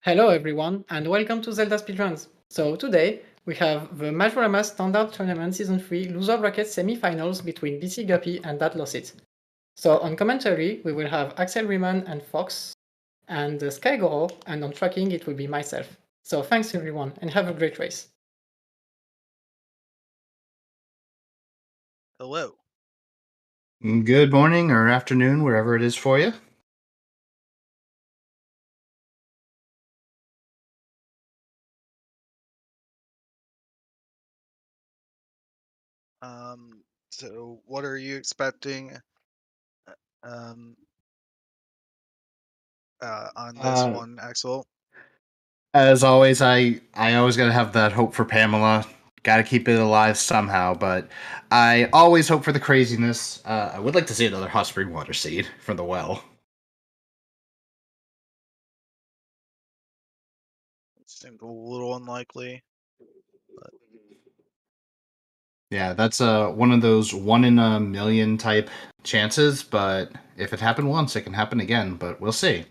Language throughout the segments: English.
Hello everyone, and welcome to ZeldaSpeedRuns. So today, we have the Majorama Standard Tournament Season 3 Loser Bracket Semifinals between bcguppy and Datlossit. So on commentary, we will have Axel Riemann and Fox, and Skygoro, and on tracking it will be myself. So thanks everyone, and have a great race. Hello. Good morning or afternoon, wherever it is for you. So what are you expecting um on this one, Axel? As always, I always gotta have that hope for Pamela. Gotta keep it alive somehow, but I always hope for the craziness. I would like to see another hot spring water seed from the well. It seemed a little unlikely. Yeah, that's one of those 1 in a million type chances, but if it happened once, it can happen again, but we'll see.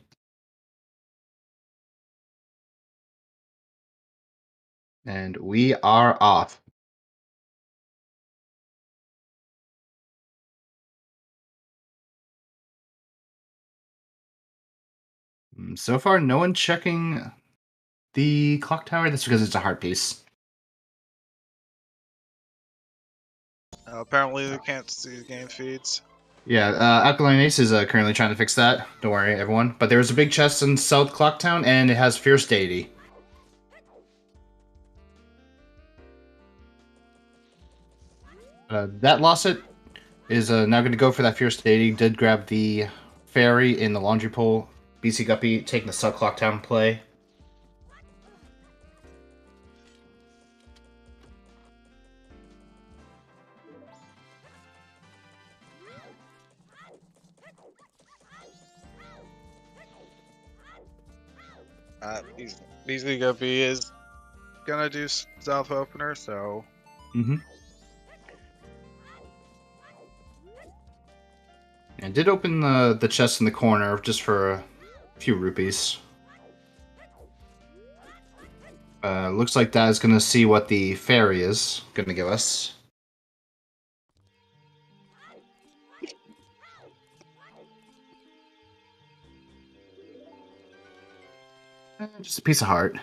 And we are off. So far, no one checking the clock tower. That's because it's a heart piece. Apparently they can't see the game feeds. Yeah, Alkaline Ace is currently trying to fix that. Don't worry, everyone. But there's a big chest in South Clocktown, and it has Fierce Deity. Datlossit is now going to go for that Fierce Deity. Did grab the fairy in the laundry pool. BC Guppy taking the South Clocktown play. bcguppy is gonna do South opener, so And did open the chest in the corner just for a few rupees. Looks like Dad's going to see what the fairy is going to give us. Just a piece of heart.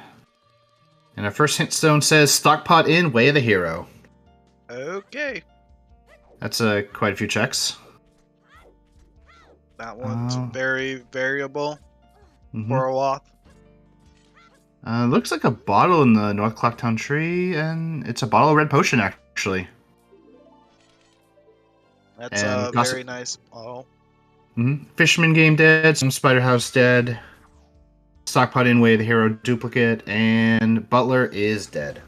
And our first hint stone says Stockpot in, Way of the Hero. okay. That's quite a few checks. That one's very variable for a lot. Looks like a bottle in the North Clocktown tree, and it's a bottle of red potion, actually. That's a very nice bottle. Fisherman game dead, some Spider House dead, Stockpot in, Way of the Hero duplicate, and Butler is dead.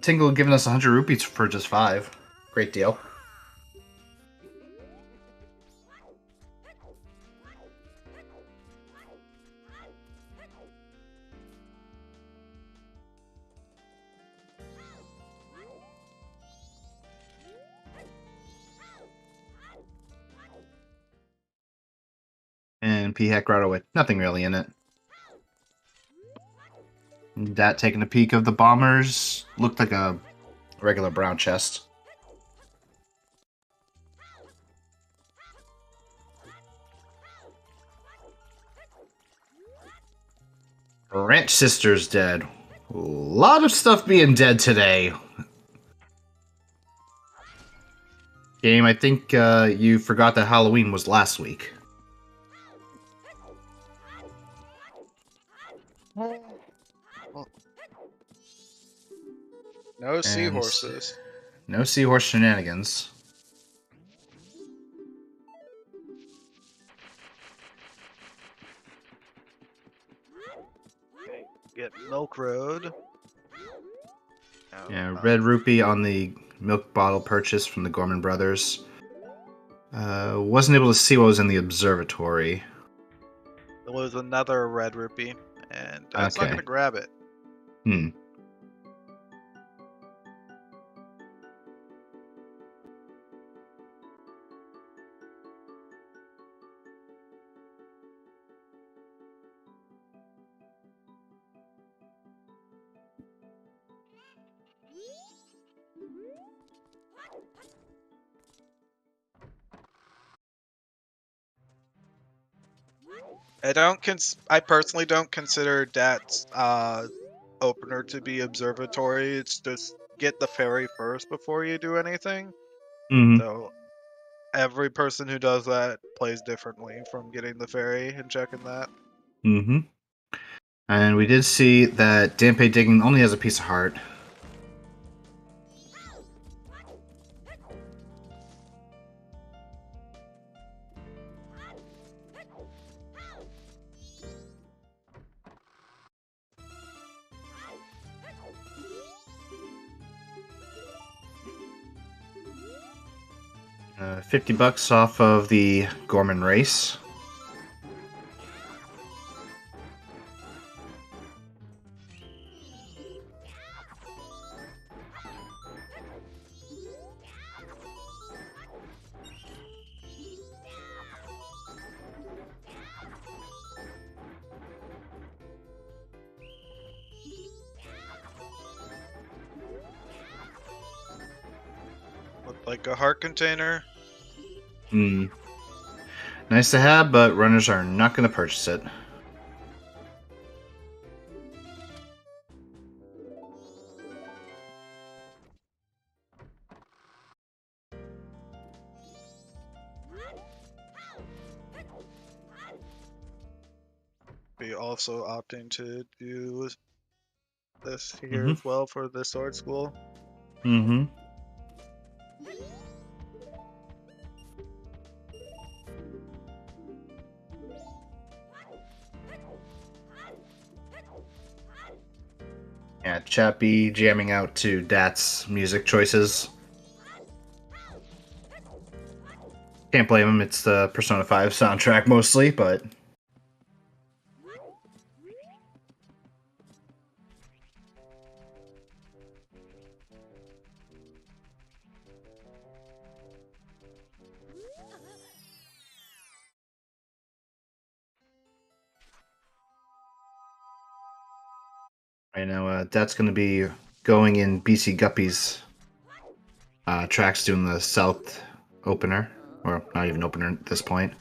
Tingle giving us 100 rupees for just 5. Great deal. And P-Hack right away. Nothing really in it. Dat taking a peek of the bombers. Looked like a regular brown chest. Ranch Sister's dead. A lot of stuff being dead today. Game, I think you forgot that Halloween was last week. No seahorses. No seahorse shenanigans. Okay, get Milk Road. Yeah, red rupee on the milk bottle purchase from the Gorman brothers. Wasn't able to see what was in the observatory. There was another red rupee, and I was not going to grab it. I personally don't consider Dat's opener to be observatory. It's just get the fairy first before you do anything. Mm-hmm. So every person who does that plays differently from getting the fairy and checking that. Mm-hmm. And we did see that Dampe Digging only has a piece of heart. $50 off of the Gorman race. Look like a heart container. Hmm. Nice to have, but runners are not going to purchase it. Be also opting to do this here as well for the sword school. Mm-hmm. Yeah, Chappie jamming out to Dat's music choices. Can't blame him, it's the Persona 5 soundtrack mostly, but... I know that's going to be going in bcguppy's tracks doing the South opener, or not even opener at this point.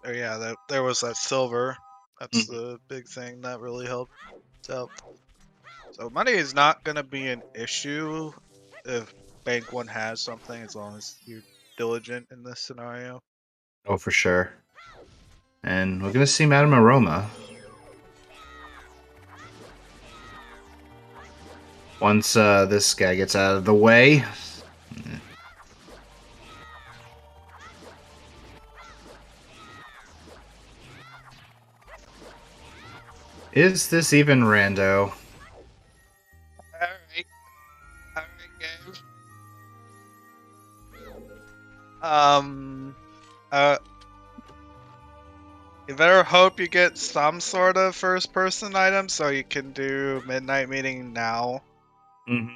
Oh yeah, there was that silver. That's the big thing that really helped out. So money is not going to be an issue if Bank 1 has something, as long as you're diligent in this scenario. Oh, for sure. And we're going to see Madame Aroma. Once this guy gets out of the way. Is this even rando? Alright. You better hope you get some sort of first person item so you can do midnight meeting now. Mm-hmm.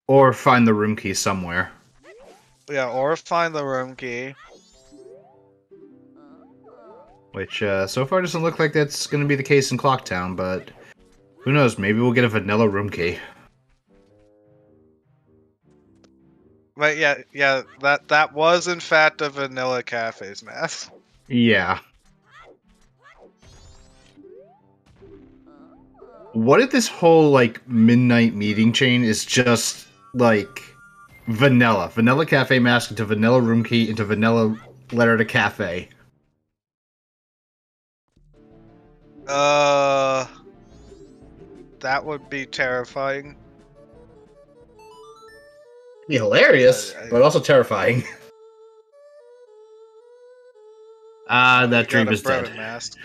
Or find the room key somewhere. Yeah, or find the room key. Which so far doesn't look like that's going to be the case in Clocktown, but who knows? Maybe we'll get a vanilla room key. But yeah, that was in fact a vanilla cafe's mask. Yeah. What if this whole like midnight meeting chain is just like vanilla cafe mask into vanilla room key into vanilla letter to cafe? That would be terrifying. Be hilarious, but also terrifying. That dream is dead. Mask.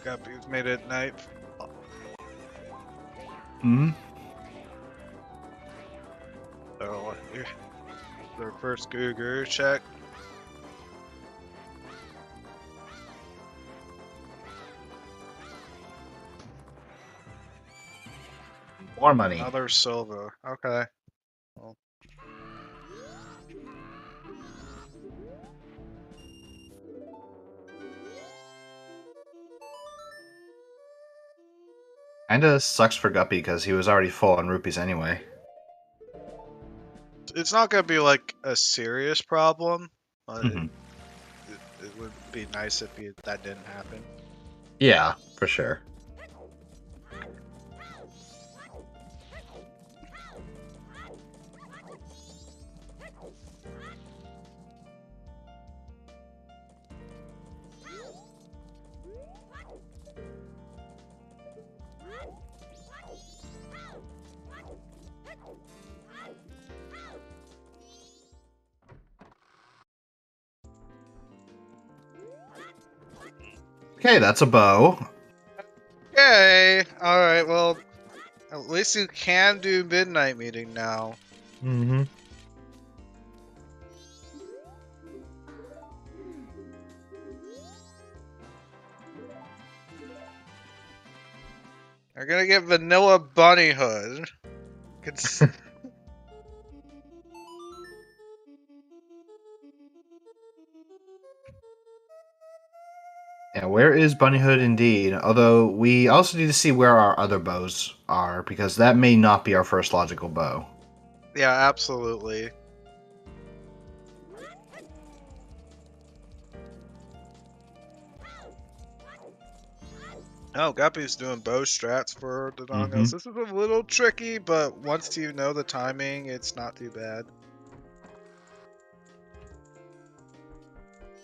Guppy's made it night. Hmm. So their first Cougar check. More money. Another silver. Okay. Well, Kinda sucks for Guppy because he was already full on rupees anyway. it's not gonna be like a serious problem, but Mhm. it would be nice if that didn't happen. Yeah, for sure. Okay, that's a bow. Okay. All right. Well, at least you can do midnight meeting now. Mm-hmm. You're gonna get vanilla bunny hood. Yeah, where is Bunny Hood indeed? Although we also need to see where our other bows are, because that may not be our first logical bow. Yeah, absolutely. Oh, Guppy's doing bow strats for Dodongos. Mhm. This is a little tricky, but once you know the timing, it's not too bad.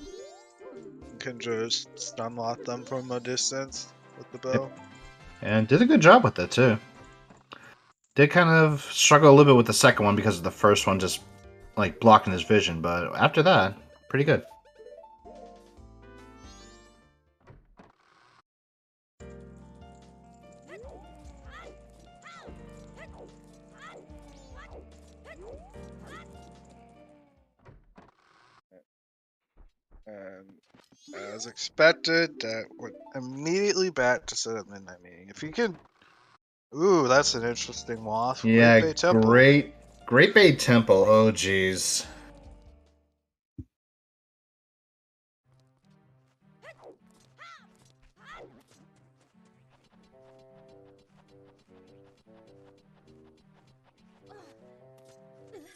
You can just stun lock them from a distance with the bow. And did a good job with that, too. Did kind of struggle a little bit with the second one because of the first one just, like, blocking his vision, but after that, pretty good. And as expected, that would immediately back to set up midnight meeting. If you can, ooh, that's an interesting waft. Yeah, Great Bay Temple. Great Bay Temple. Oh, jeez.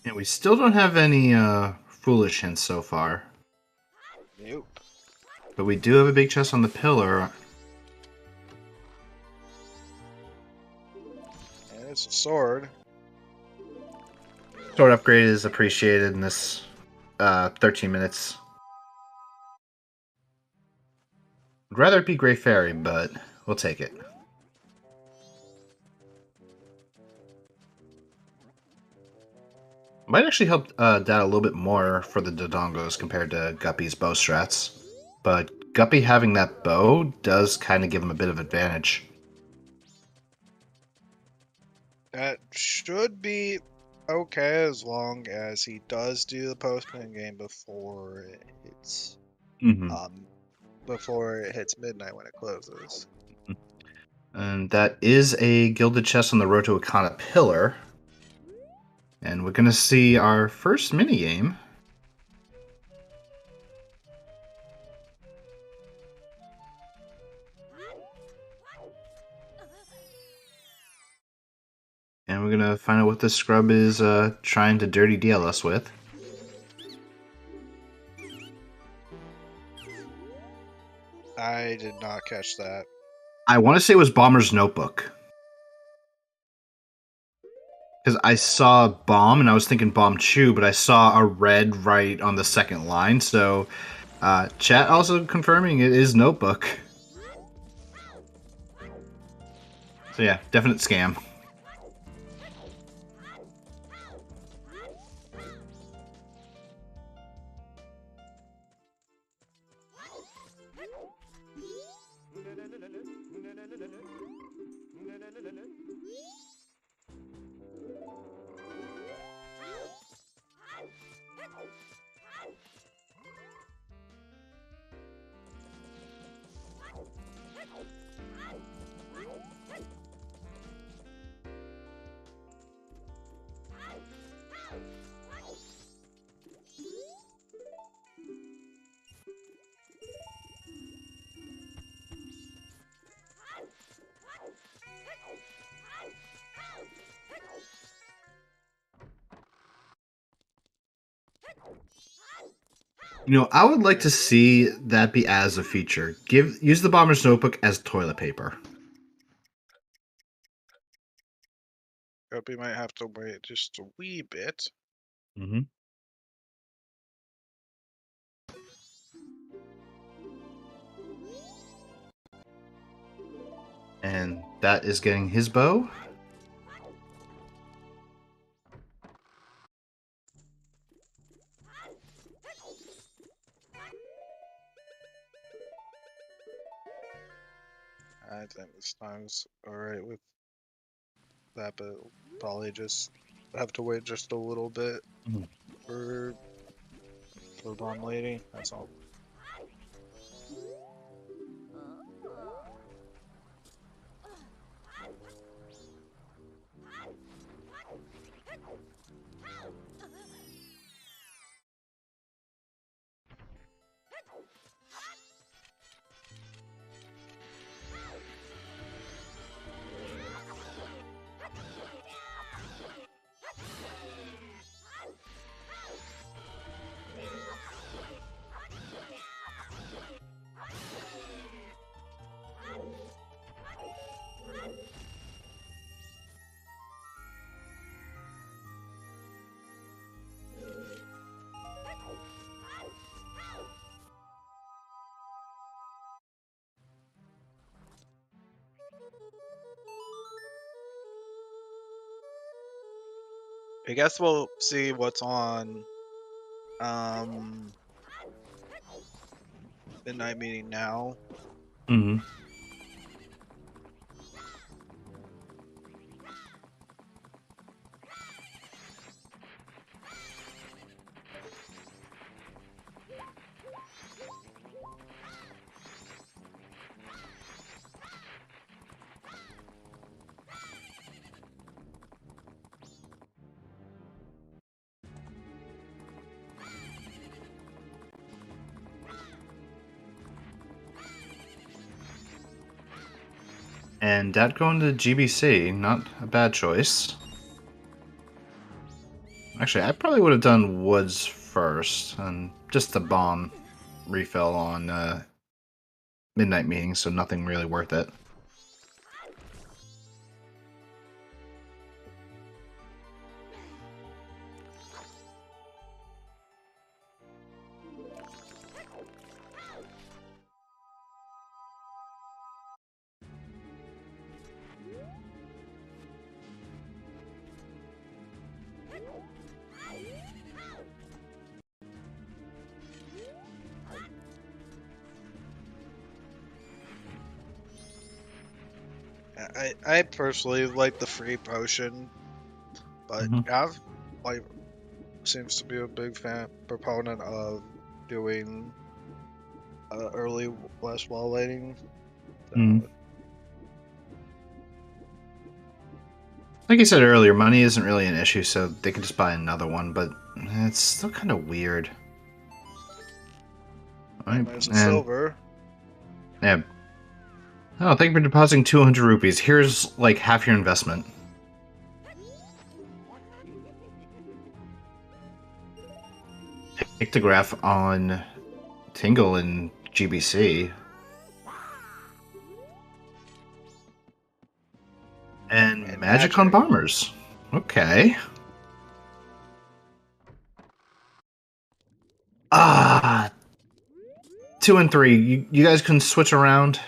And we still don't have any foolish hints so far. Nope. But we do have a big chest on the pillar. And it's a sword. Sword upgrade is appreciated in this 13 minutes. I'd rather it be Grey Fairy, but we'll take it. Might actually help Dad a little bit more for the Dodongos compared to Guppy's bow strats. But Guppy having that bow does kind of give him a bit of advantage. That should be okay as long as he does do the post-game game before it hits before it hits midnight when it closes. And that is a gilded chest on the road to Akana pillar. And we're going to see our first minigame. And we're going to find out what this scrub is trying to dirty DL us with. I did not catch that. I want to say it was Bomber's Notebook. Because I saw Bomb, and I was thinking Bomb Chew, but I saw a red right on the second line, so chat also confirming it is Notebook. So yeah, definite scam. You know, I would like to see that be as a feature. Use the bomber's notebook as toilet paper. Guppy might have to wait just a wee bit. Mm-hmm. And that is getting his bow. I think this time's alright with that, but probably just have to wait just a little bit Mhm. for Bomb Lady. That's all. I guess we'll see what's on midnight meeting now. Mm-hmm. And that going to GBC, not a bad choice. Actually, I probably would have done Woods first, and just the bomb refill on midnight meeting, so nothing really worth it. I personally like the free potion, but Gav like seems to be a big proponent of doing early less wall lighting. So, Like I said earlier, money isn't really an issue, so they can just buy another one, but it's still kind of weird. there's a silver. Yeah. Oh, thank you for depositing 200 rupees. Here's like half your investment. Pictograph on Tingle and GBC. And magic on bombers. Okay. Ah. 2 and 3. You guys can switch around.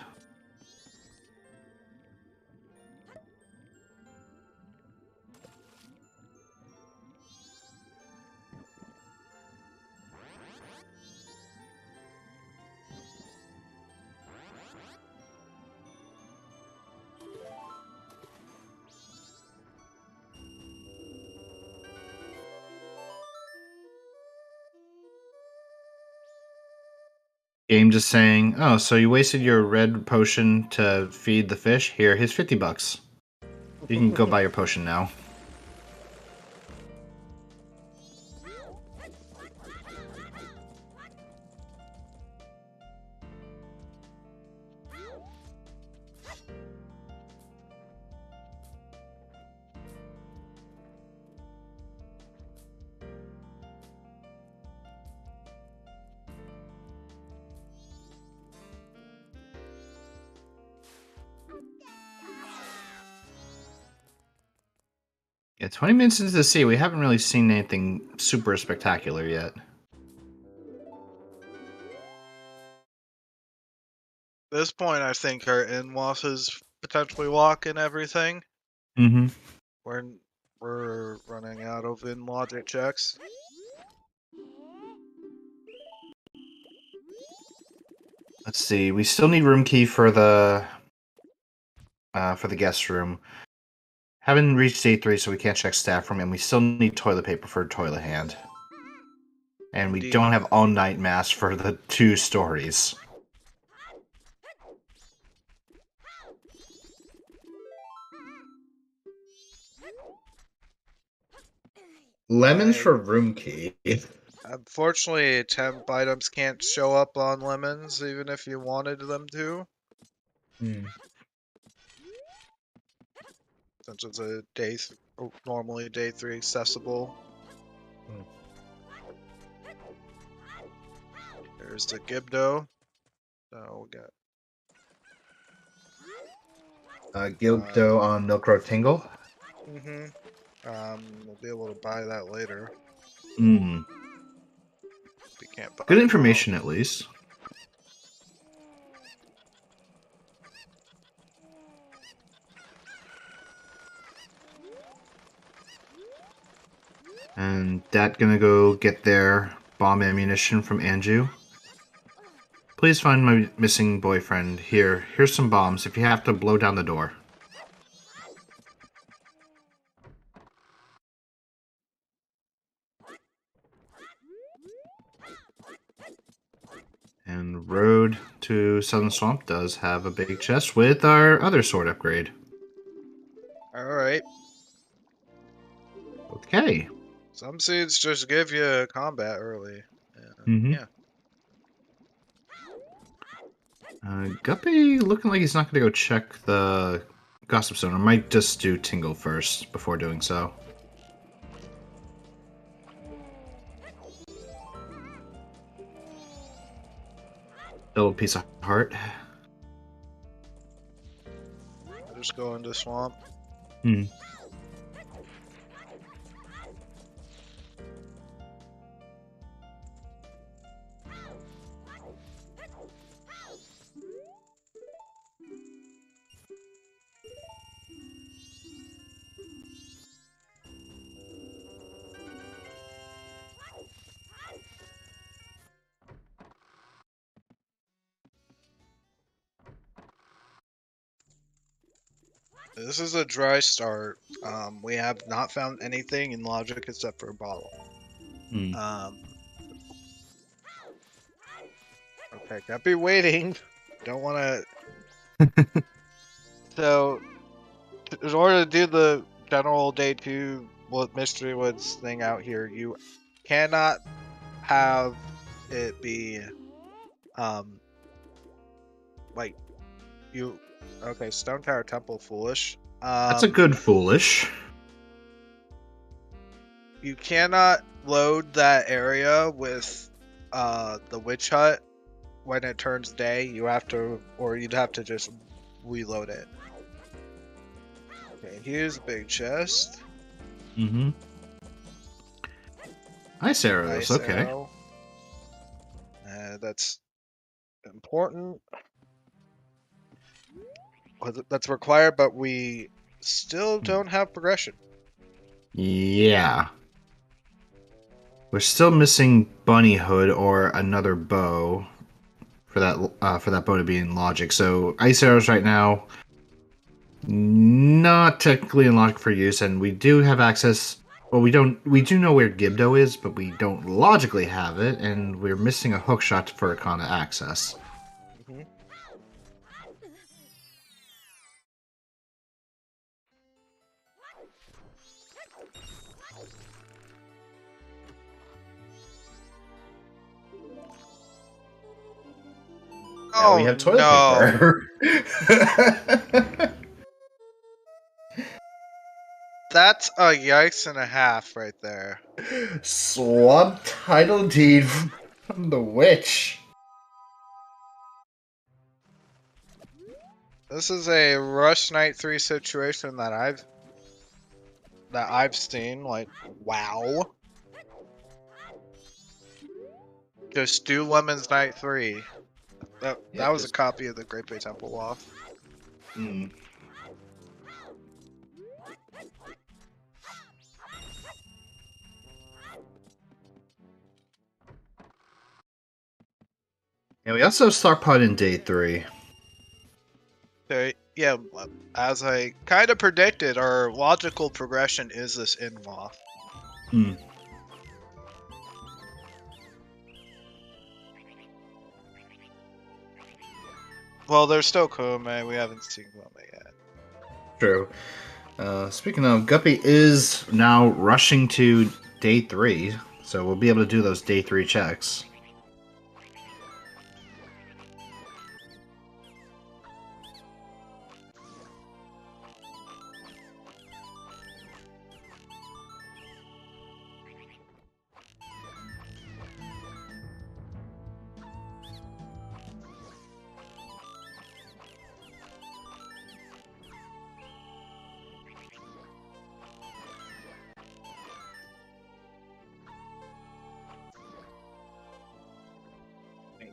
Game just saying, oh, so you wasted your red potion to feed the fish? Here, here's $50. You can go buy your potion now. Yeah, 20 minutes into the sea, we haven't really seen anything super spectacular yet. At this point, I think our in-losses potentially walk and everything. Mm-hmm. We're running out of in-logic checks. Let's see. We still need room key for the guest room. Haven't reached day 3, so we can't check staff room, and we still need toilet paper for toilet hand. And we Indeed. don't have all night mass for the 2 stories. Lemons for room key. Unfortunately, temp items can't show up on lemons, even if you wanted them to. Since it's a normally day 3 accessible. There's the Gibdo. So we got Gildo on Milk Road Tingle. we'll be able to buy that later. Mm. We can't buy Good it information, at least. And Dat gonna go get their bomb ammunition from Anju. Please find my missing boyfriend. Here's some bombs if you have to blow down the door. And Road to Southern Swamp does have a big chest with our other sword upgrade. Alright. Okay. Some seeds just give you combat early. Yeah. Guppy looking like he's not going to go check the Gossip Zone. I might just do Tingle first before doing so. Little piece of heart. I'll just go into swamp. This is a dry start. We have not found anything in logic except for a bottle. Okay, can't be waiting. Don't want to. So, in order to do the general day 2 Mystery Woods thing out here, you cannot have it be, like, you. Okay, Stone Tower Temple, foolish. That's a good foolish. You cannot load that area with the witch hut when it turns day. You have to, or you'd have to just reload it. Okay, here's a big chest. Ice arrows, okay. Arrow. That's important. That's required, but we still don't have progression. Yeah. We're still missing Bunny Hood or another bow for that bow to be in logic. So ice arrows right now, not technically in logic for use, and we do have access Well, we do know where Gibdo is, but we don't logically have it, and we're missing a hookshot for Arcana access. Mhm. Now we Oh have toilet no! paper. That's a yikes and a half right there. Swap title deed from the witch. This is a Rush Night 3 situation that I've seen. Like, wow. Just do Lemon's Night 3. That Yep, was a just copy of the Great Bay Temple Loft. mm. Yeah, we also have Star Pod in day 3. So, yeah, as I kind of predicted, our logical progression is this in-law. Hmm. Well, there's still Kume. We haven't seen Kume yet. True. Speaking of, Guppy is now rushing to day 3, so we'll be able to do those day 3 checks.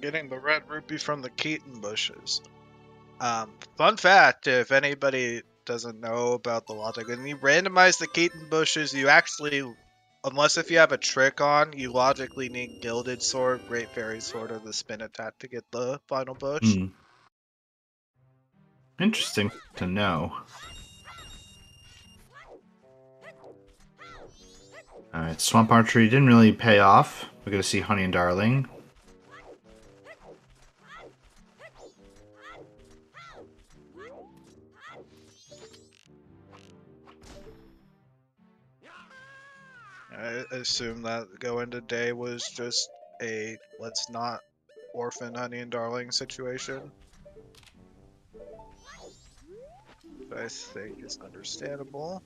Getting the red rupee from the Keaton bushes. Fun fact, if anybody doesn't know about the logic, when you randomize the Keaton bushes, you actually, unless if you have a trick on, you logically need Gilded Sword, Great Fairy Sword, or the Spin Attack to get the final bush. Hmm. Interesting to know. Alright, Swamp Archery didn't really pay off. We're gonna see Honey and Darling. I assume that go into day was just a let's not orphan Honey and Darling situation. I think is understandable.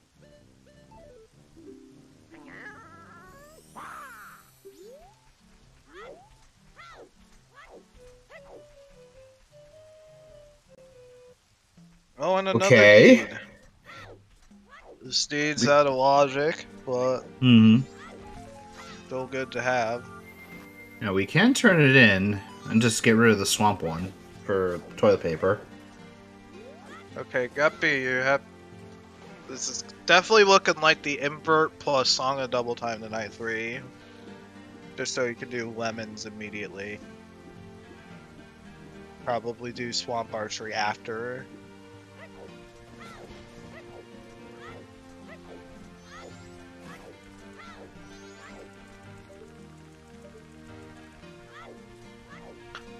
Oh, and another Okay. deed. This deed's out of logic, but Hmm. still good to have. Now we can turn it in and just get rid of the swamp one for toilet paper. Okay, Guppy, you have. This is definitely looking like the invert plus Song of Double Time to Night 3. Just so you can do lemons immediately. Probably do Swamp Archery after.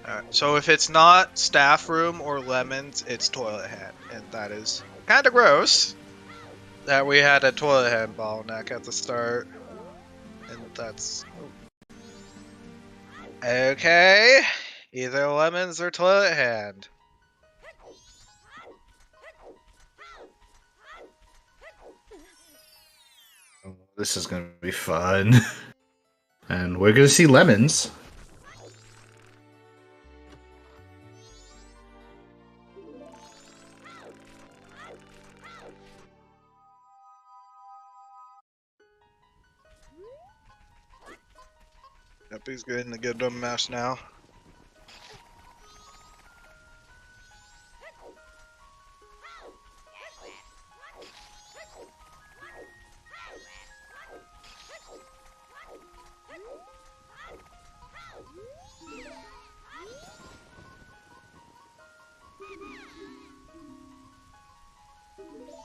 Alright, so if it's not staff room or lemons, it's toilet hand. And that is kind of gross that we had a toilet hand bottleneck at the start. And that's... Okay, either lemons or toilet hand. Oh, this is gonna be fun. And we're gonna see lemons. Yep, he's getting the good dumb mess now.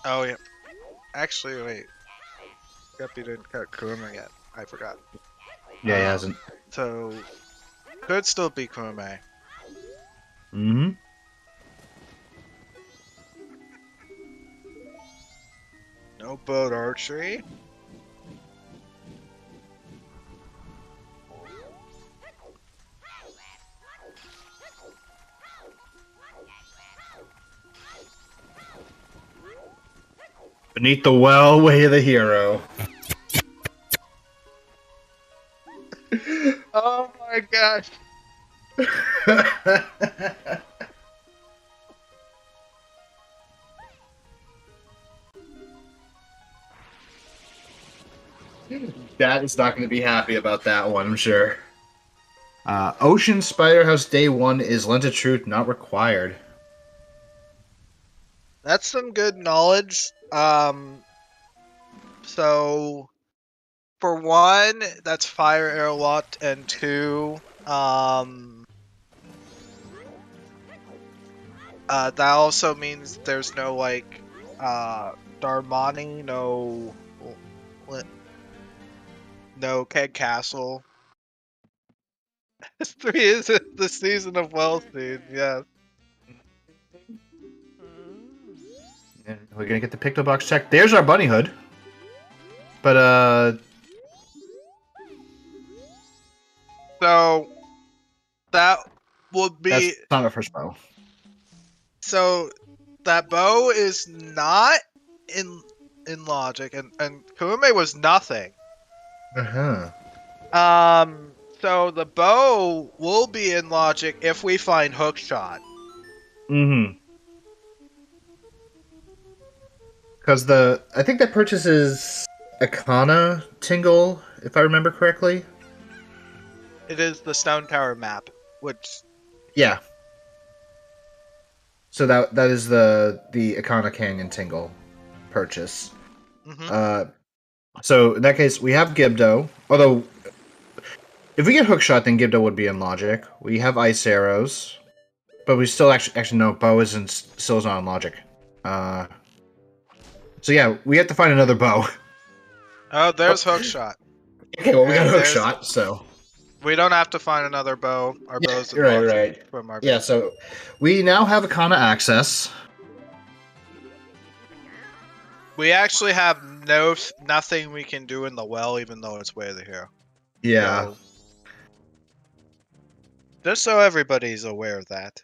Oh, yeah. Actually, wait. Guppy didn't cut Kuruma yet. I forgot. Yeah, he hasn't. So could still be Kuruma. Mm-hmm. No boat archery. Beneath the well, way of the hero. Oh my gosh. Dad is not going to be happy about that one, I'm sure. Ocean Spider House Day 1 is Lent of Truth not required. That's some good knowledge. So for one, that's fire airlocked, and two, that also means there's no like Darmani, no Keg Castle. This 3 is the season of well seed, yes. Yeah, we're going to get the Picto Box checked. There's our Bunny Hood. But, So that would be that's not our first bow. so that bow is not in logic, and Kume was nothing. Uh-huh. So the bow will be in logic if we find hookshot. Mm-hmm. Because I think that purchases Akana Tingle, if I remember correctly. It is the Stone Tower map, which Yeah. So that is the Akana Canyon Tingle purchase. mhm. So in that case, we have Gibdo. Although, if we get Hookshot, then Gibdo would be in logic. We have Ice Arrows, but we still actually no, Bow still is not in logic. So yeah, we have to find another bow. Oh, there's hookshot. Okay, well we got And there's- Hookshot, so We don't have to find another bow. Our bow's in right, logic right. from our Yeah, so we now have Akana access. We actually have nothing we can do in the well, even though it's way here. Yeah. So, just so everybody's aware of that.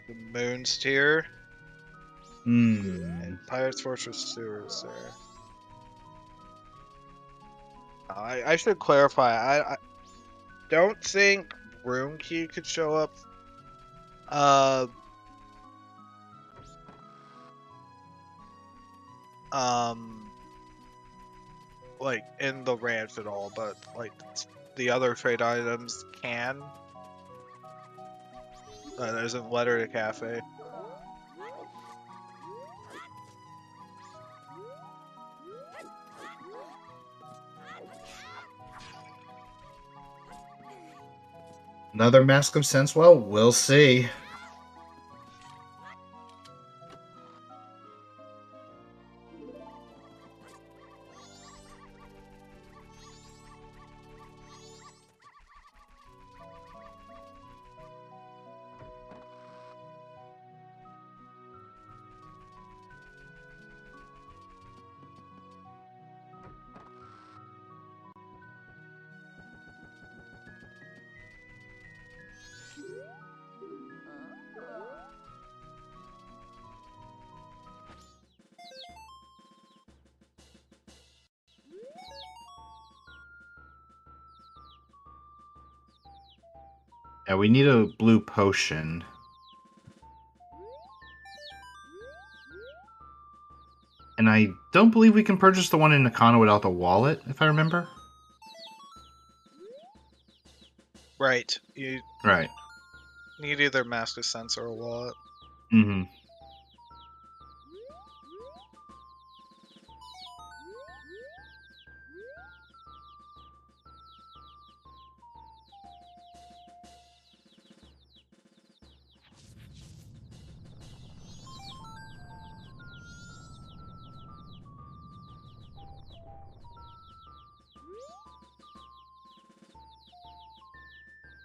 The Moon's Tier and Pirate's Fortress Sewers there. I should clarify. I don't think Room Key could show up. Like in the ranch at all, but like the other trade items can. There's a letter to cafe. Another Mask of Sense? Well, we'll see. Yeah, we need a blue potion. And I don't believe we can purchase the one in Nakano without the wallet, if I remember. Right. You Right. need either Master Sense or a wallet. Mm-hmm.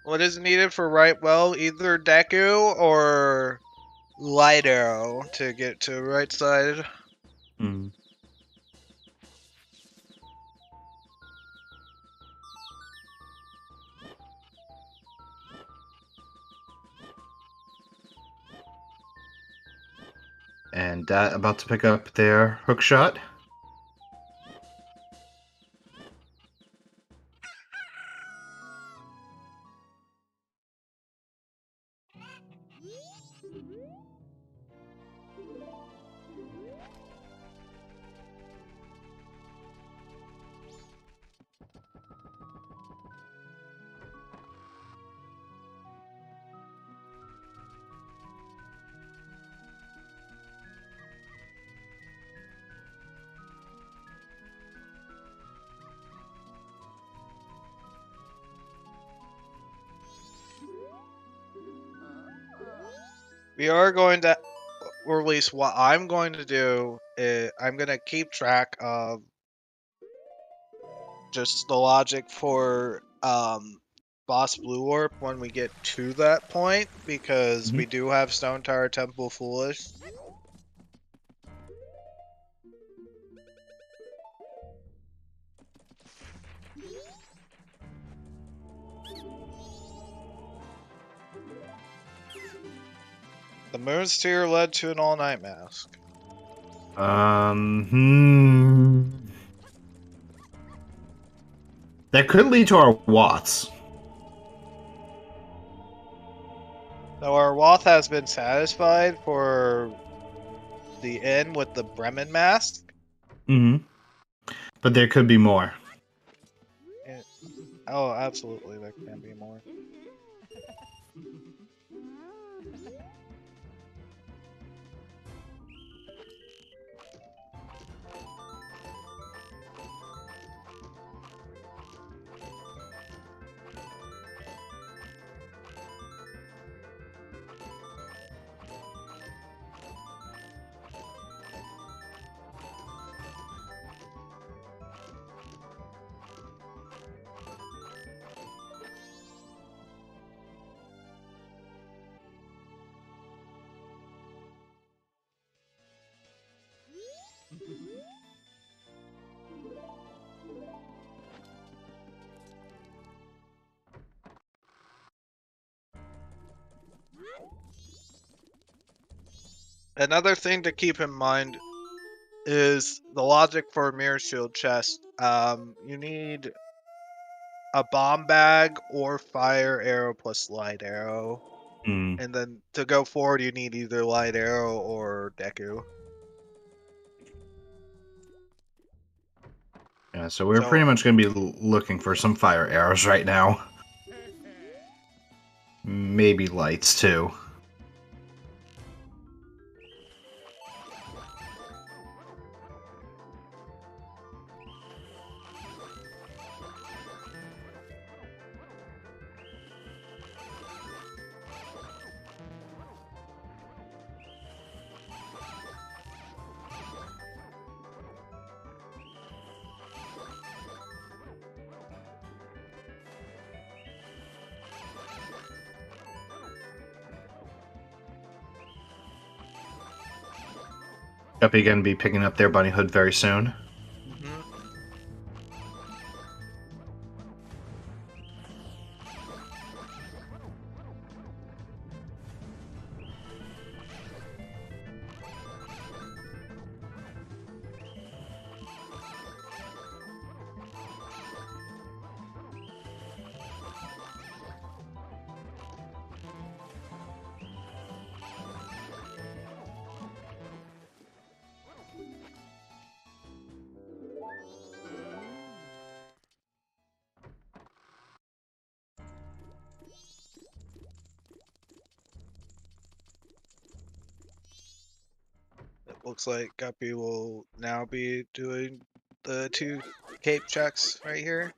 What is needed for right well? Either Deku or Light Arrow to get to the right side. Hmm. And Dat about to pick up their hook shot. We are going to, or at least what I'm going to do is I'm going to keep track of just the logic for Boss Blue Warp when we get to that point, because we do have Stone Tower Temple Foolish. The Moon's Tear led to an all-night mask. That could lead to our Watts. So our Wath has been satisfied for the end with the Bremen mask. But there could be more. Oh, absolutely, there can be more. Another thing to keep in mind is the logic for a Mirror Shield chest. You need a bomb bag or fire arrow plus light arrow. And then to go forward, you need either light arrow or Deku. Yeah, so we're pretty much going to be looking for some fire arrows right now. Maybe lights, too. Guppy going to be picking up their bunny hood very soon. It looks like Guppy will now be doing the 2 cape checks right here.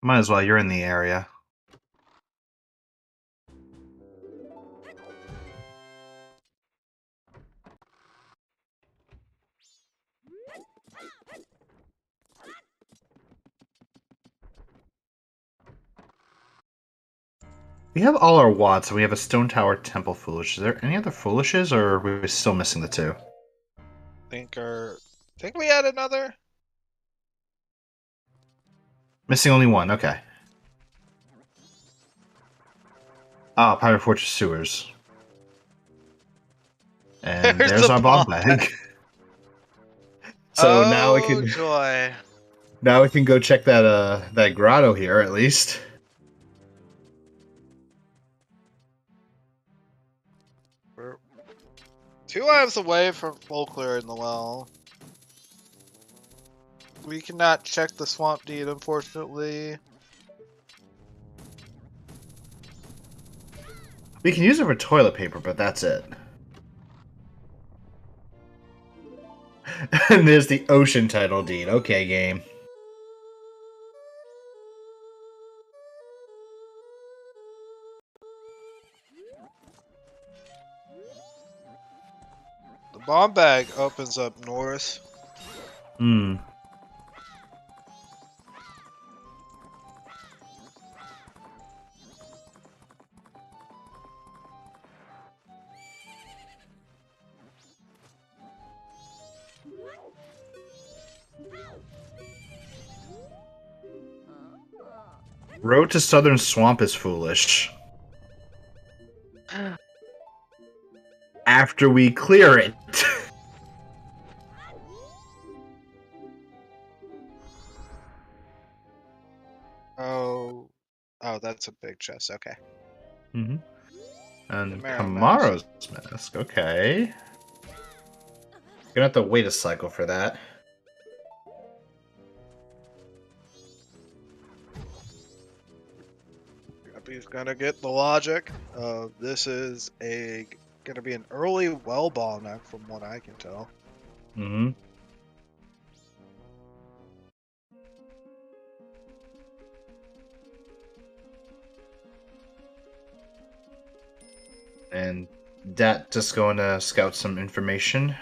Might as well, you're in the area. We have all our Watts, and we have a Stone Tower Temple Foolish. Is there any other Foolishes, or are we still missing the two? Think we had another? Missing only one, okay. Ah, Pirate Fortress Sewers. And there's the our bomb bag. So now we can joy. now we can go check that grotto here at least. We're 2 lives away from full clear in the well. We cannot check the swamp deed, unfortunately. We can use it for toilet paper, but that's it. And there's the ocean title deed. Okay, game. The bomb bag opens up north. Hmm. Road to Southern Swamp is foolish. After we clear it. Oh, that's a big chest. Okay. Mm-hmm. And MMR Kamaro's mask. Okay. Gonna have to wait a cycle for that. Guppy's gonna get the logic. This is gonna be an early well ball now, from what I can tell. Mm-hmm. And Dat just going to scout some information.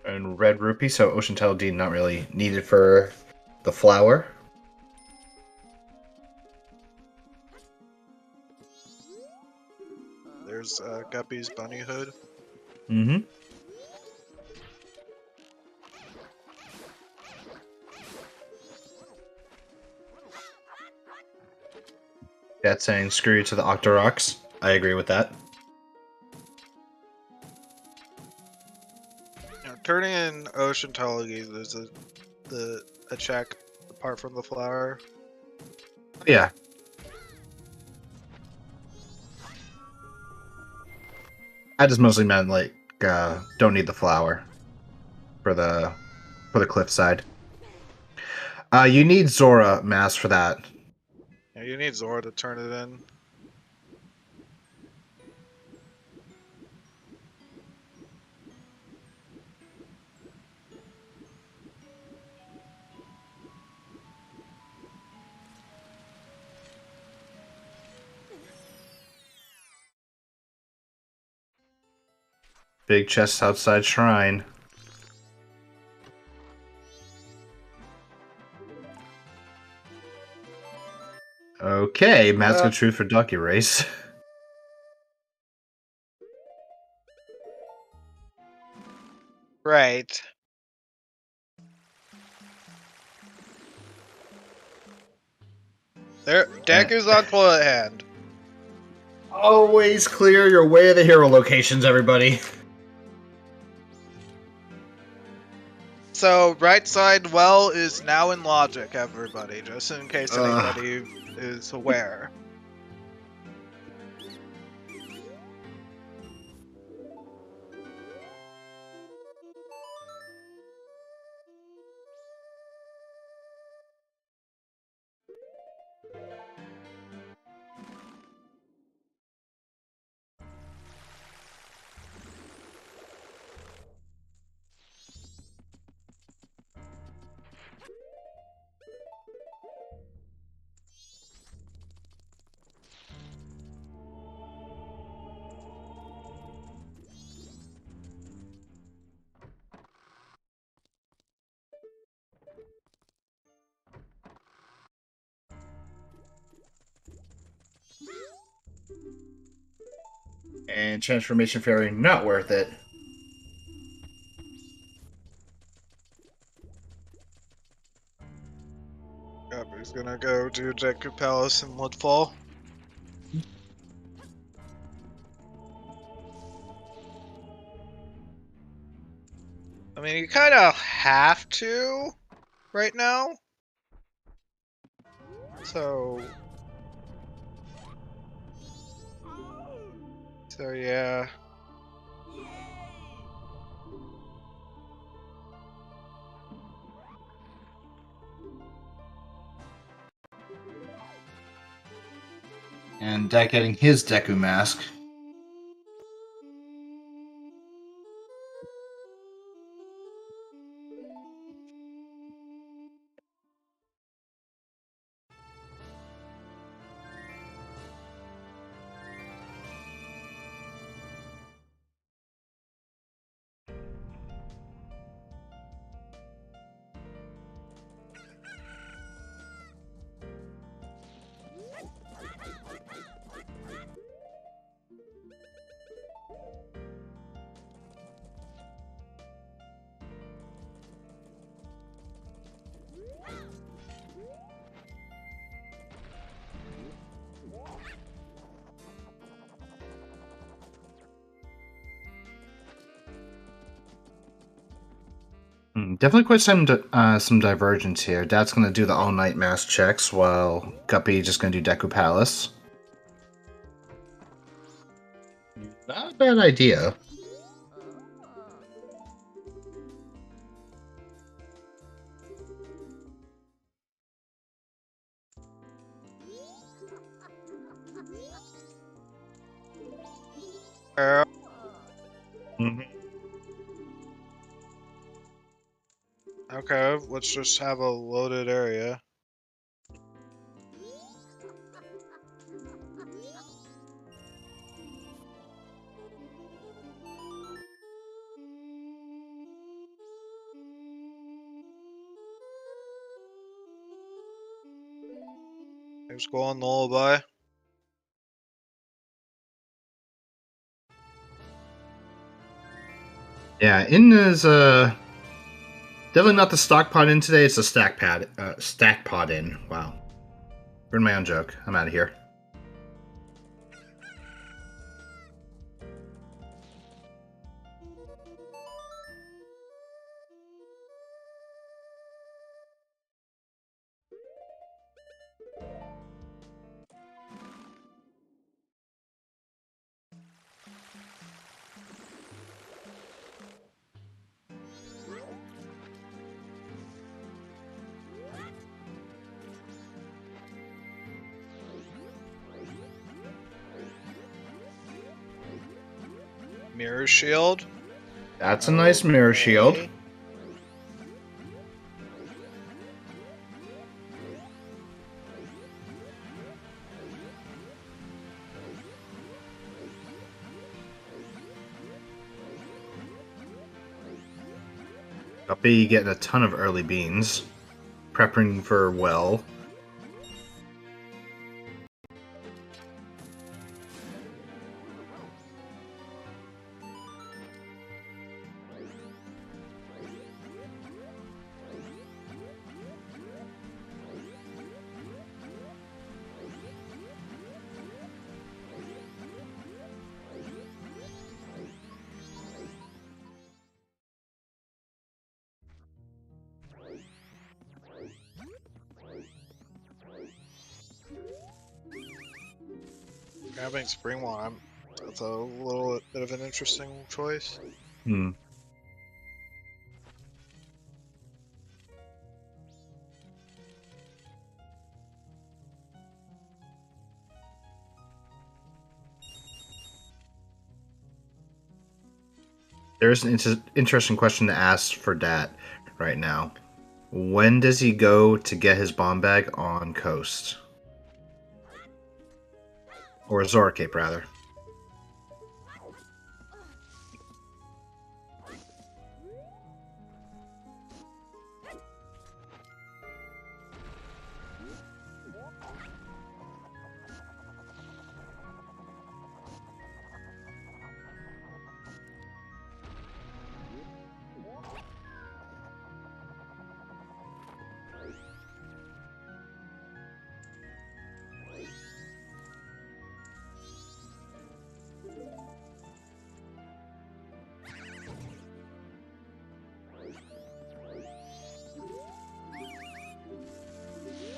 And red rupee, so ocean title deed not really needed for the flower. There's Guppy's bunny hood. Mm-hmm. That's saying screw you to the Octoroks. I agree with that. Now, turning in ocean Tology, there's a check apart from the flower. Yeah. I just mostly meant like don't need the flower for the cliffside. You need Zora mask for that. Yeah, you need Zora to turn it in. Big chest outside shrine. Okay, Mask of Truth for Ducky Race. Right. There, Deku's on toilet hand. Always clear your way of the hero locations, everybody. So, right side well is now in logic, everybody, just in case anybody is aware. And Transformation Fairy, not worth it. Yep, he's gonna go do Deku Palace and Woodfall. I mean, you kind of have to right now. So yeah. And Dak getting his Deku Mask. Definitely quite some divergence here. Dad's going to do the all-night mass checks, while Guppy just going to do Deku Palace. Not a bad idea. Okay, let's just have a loaded area. Let's go on Lullaby. Yeah, in is definitely not the stock pod in today. It's a stack pod in. Wow, ruined my own joke. I'm out of here. Mirror Shield. That's a nice mirror shield. Okay. Guppy getting a ton of early beans, prepping for well. Grabbing Spring One. That's a little bit of an interesting choice. Hmm. There's an interesting question to ask for Dat right now. When does he go to get his bomb bag on Coast? Or Zora Cape, rather.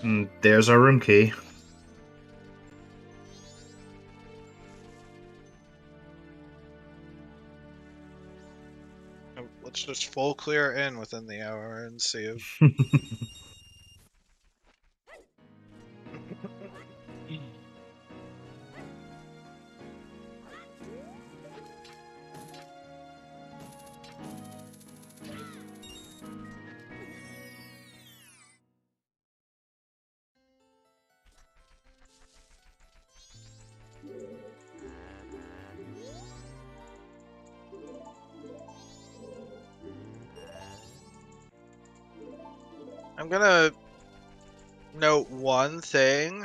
And there's our room key. Let's just full clear in within the hour and see if... I'm gonna note one thing.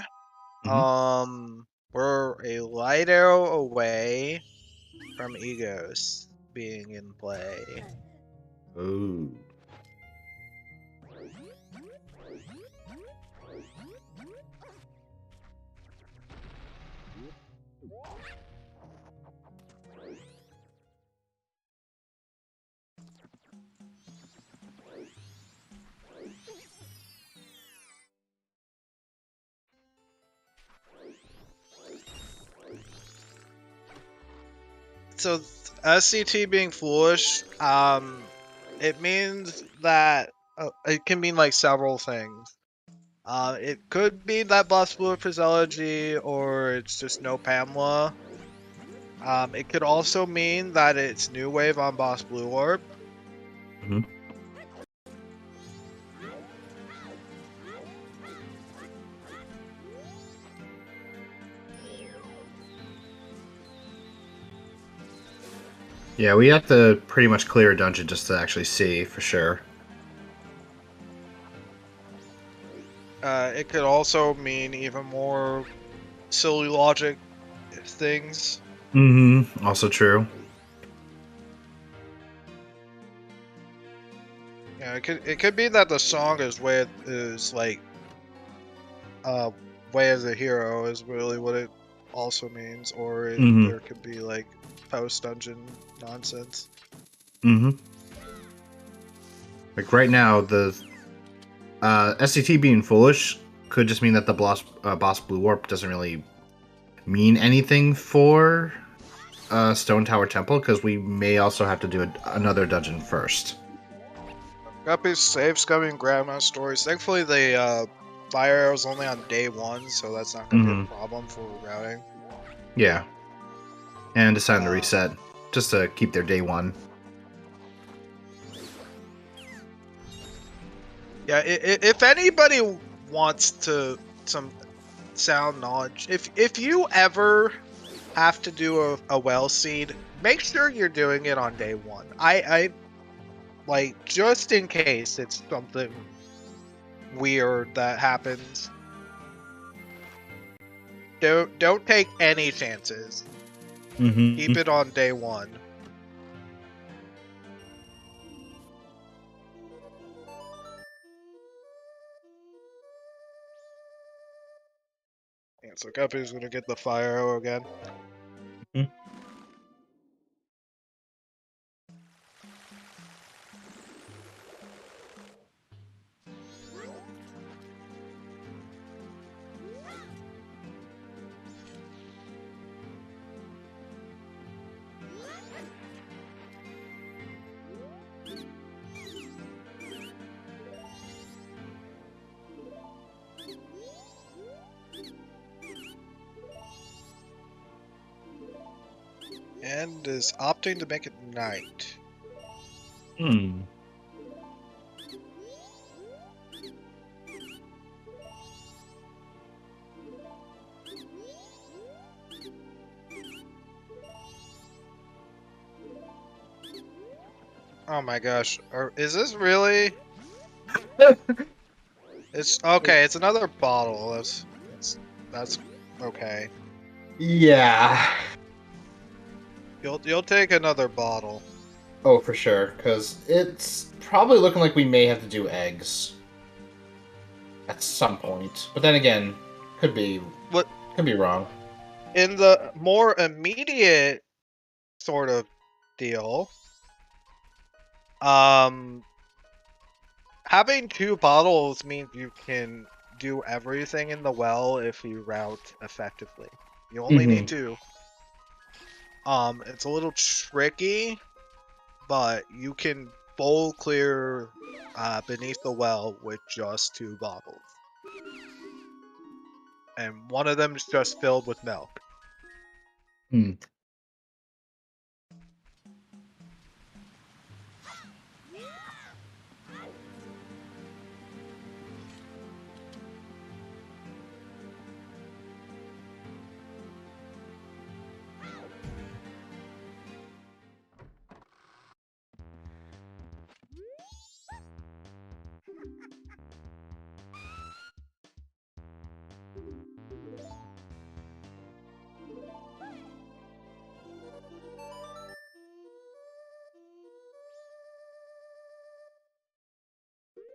We're a light arrow away from Egos being in play. Ooh. So SCT being foolish, it means that it can mean like several things. It could be that Boss Blue physiology, or it's just no Pamela. It could also mean that it's New Wave on Boss Blue Orb. Yeah, we have to pretty much clear a dungeon just to actually see for sure. It could also mean even more silly logic things. Also true. Yeah, it could be that the song is way way as a hero is really what it also means, or there could be like post dungeon nonsense. Like right now, the SCT being foolish could just mean that the boss Blue Warp doesn't really mean anything for Stone Tower Temple, because we may also have to do another dungeon first. Guppy's save scumming grandma stories. Thankfully, the fire arrow's only on day 1, so that's not going to be a problem for routing. Yeah. And deciding to reset, just to keep their day 1. Yeah, if anybody wants some sound knowledge, if you ever have to do a well seed, make sure you're doing it on day 1. I like, just in case it's something weird that happens. Don't take any chances. Keep it on day 1. Yeah, so Guppy's gonna get the fire arrow again. And is opting to make it night. Oh my gosh, is this really? It's okay. It's another bottle. That's okay. Yeah. You'll take another bottle. Oh, for sure, because it's probably looking like we may have to do eggs at some point. But then again, could be wrong. In the more immediate sort of deal, having 2 bottles means you can do everything in the well if you route effectively. You only need to. It's a little tricky, but you can bowl clear beneath the well with just 2 bottles. And one of them is just filled with milk.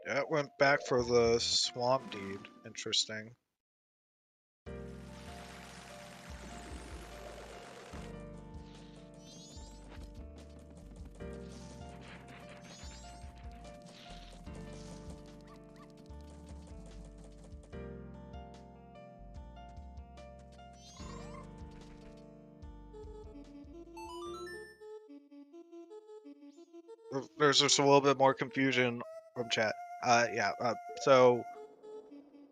That went back for the swamp deed. Interesting. There's just a little bit more confusion from chat. So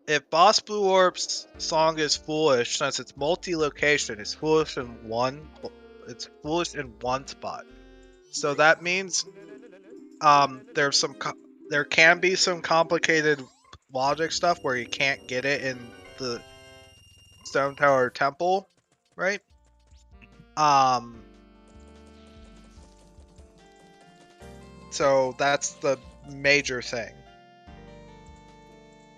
if Boss Blue Orb's song is foolish, since it's multi-location, it's foolish in one spot. So that means there can be some complicated logic stuff where you can't get it in the Stone Tower Temple, right? So that's the major thing.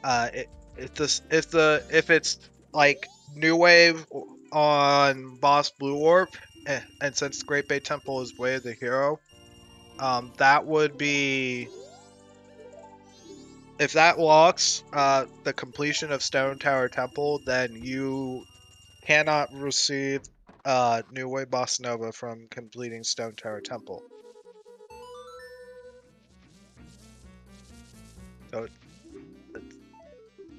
If it's like New Wave on Boss Blue Orb, and since Great Bay Temple is Way of the Hero, that would be, if that locks the completion of Stone Tower Temple, then you cannot receive New Wave Bossa Nova from completing Stone Tower Temple. So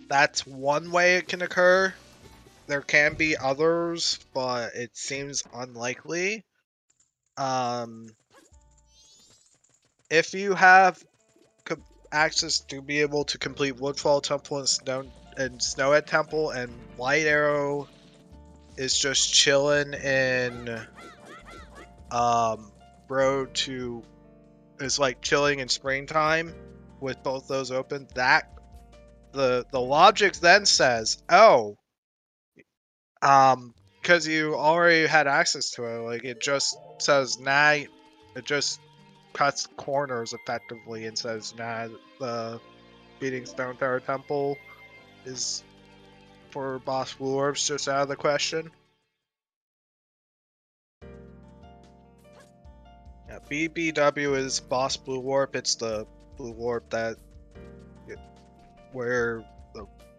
that's one way it can occur. There can be others, but it seems unlikely. If you have access to be able to complete Woodfall Temple and Snowhead Temple, and Light Arrow is just chilling in Road to is like chilling in springtime with both those open, that the logic then says, oh, because you already had access to it, like it just says nah, it just cuts corners effectively and says nah, the beating Stone Tower Temple is for Boss Blue Orbs just out of the question. Yeah, BBW is Boss Blue Orb. It's the Blue Orb that where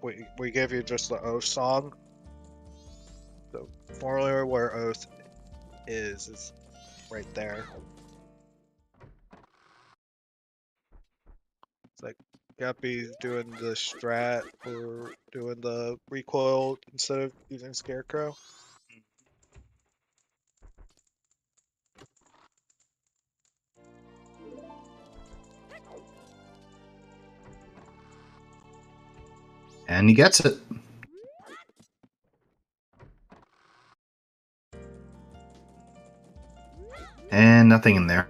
we give you just the Oath song. The formula where Oath is right there. It's like Guppy's doing the strat for doing the recoil instead of using Scarecrow. And he gets it. And nothing in there.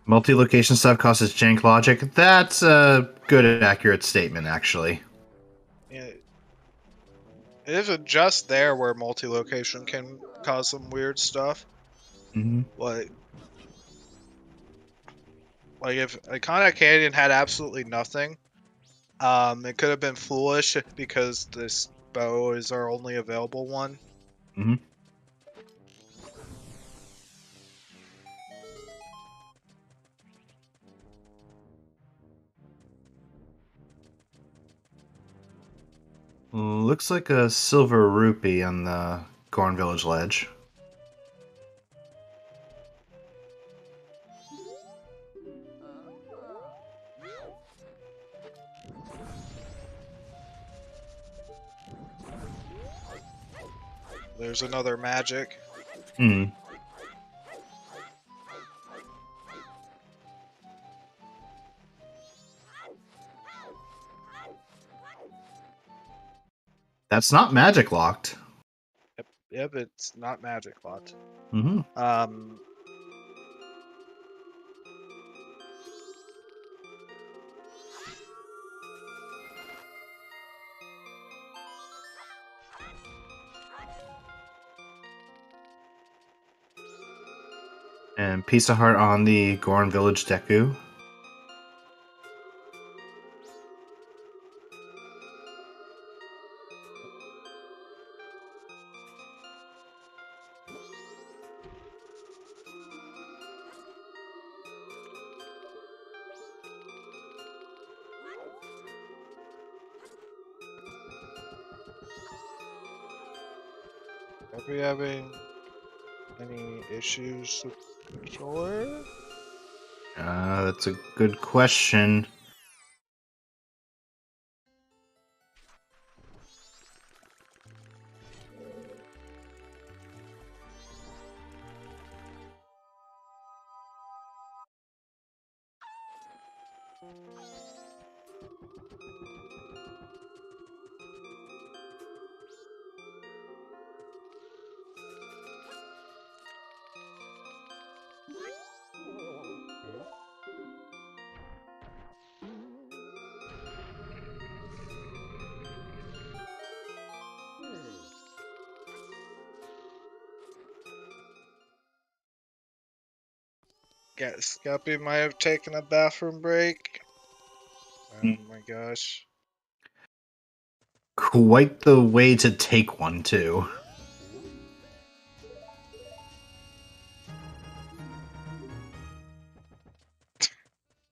Multi-location stuff causes jank logic. That's a good and accurate statement, actually. Yeah. It isn't just there where multi-location can cause some weird stuff. Like if Iconic Canyon had absolutely nothing, it could have been foolish because this bow is our only available one. Looks like a silver rupee on the Gorn Village ledge. There's another magic. Hmm. That's not magic locked. Yep, it's not magic locked. Mm-hmm. And piece of heart on the Gorn Village Deku. Are we having any issues with the controller? That's a good question. Guess Guppy might have taken a bathroom break. Oh my gosh. Quite the way to take one, too.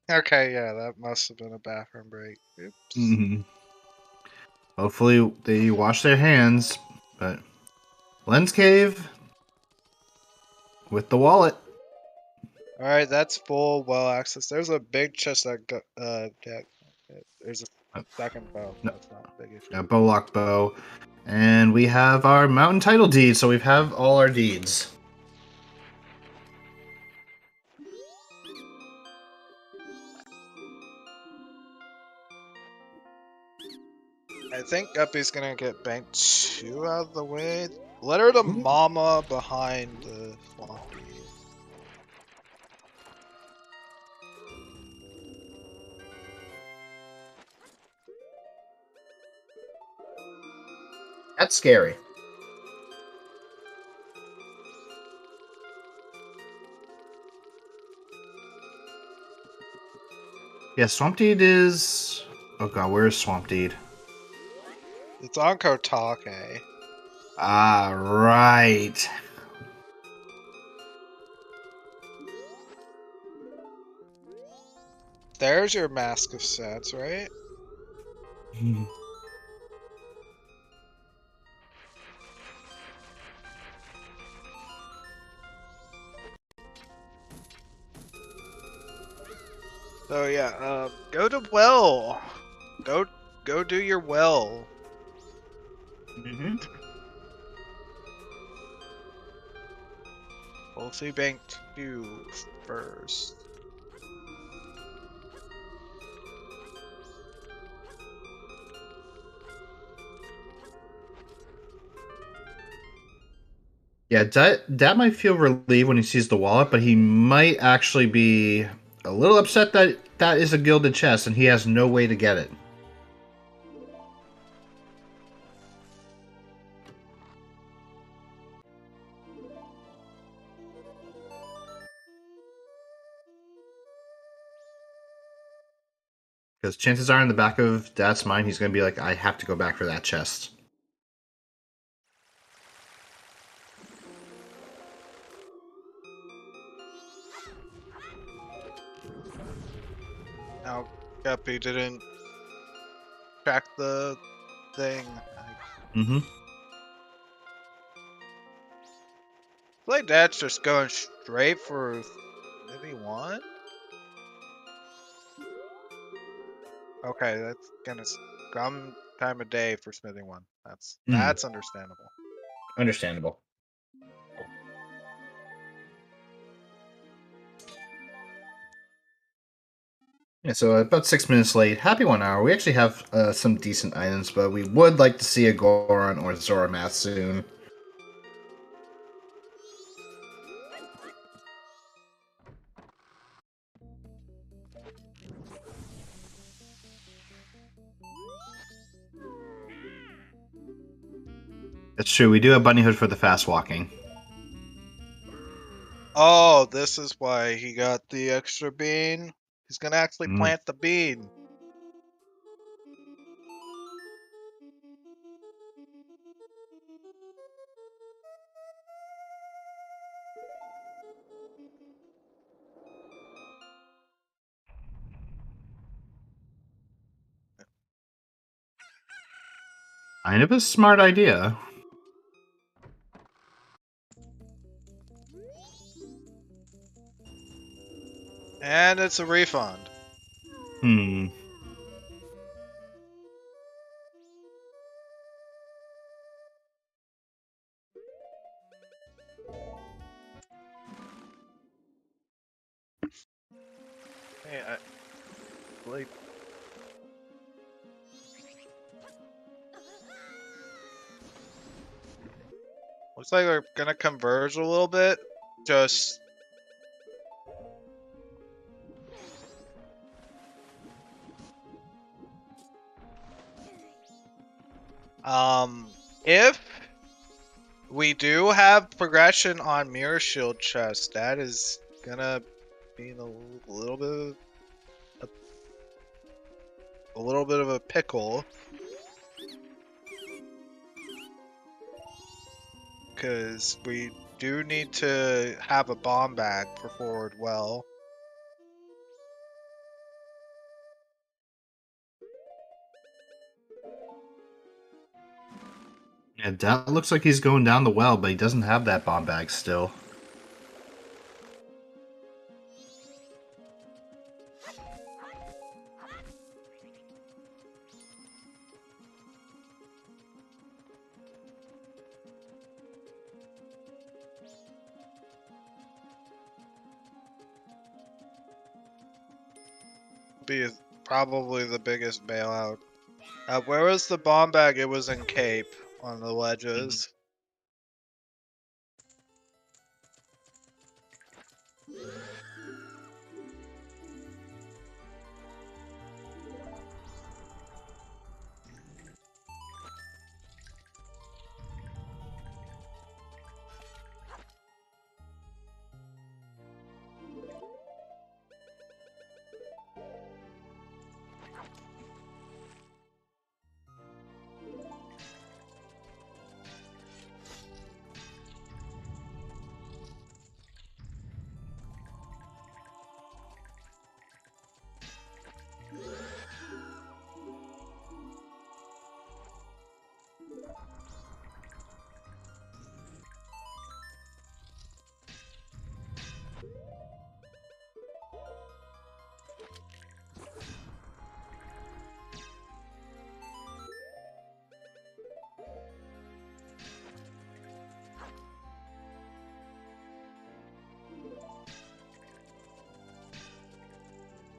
Okay, yeah, that must have been a bathroom break. Oops. Mm-hmm. Hopefully they wash their hands, but Lens Cave with the wallet. Alright, that's full well access. There's a big chest that there's a second bow. No. That's not a big issue. A Bowlock bow. And we have our mountain title deed, so we have all our deeds. I think Guppy's gonna get bank 2 out of the way. Letter to Mama behind the floppy. That's scary. Yeah, Swamp Deed is... Oh god, where's Swamp Deed? It's on Kotake. Ah, right. There's your Mask of Sets, right? So yeah, go to well. Go do your well. Mm-hmm. We'll see bank 2 first. Yeah, Dad might feel relieved when he sees the wallet, but he might actually be a little upset that that is a gilded chest and he has no way to get it. Because chances are in the back of Dad's mind, he's going to be like, I have to go back for that chest. Now, Guppy didn't track the thing. Mm-hmm. Like that's just going straight for maybe one. Okay, that's gonna come time of day for smithing one. That's understandable. Understandable. Yeah, so about 6 minutes late. Happy 1 hour. We actually have some decent items, but we would like to see a Goron or Zoromath soon. That's true. We do have Bunny Hood for the fast walking. Oh, this is why he got the extra bean. He's gonna actually plant the bean. Kind of a smart idea. And it's a refund. Hmm. Hey, like, looks like we're gonna converge a little bit. Just if we do have progression on Mirror Shield chest, that is gonna be in a little bit of a pickle. Because we do need to have a bomb bag for forward well. Yeah, that looks like he's going down the well, but he doesn't have that bomb bag still. Be probably the biggest bailout. Where was the bomb bag? It was in Cape on the ledges.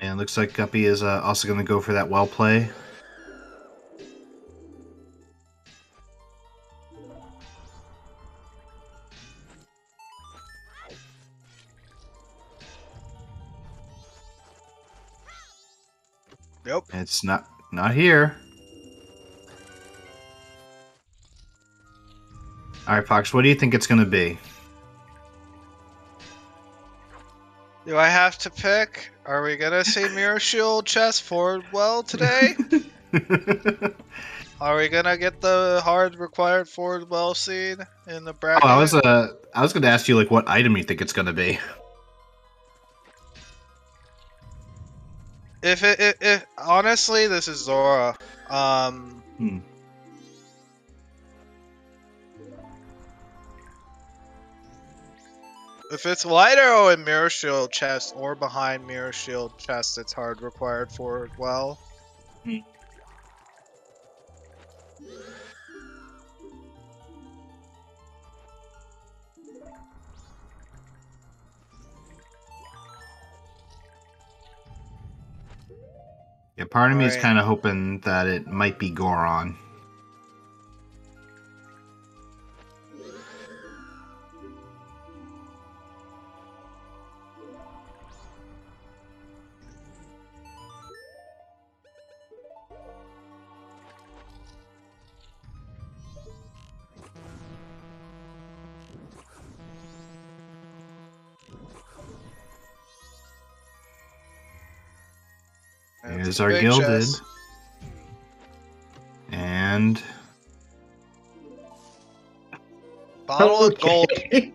And looks like Guppy is also going to go for that well play. Yep. It's not here. All right, Fox. What do you think it's going to be? Do I have to pick? Are we gonna see Mirror Shield chest forward well today? Are we gonna get the hard required forward well seed in the bracket? I was going to ask you like what item you think it's going to be. If honestly, this is Zora. If it's light arrow and mirror shield chest or behind mirror shield chest, it's hard required for as well. Yeah, part of me is Right. kind of hoping that it might be Goron. That's Here's the our big gilded. chest. And Bottle of gold. Okay.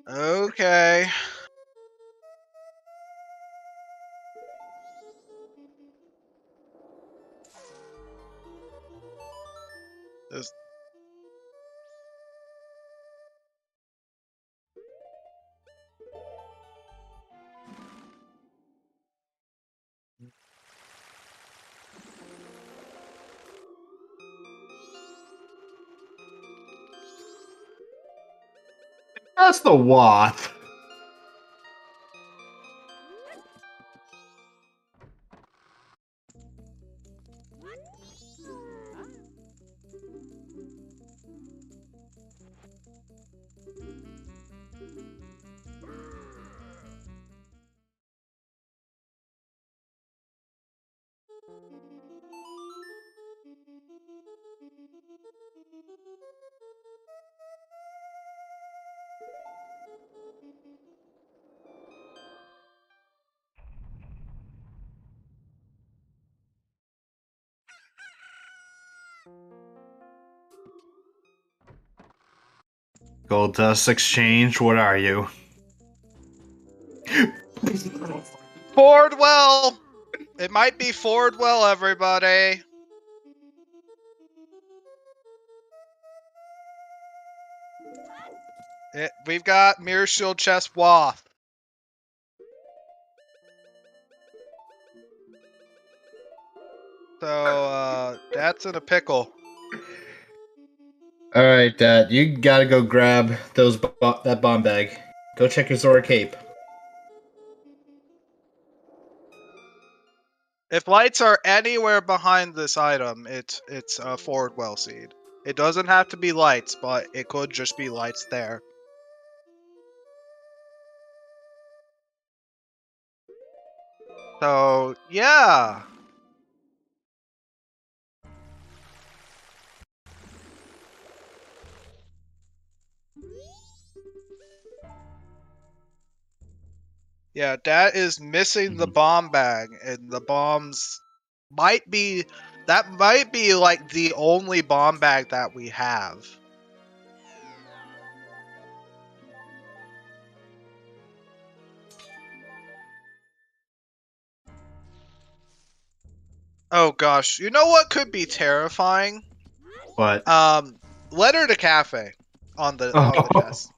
Okay. This That's the Wath. Gold Dust Exchange, what are you? Ford well. It might be Ford well, everybody. We've got mirror shield chest Wath. So that's in a pickle. All right, Dad, you gotta go grab that bomb bag. Go check your Zora cape. If lights are anywhere behind this item, it's a forward well seed. It doesn't have to be lights, but it could just be lights there. So yeah. Yeah, that is missing the bomb bag, and the bombs might be like the only bomb bag that we have. Oh gosh, you know what could be terrifying? What? Letter to cafe on the chest.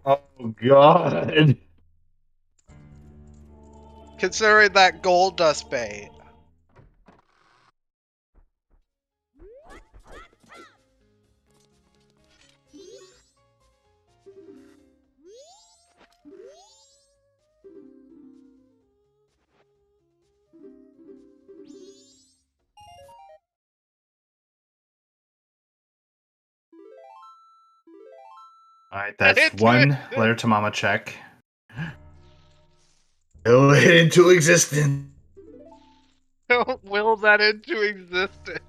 Oh God. Considering that gold dust bait. Alright, that's one letter to Mama check. Will it into existence. Don't will that into existence.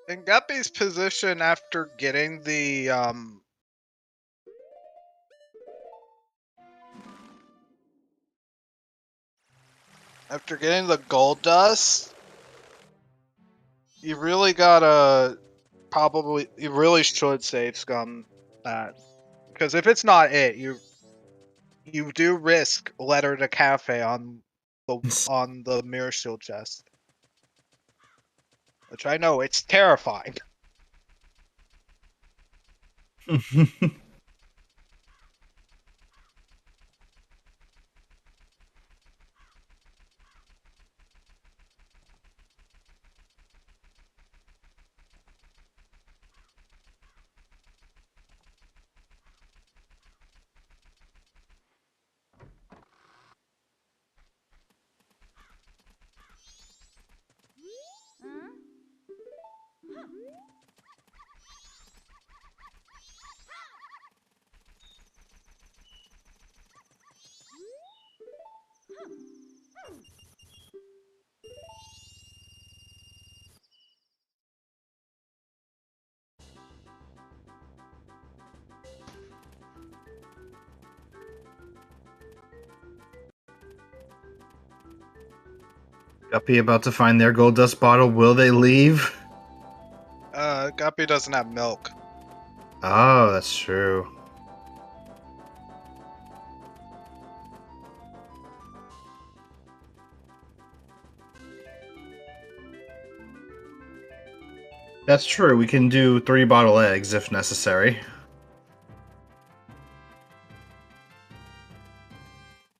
In Guppy's position after getting the gold dust, you really gotta you really should save scum that. Because if it's not it, you do risk letter to cafe on the mirror shield chest, which I know it's terrifying. Guppy about to find their gold dust bottle. Will they leave? Guppy doesn't have milk. Oh, that's true. That's true. We can do 3 bottle eggs if necessary.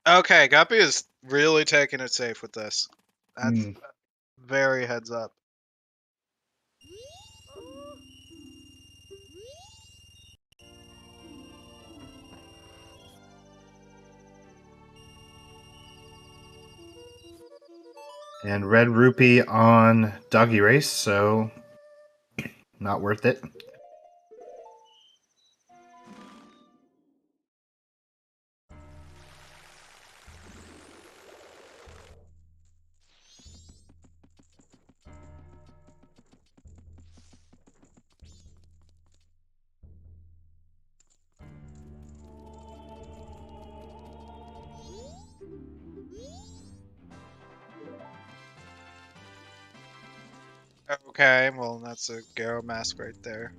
Okay, Guppy is really taking it safe with this. That's Hmm. very heads up. And red rupee on doggy race, so not worth it. Okay, well that's a Garo mask right there.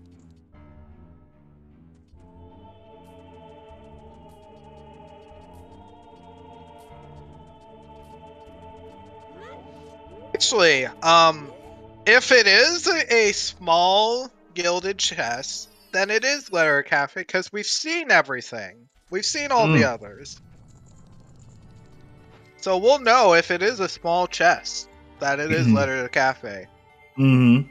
Actually, if it is a small gilded chest, then it is letter cafe because we've seen everything. We've seen all the others. So we'll know if it is a small chest that it is letter cafe. Mm-hmm.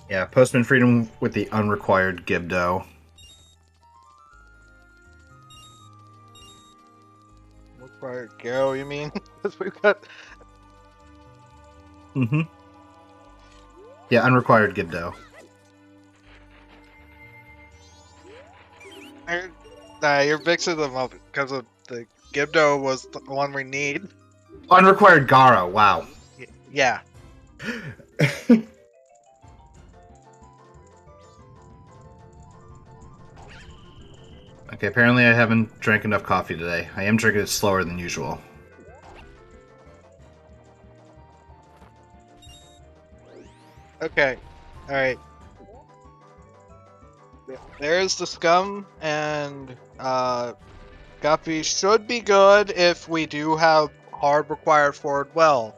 Yeah, Postman Freedom with the unrequired Gibdo. Required Garo, you mean? Because we've got. Mm-hmm. Yeah, unrequired Gibdo. You're mixing them up because of the Gibdo was the one we need. Unrequired Garo, wow. Yeah. Okay, apparently I haven't drank enough coffee today. I am drinking it slower than usual. Okay. Alright. There's the scum, and Guppy should be good if we do have hard required forward well.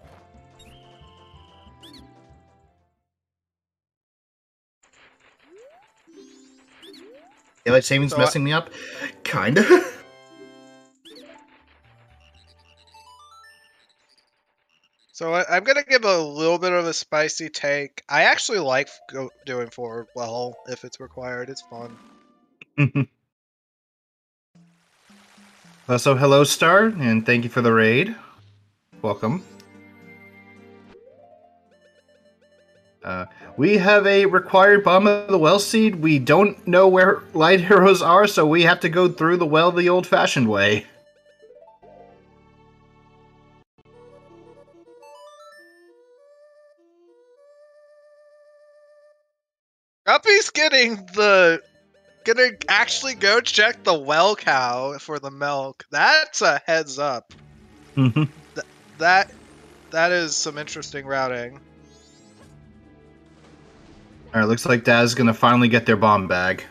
Daylight savings So messing me up? Kinda. So I'm gonna give a little bit of a spicy take. I actually like doing forward well if it's required. It's fun. So hello, Star, and thank you for the raid. Welcome. We have a required bomb of the well seed. We don't know where light heroes are, so we have to go through the well the old-fashioned way. Guppy's gonna actually go check the well cow for the milk. That's a heads up. Mm-hmm. That that is some interesting routing. Alright, looks like Dad's gonna finally get their bomb bag.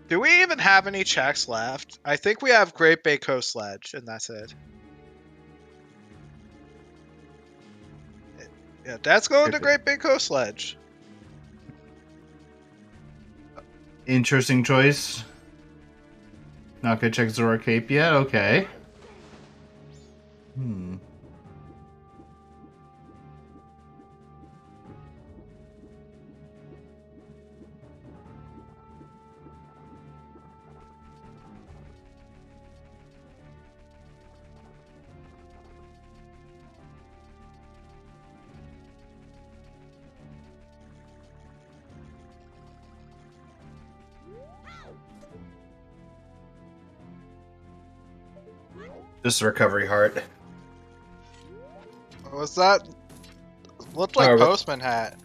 Do we even have any checks left? I think we have Great Bay Coast Sledge, and that's it. Yeah, Dad's going to Great Bay Coast Sledge. Interesting choice. Not gonna check Zora Cape yet? Okay. Just a recovery heart. What was that? Looked like Postman hat.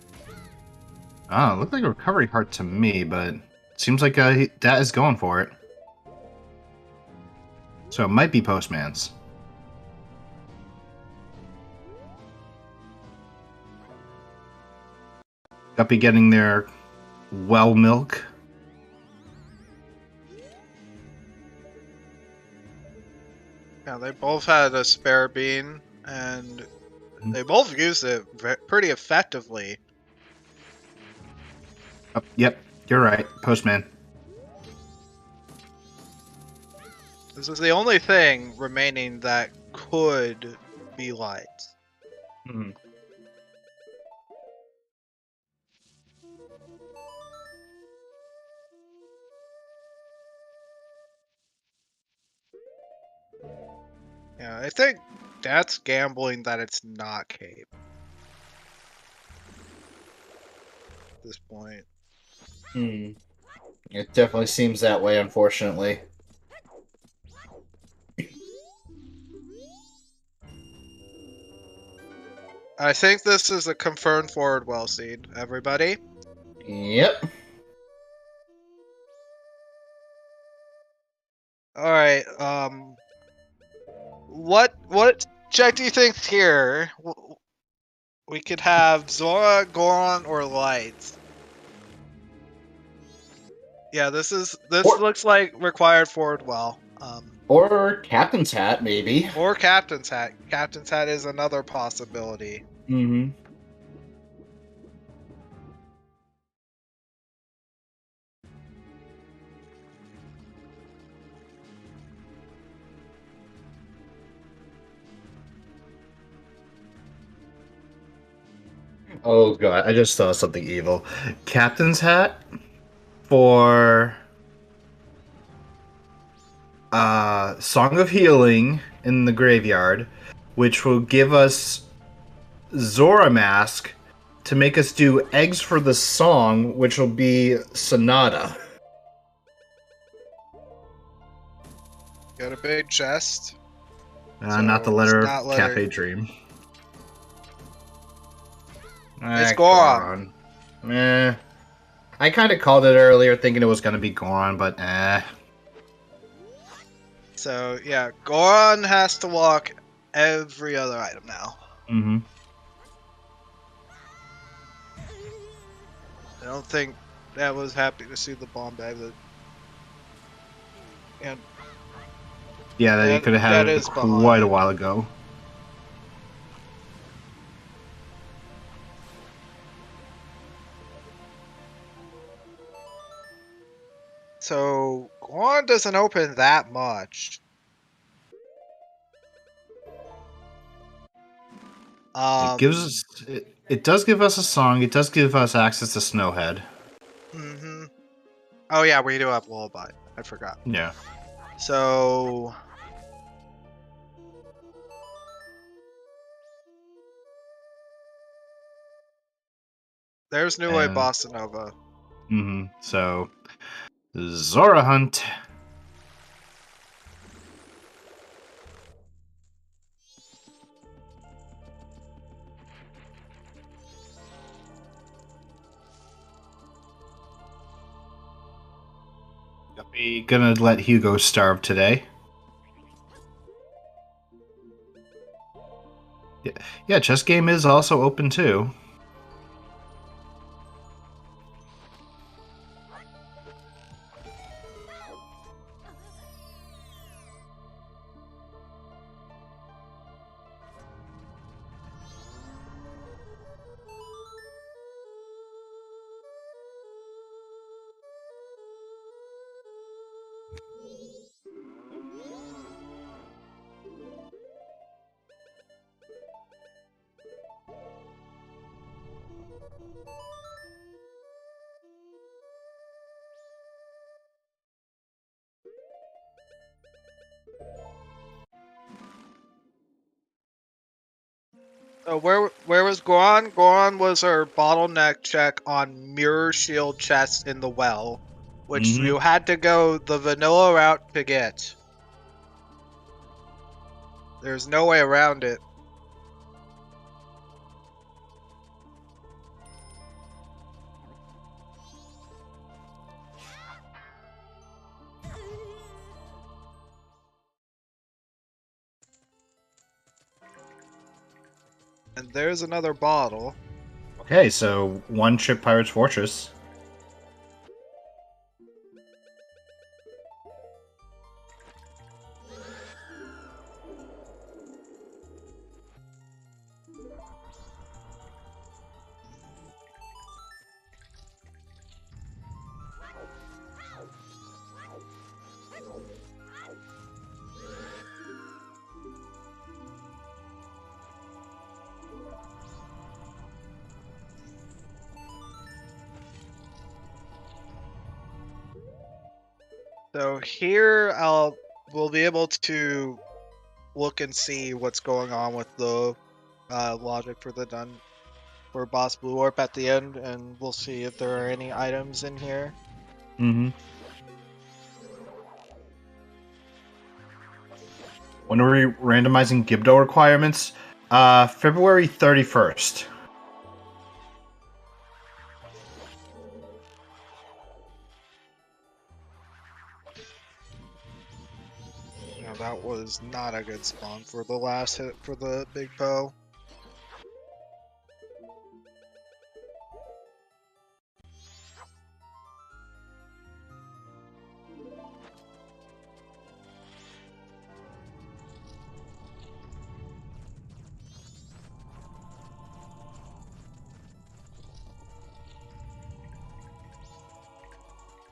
Oh, it looked like a recovery heart to me, but seems like Dad is going for it. So it might be Postman's. Guppy getting their well milk. Yeah, they both had a spare bean, and they both used it pretty effectively. Oh, yep, you're right. Postman. This is the only thing remaining that could be light. Hmm. Yeah, I think that's gambling that it's not Cape. At this point. It definitely seems that way, unfortunately. I think this is a confirmed forward well seed, everybody. Yep. Alright, what check do you think's here? We could have Zora, Goron, or Light. Yeah, this looks like required forward well. Or Captain's Hat, maybe. Or Captain's Hat. Captain's Hat is another possibility. Mm-hmm. Oh god, I just saw something evil. Captain's Hat for Song of Healing in the graveyard, which will give us Zora Mask to make us do Eggs for the Song, which will be Sonata. Got a big chest. Not the So, letter it's of not letter- Cafe Dream. It's Goron. I kind of called it earlier thinking it was going to be Goron, but So, yeah, Goron has to walk every other item now. Mm-hmm. I don't think that was happy to see the bomb bag. And Yeah, they That- could have had that it is quite behind. a while ago. so, Goron doesn't open that much. It gives us. It does give us a song. It does give us access to Snowhead. Mm-hmm. Oh yeah, we do have Lullaby. I forgot. Yeah. So there's New Way And- Bossa Nova. Mm-hmm. So, Zora Hunt. Guppy gonna let Hugo starve today. Yeah, chess game is also open too. Where was Guan? Guan was her bottleneck check on mirror shield chests in the well, which you had to go the vanilla route to get. There's no way around it. And there's another bottle. Okay, so one trip Pirate's Fortress. So here we'll be able to look and see what's going on with the logic for for boss blue orb at the end, and we'll see if there are any items in here. When are we randomizing Gibdo requirements? February 31st. Now that was not a good spawn for the last hit for the big bow.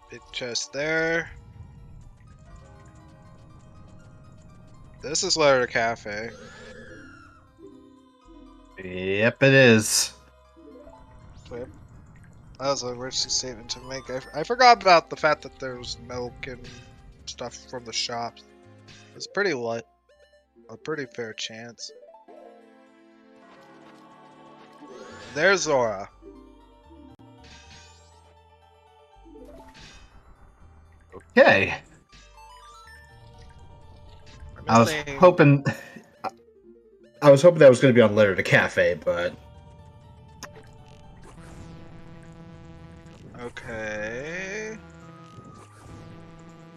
Big chest there. This is Letter to Cafe. Yep, it is. That was a risky statement to make. I forgot about the fact that there was milk and stuff from the shops. It's pretty light. A pretty fair chance. There's Zora. Okay. I was hoping that was going to be on Letter to Cafe, but Okay.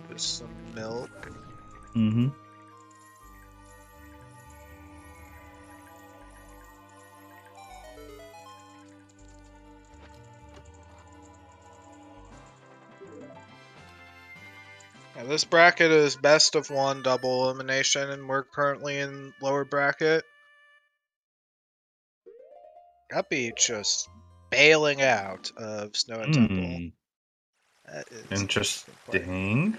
There's some milk. Yeah, this bracket is best of one double elimination, and we're currently in lower bracket. Guppy just bailing out of Snow and Temple. That is Interesting.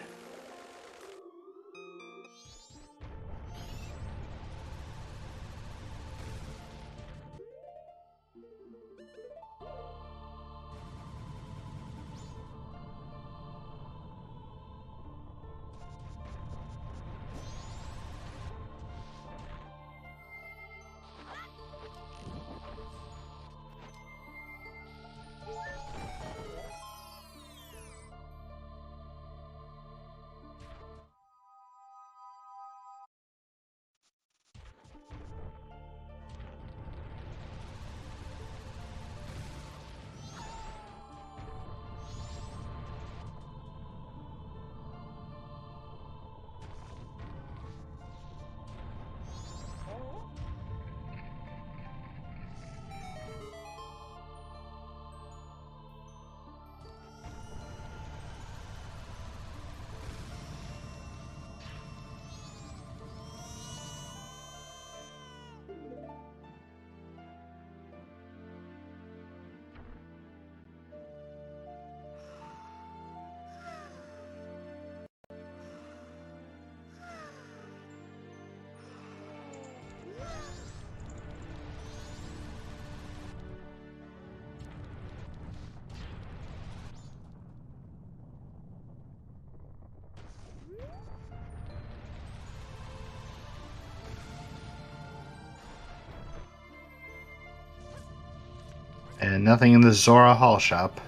And nothing in the Zora Hall shop.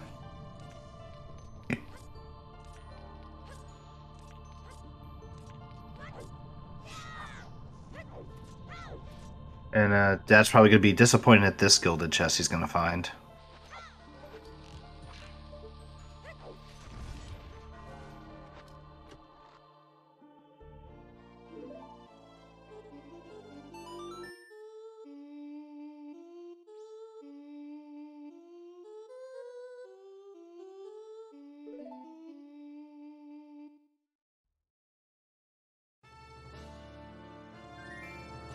And Dad's probably going to be disappointed at this gilded chest he's going to find.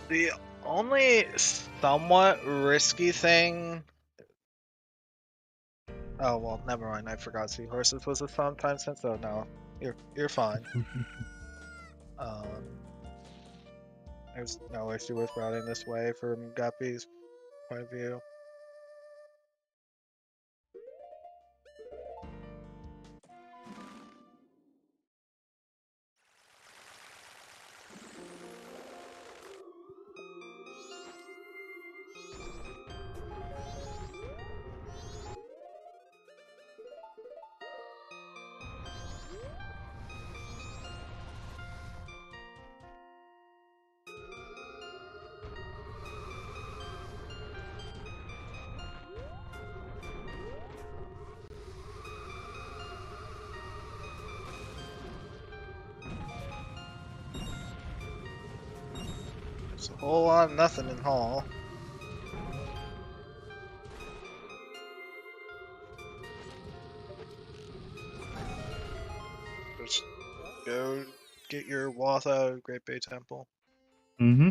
The only somewhat risky thing. Oh well, never mind. I forgot Seahorses was a sometime since. So no, you're fine. There's no issue with routing this way from Guppy's point of view. There's a whole lot of nothing in Hall. Just go get your Wath out of Great Bay Temple. Mm-hmm.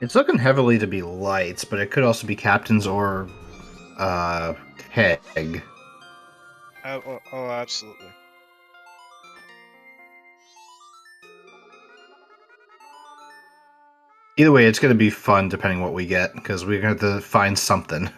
It's looking heavily to be lights, but it could also be captains or Keg. Oh, absolutely. Either way, it's going to be fun depending what we get, because we're going to have to find something.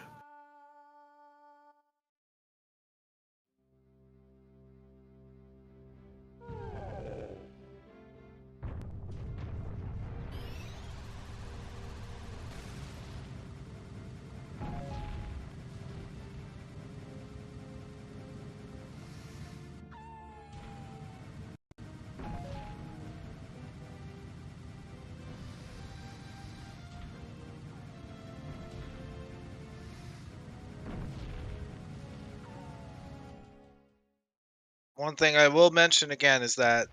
One thing I will mention again is that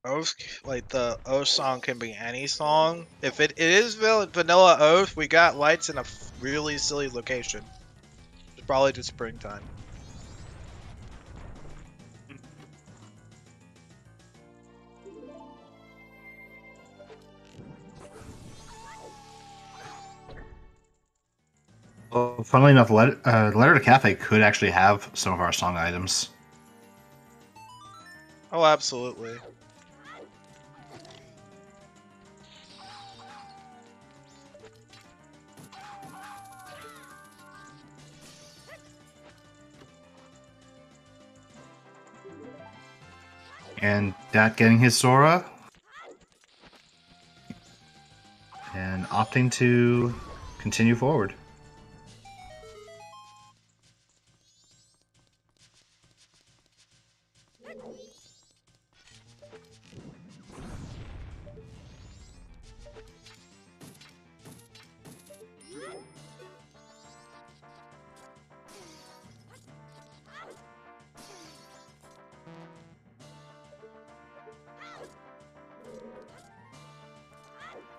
Oath, like the Oath song, can be any song. If it is vanilla Oath, we got lights in a really silly location. It's probably just springtime. Well, funnily enough, Letter to Cafe could actually have some of our song items. Oh, absolutely. And Dat getting his Sora. And opting to continue forward.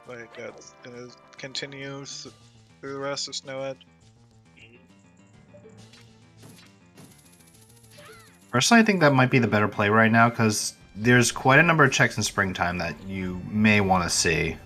Like that's gonna continue through the rest of Snow Edge. Personally, I think that might be the better play right now, because there's quite a number of checks in springtime that you may want to see.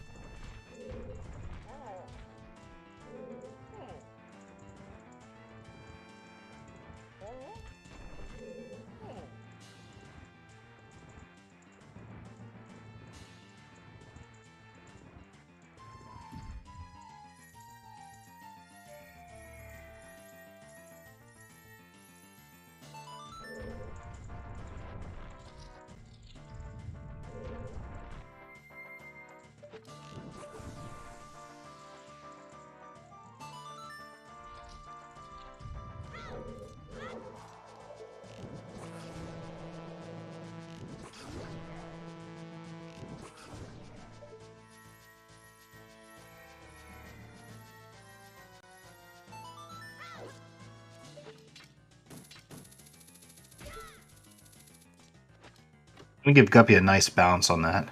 gonna give Guppy a nice bounce on that.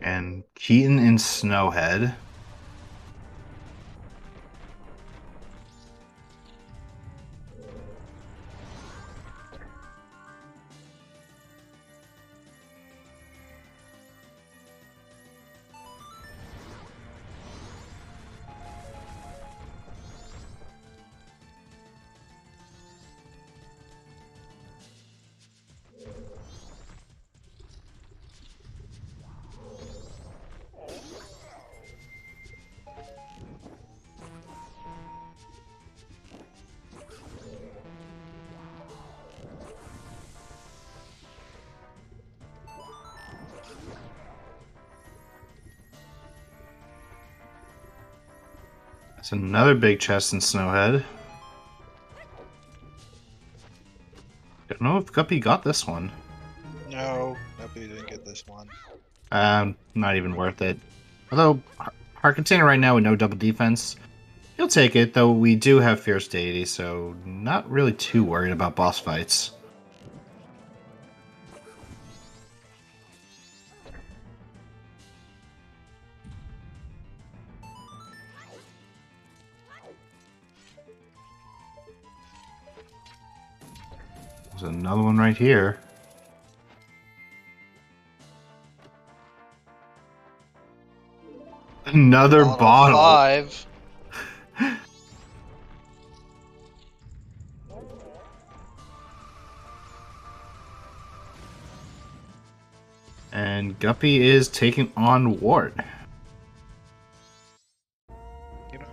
And Keaton in Snowhead. That's another big chest in Snowhead. Don't know if Guppy got this one. No, Guppy didn't get this one. Not even worth it. Although, Heart Container right now with no double defense, he'll take it, though we do have Fierce Deity, so not really too worried about boss fights. There's another one right here. Another bottle. 5. And Guppy is taking on Wart. You know,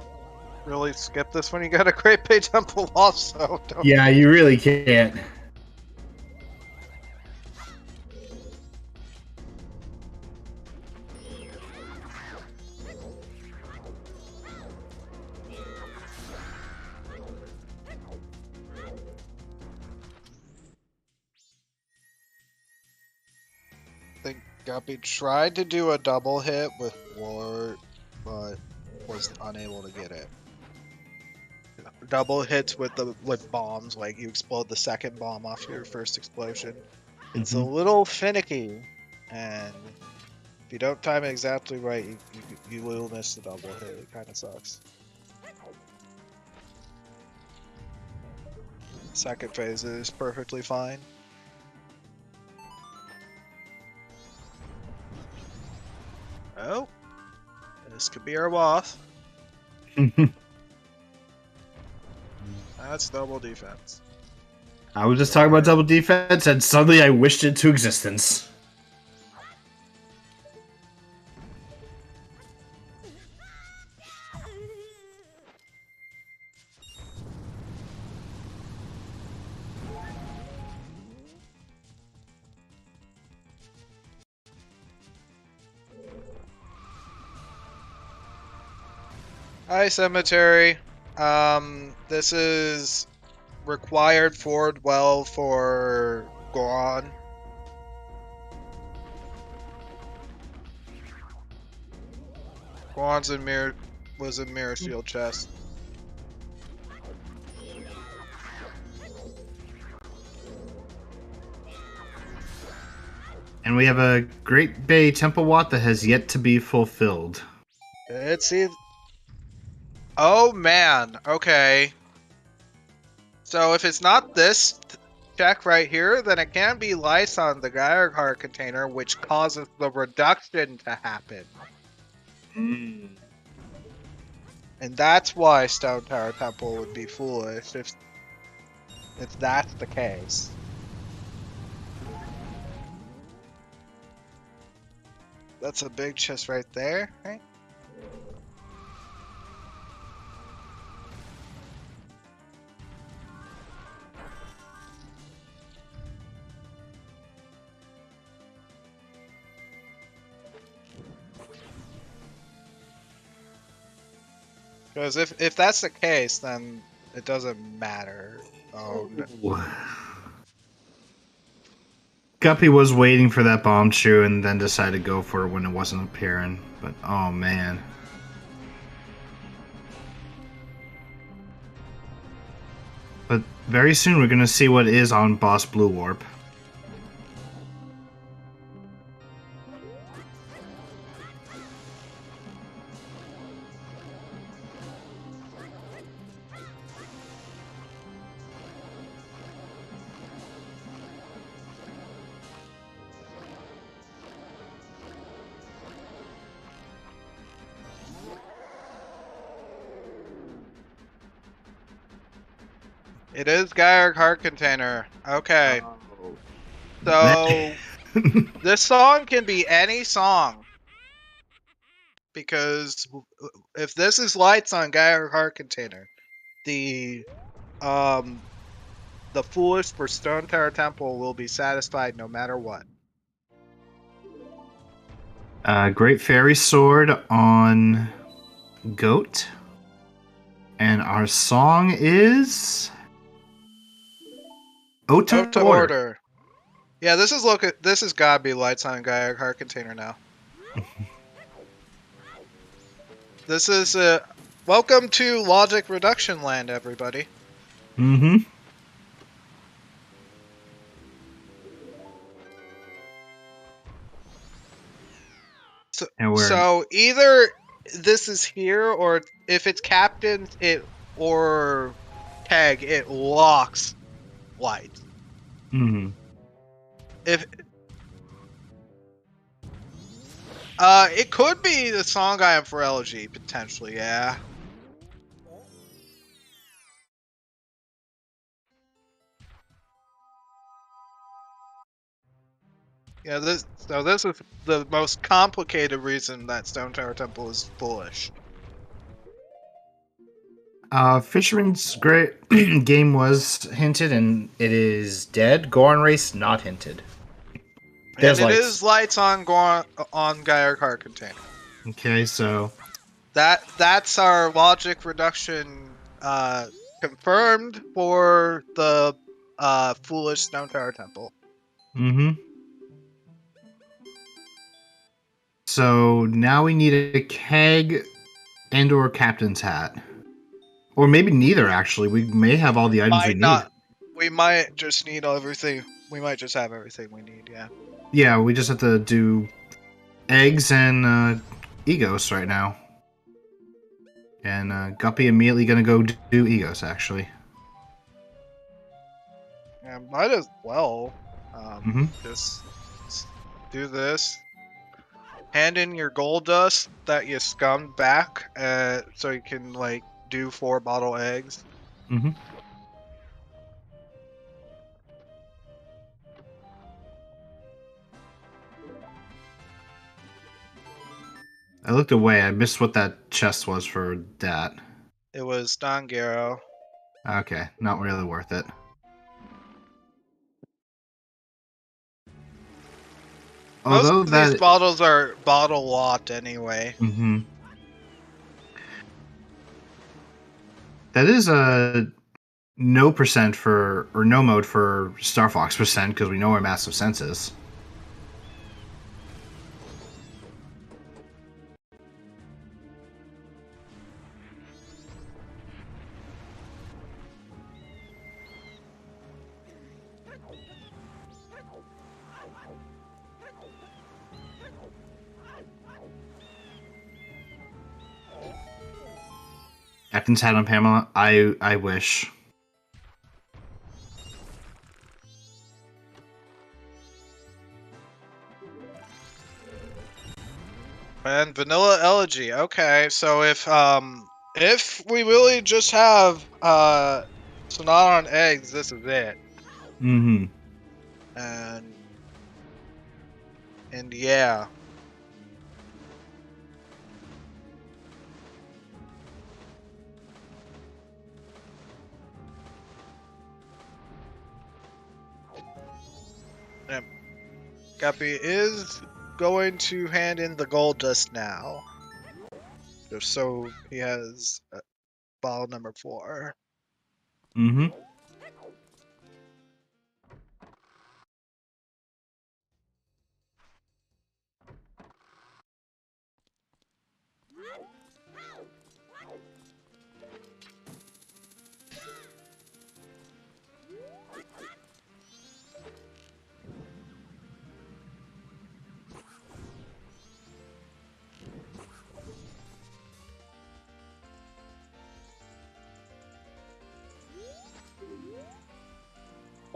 really skip this when you got a Great Bay Temple also. Don't... Yeah, you really can't. I think Guppy tried to do a double hit with Wart, but was unable to get it. Double hits with bombs, like you explode the second bomb off your first explosion. It's a little finicky, and if you don't time it exactly right, you will miss the double hit. It kind of sucks. Second phase is perfectly fine. Oh, this could be our boss. That's double defense. I was just talking about double defense, and suddenly I wished it into existence. Hi, Cemetery. This is required forward well for Goron. Goron's in was in Mirror Shield chest. And we have a Great Bay Temple Watt that has yet to be fulfilled. Let's see. Oh man, okay. So if it's not this check right here, then it can be Lyson, the Heart Container, which causes the reduction to happen. And that's why Stone Tower Temple would be foolish if that's the case. That's a big chest right there, right? Because if that's the case, then it doesn't matter. Oh, no. Guppy was waiting for that bomb shoe and then decided to go for it when it wasn't appearing. But oh man. But But very soon we're gonna see what is on Boss Blue Warp. It is Gyric Heart Container. Okay. So this song can be any song. Because if this is Lights on Gyric Heart Container, the Foolish for Stone Tower Temple will be satisfied no matter what. Great Fairy Sword on Goat. And our song is Ode to Order. Yeah, this is gotta be Lights on Gyric Heart Container now. This is welcome to Logic Reduction Land, everybody. Mm-hmm. So either this is here, or if it's Captain or Tag, it locks Lights. Mm-hmm. If it could be the song I am for LG, potentially, yeah. Yeah, this is the most complicated reason that Stone Tower Temple is foolish. Fisherman's Great game was hinted, and it is dead. Goron Race not hinted. There's and it is Lights on Gyric Heart Container. Okay, so that's our logic reduction confirmed for the foolish Stone Tower Temple. Mm-hmm. So now we need a keg and or captain's hat. Or maybe neither, actually. We may have all the items we need. We might just need everything. We might just have everything we need, yeah. Yeah, we just have to do eggs and Egos right now. And Guppy immediately gonna go do Egos, actually. Yeah, might as well. Just do this. Hand in your gold dust that you scummed back, so you can like do 4 bottle eggs. Mm-hmm. I looked away. I missed what that chest was for that. It was Dongero. Okay, not really worth it. Although most of these bottles are bottle locked anyway. Mm-hmm. That is a no percent for, or no mode for Star Fox percent, because we know where Massive Sense is. Captain's hat on Pamela? I wish. And Vanilla Elegy. Okay, so if we really just have Sonata on eggs, this is it. Mm-hmm. And yeah. Guppy is going to hand in the gold dust now. Just so he has bottle number 4. Mm-hmm.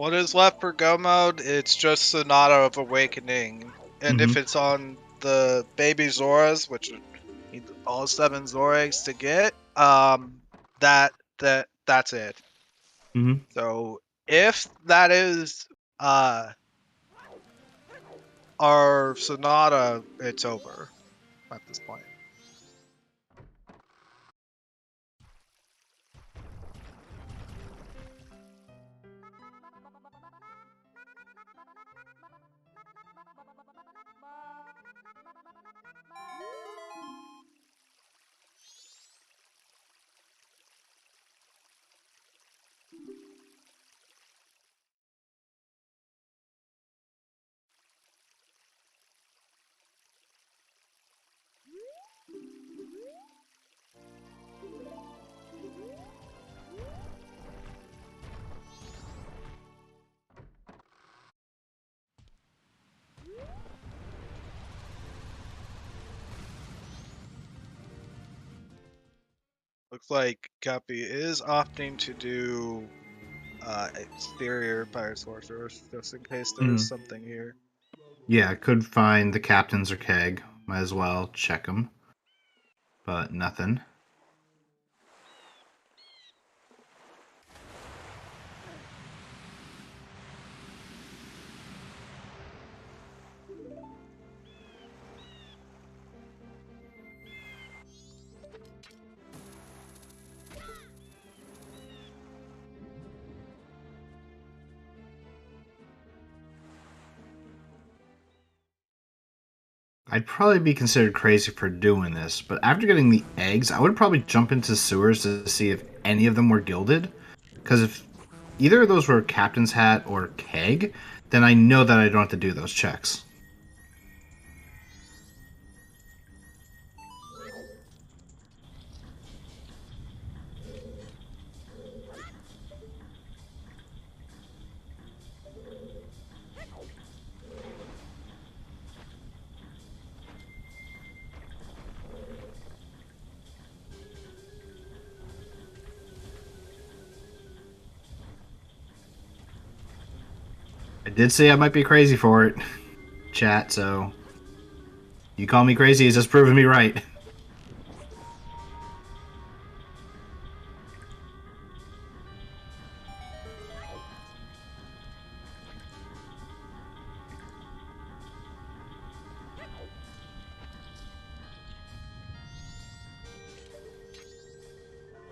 What is left for go mode? It's just Sonata of Awakening. And if it's on the baby Zoras, which you need all 7 Zora eggs to get, that's it. Mm-hmm. So if that is our Sonata, it's over at this point. Looks like Guppy is opting to do exterior Fire Sorcerers, just in case there's something here. Yeah, could find the captains or keg. Might as well check them. But nothing. I'd probably be considered crazy for doing this, but after getting the eggs, I would probably jump into sewers to see if any of them were gilded. Because if either of those were Captain's Hat or Keg, then I know that I don't have to do those checks. I did say I might be crazy for it, chat, so you call me crazy, it's just proving me right.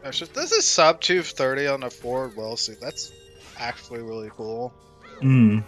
Actually, this is sub 230 on a forward well suit. That's actually really cool. Hmm.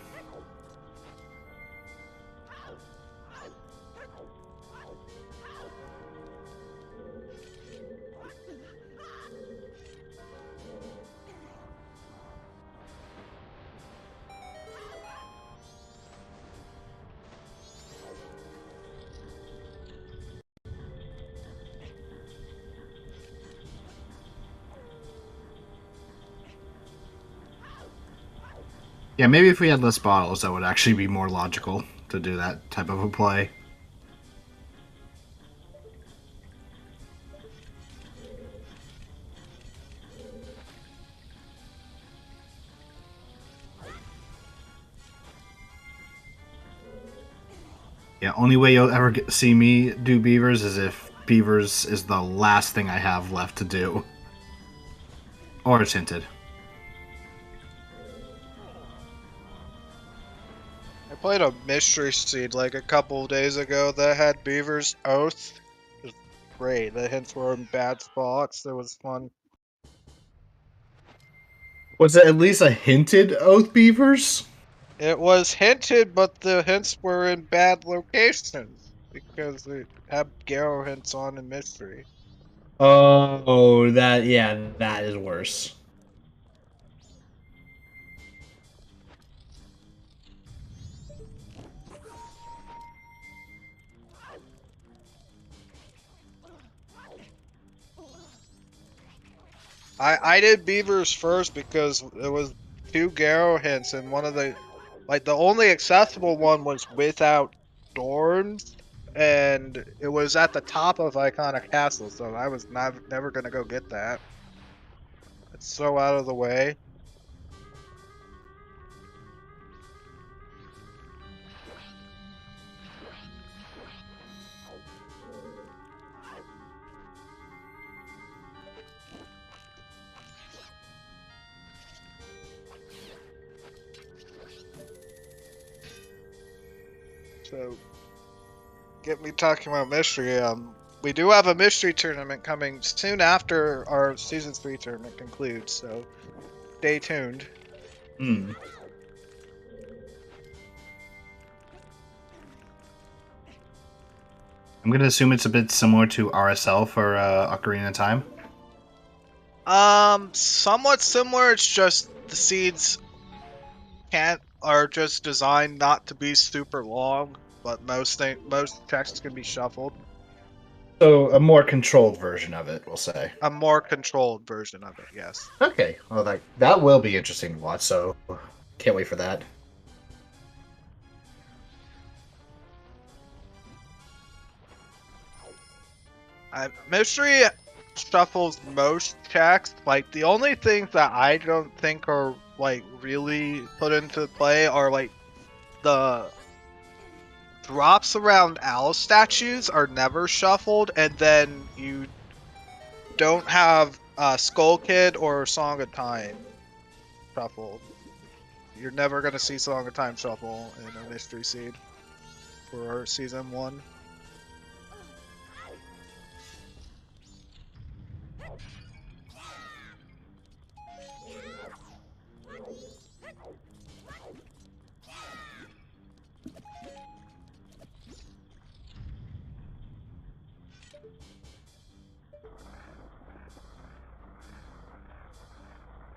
Yeah, maybe if we had less bottles, that would actually be more logical to do that type of a play. Yeah, only way you'll ever see me do beavers is if beavers is the last thing I have left to do. Or it's hinted. I played a mystery seed like a couple days ago that had Beaver's Oath. It was great. The hints were in bad spots. It was fun. Was it at least a hinted oath beavers? It was hinted, but the hints were in bad locations because it had Garrow hints on in mystery. Oh, that is worse. I did Beavers first because it was 2 Garrow hints and one of the the only accessible one was without storms and it was at the top of Iconic Castle, so I was never gonna go get that. It's so out of the way. So, get me talking about mystery. We do have a mystery tournament coming soon after our season 3 tournament concludes. So, stay tuned. Hmm. I'm gonna assume it's a bit similar to RSL for Ocarina of Time. Somewhat similar. It's just the seeds are just designed not to be super long, but most texts can be shuffled. So a more controlled version of it, we'll say. A more controlled version of it, yes. Okay, well that will be interesting to watch. So can't wait for that. Mystery shuffles most checks. Like the only things that I don't think are like really put into play are like the drops around owl statues are never shuffled, and then you don't have Skull Kid or Song of Time shuffled. You're never gonna see Song of Time shuffle in a mystery seed for season 1.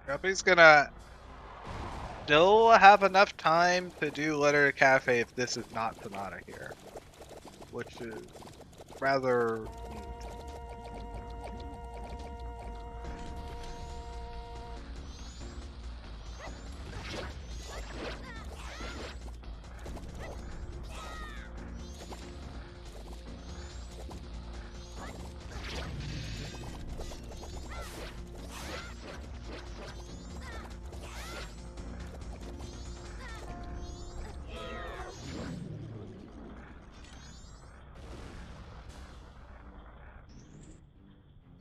Guppy's gonna still have enough time to do Letter to Cafe if this is not Sonata here, which is rather neat.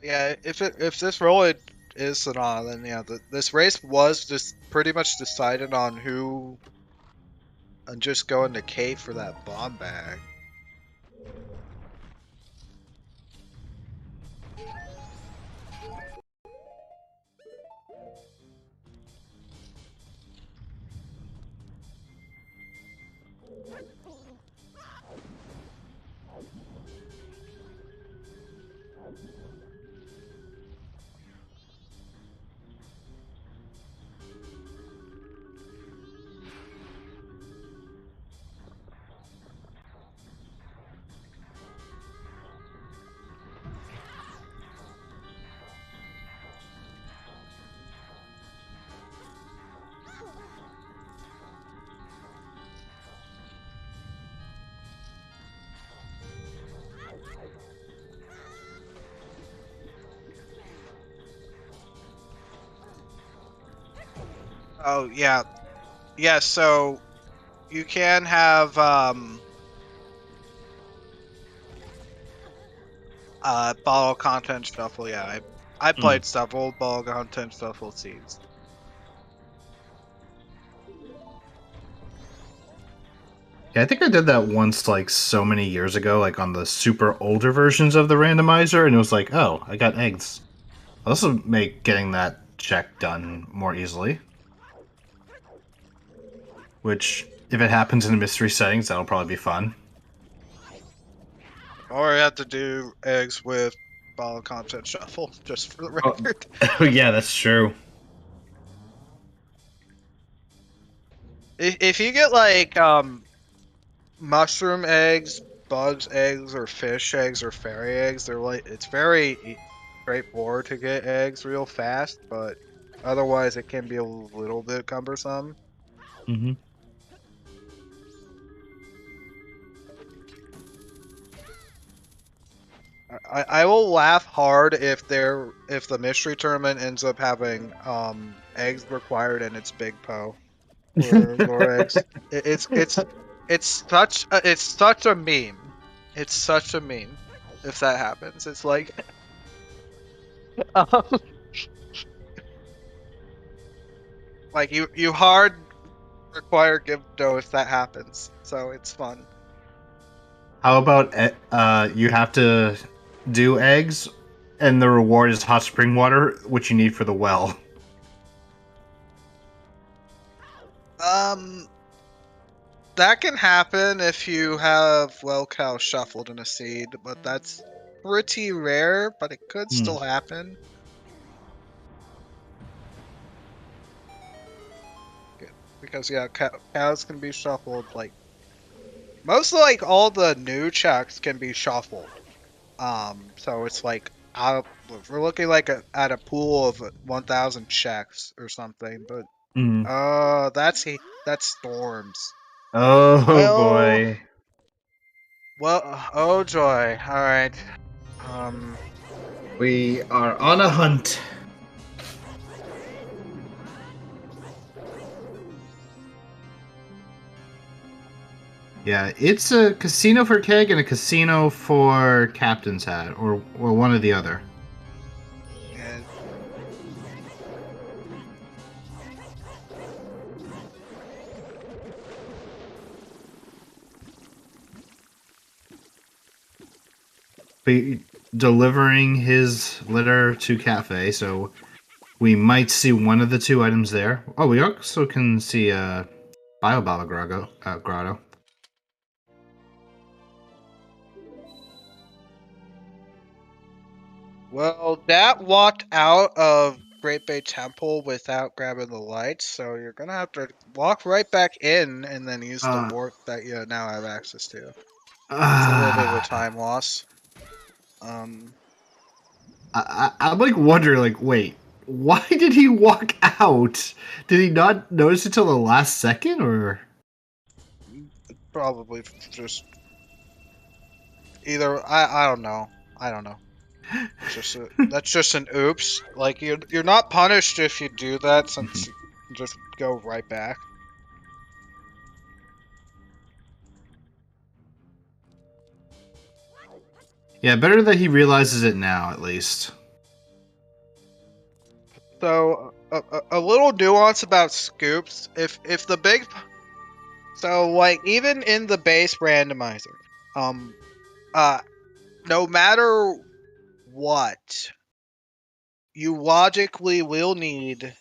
Yeah, if this role is Sonata, then yeah, this race was just pretty much decided on who and just going to K for that bomb bag. Oh yeah, yeah. So you can have bottle content shuffle. Yeah, I played several bottle content shuffle seeds. Yeah, I think I did that once, like so many years ago, like on the super older versions of the randomizer, and it was like, oh, I got eggs. This will make getting that check done more easily. Which, if it happens in the mystery settings, that'll probably be fun. Or you have to do eggs with bottle content shuffle, just for the record. Oh, yeah, that's true. If you get like mushroom eggs, bugs eggs, or fish eggs, or fairy eggs, they're like it's very straightforward to get eggs real fast, but otherwise it can be a little bit cumbersome. Mm-hmm. I will laugh hard if the mystery tournament ends up having eggs required and it's Big Po or lure eggs. It's such a meme. It's such a meme if that happens. It's like um, like you hard require give dough if that happens. So it's fun. How about you have to do eggs, and the reward is hot spring water, which you need for the well. That can happen if you have well cow shuffled in a seed, but that's pretty rare, but it could still happen. Because yeah, cows can be shuffled, like most of like all the new checks can be shuffled. So it's like we're looking like at a pool of 1,000 checks or something, but that's storms. Oh Well, boy. oh joy. All right. We are on a hunt. Yeah, it's a casino for keg and a casino for captain's hat, or one or the other. And Be delivering his litter to cafe, so we might see one of the two items there. Oh, we also can see a Biobala grotto. well, that walked out of Great Bay Temple without grabbing the lights, so you're gonna have to walk right back in and then use the warp that you now have access to. It's a little bit of a time loss. I'm like wondering, like, wait, why did he walk out? Did he not notice it till the last second, or? Probably just either I don't know. I don't know. That's just an oops. Like you're not punished if you do that, since you can just go right back. Yeah, better that he realizes it now, at least. So a little nuance about scoops. If the big so like even in the base randomizer, um, no matter what, you logically will need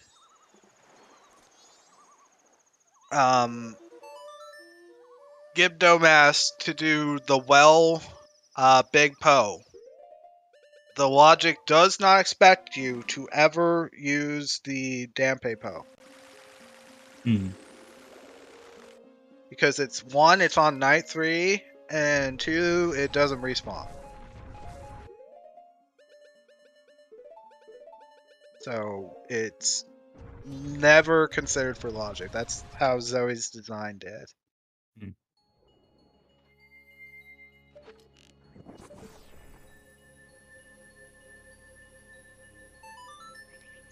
Gibdomass to do the well Big Poe. The logic does not expect you to ever use the Dampe Poe. Because it's one, it's on night 3, and 2, it doesn't respawn. So it's never considered for logic. That's how Zoe's designed it.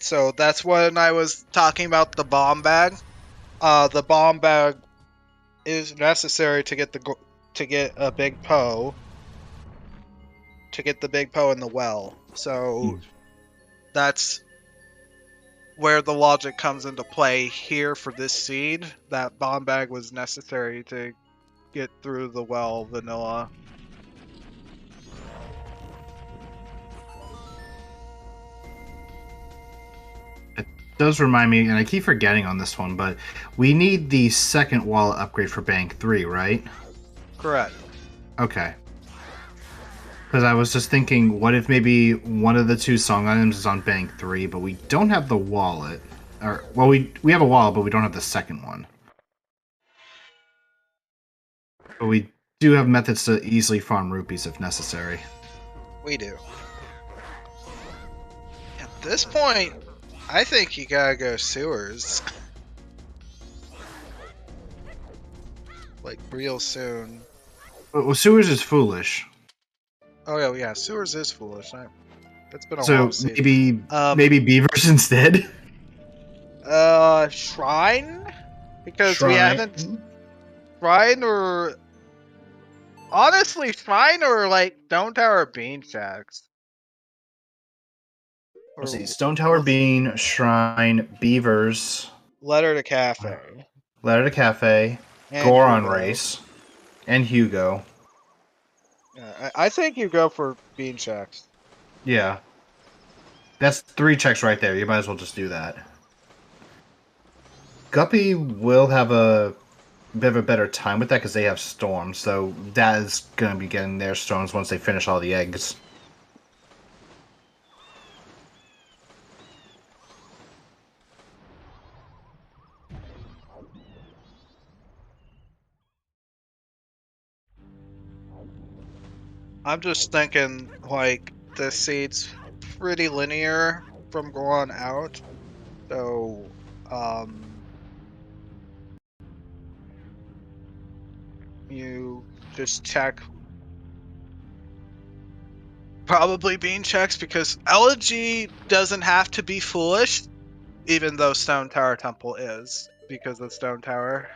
So that's when I was talking about the bomb bag. The bomb bag is necessary to get a big Poe. To get the big Poe in the well. So that's where the logic comes into play here for this seed. That bomb bag was necessary to get through the well vanilla. It does remind me, and I keep forgetting on this one, but we need the second wallet upgrade for Bank 3, right? Correct. Okay. Because I was just thinking, what if maybe one of the two song items is on Bank 3, but we don't have the wallet? Or, well, we have a wallet, but we don't have the second one. But we do have methods to easily farm rupees if necessary. We do. At this point, I think you gotta go sewers. Like, real soon. Well, sewers is foolish. Oh yeah, sewers is foolish. It's been a So long maybe beavers instead. Shrine, because we haven't shrine or honestly shrine or like Stone Tower Bean Shacks. Let's see, Stone Tower Bean, Shrine, Beavers, Letter to Cafe, Letter to Cafe, and Goron Hugo. Race, and Hugo. I think you go for bean checks. Yeah. That's 3 checks right there. You might as well just do that. Guppy will have a bit of a better time with that because they have storms, so that is going to be getting their storms once they finish all the eggs. I'm just thinking, like, the seed's pretty linear from going out. So, you just check probably bean checks because Elegy doesn't have to be foolish, even though Stone Tower Temple is, because the Stone Tower,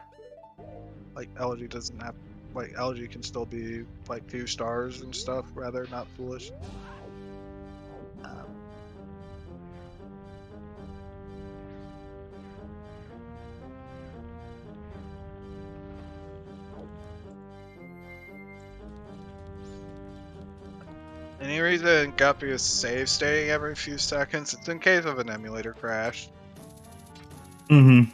like, Elegy doesn't have, like, Elegy can still be, like, 2 stars and stuff, rather, not foolish. Any reason Guppy is save stating every few seconds? It's in case of an emulator crash. Mm-hmm.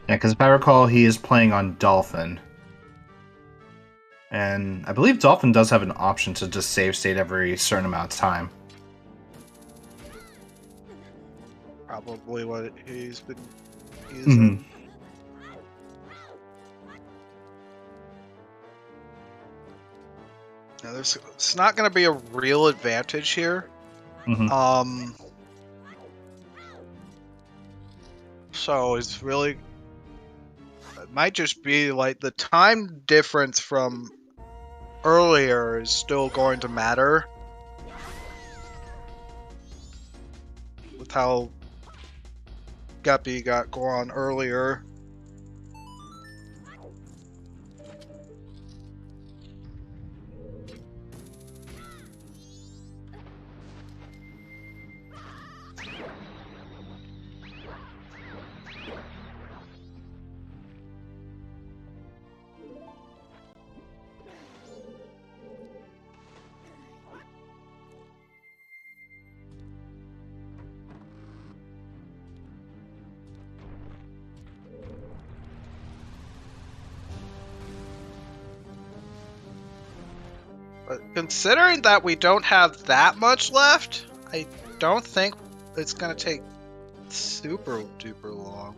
Yeah, because if I recall, he is playing on Dolphin. And I believe Dolphin does have an option to just save state every certain amount of time. Probably what he's been using. Now, it's not going to be a real advantage here. So it's really, it might just be like the time difference from earlier is still going to matter with how Guppy got going earlier. But considering that we don't have that much left, I don't think it's going to take super duper long.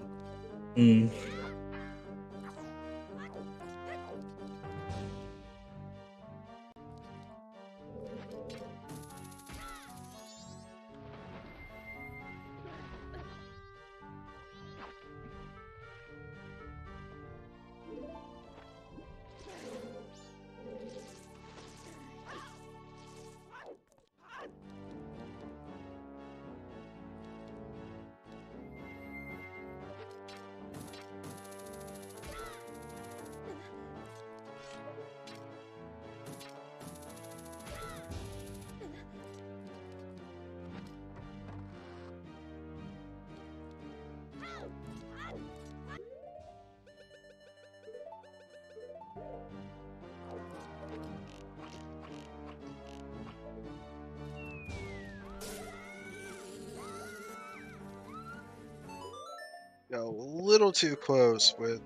Go a little too close with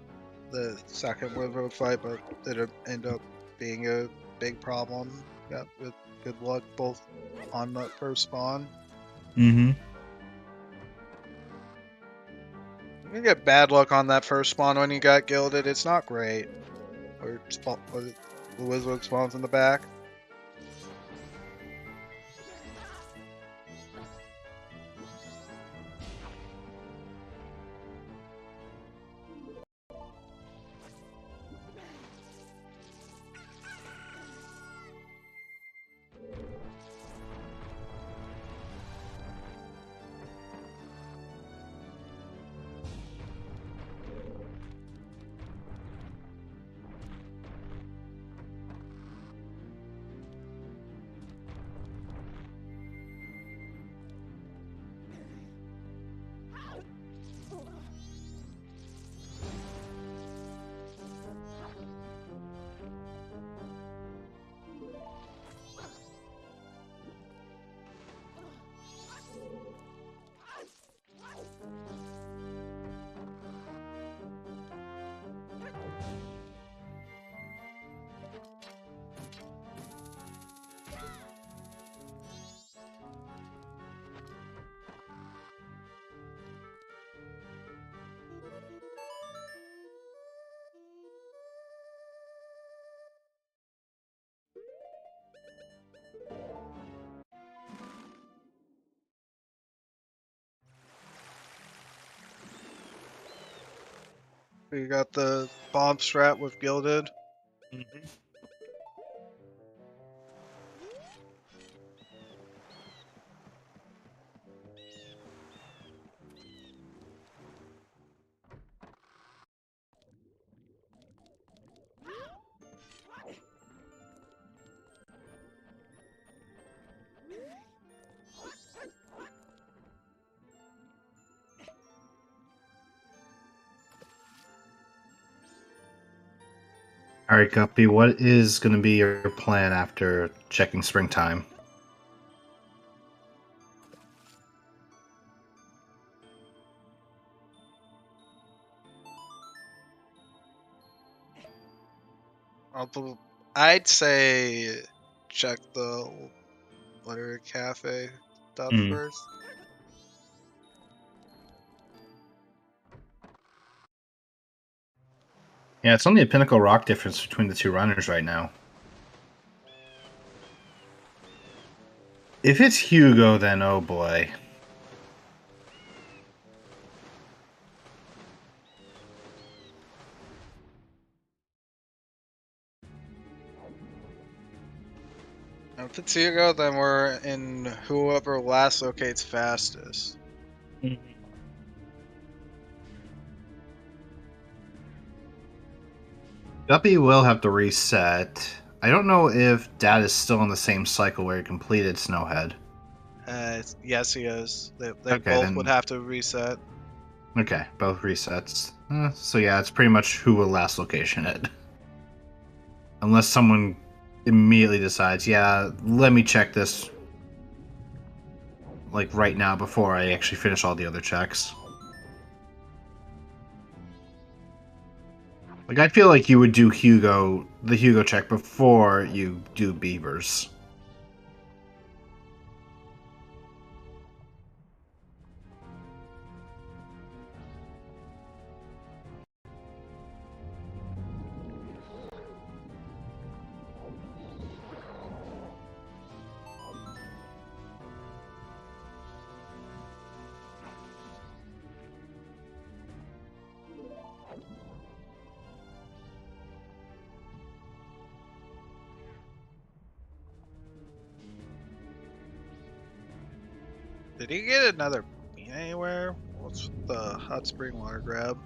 the second Wizard fight, but it'll end up being a big problem. Yeah, with good luck both on that first spawn. You get bad luck on that first spawn when you got gilded. It's not great. Or the Wizard spawns in the back. We got the bomb strat with Gilded. All right, Guppy, what is going to be your plan after checking springtime? I'd say check the Literary Cafe stuff first. Yeah, it's only a Pinnacle Rock difference between the two runners right now. If it's Hugo, then oh boy. If it's Hugo, then we're in whoever last locates fastest. Guppy will have to reset. I don't know if Dad is still in the same cycle where he completed Snowhead. Yes, he is. They Okay, both then- would have to reset. Okay, both resets. So yeah, it's pretty much who will last location it. Unless someone immediately decides, yeah, let me check this like right now before I actually finish all the other checks. Like I feel like you would do the Hugo check before you do Beavers. Did he get another bean anywhere? What's the hot spring water grab?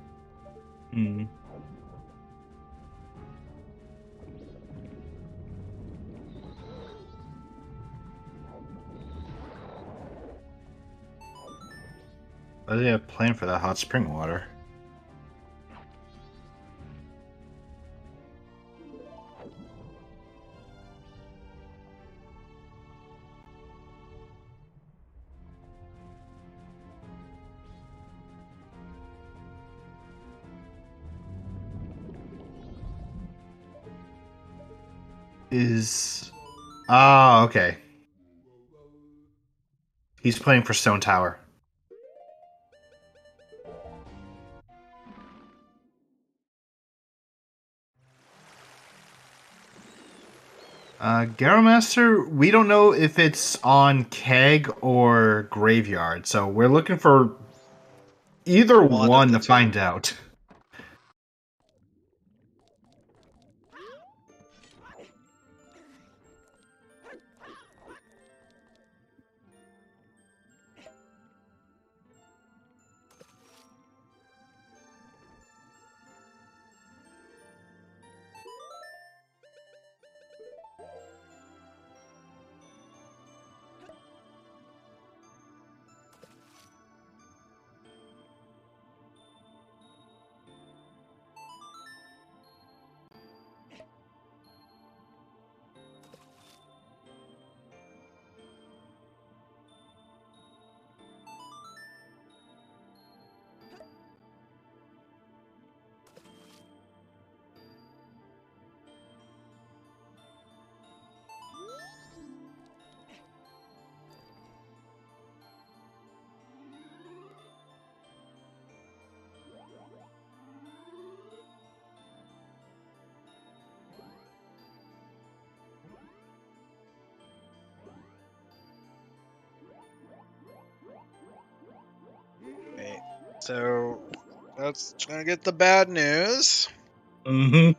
What do they have planned for that hot spring water? Okay. He's playing for Stone Tower. Garrow we don't know if it's on Keg or Graveyard, so we're looking for either one to find out. So That's gonna get the bad news. Mm-hmm.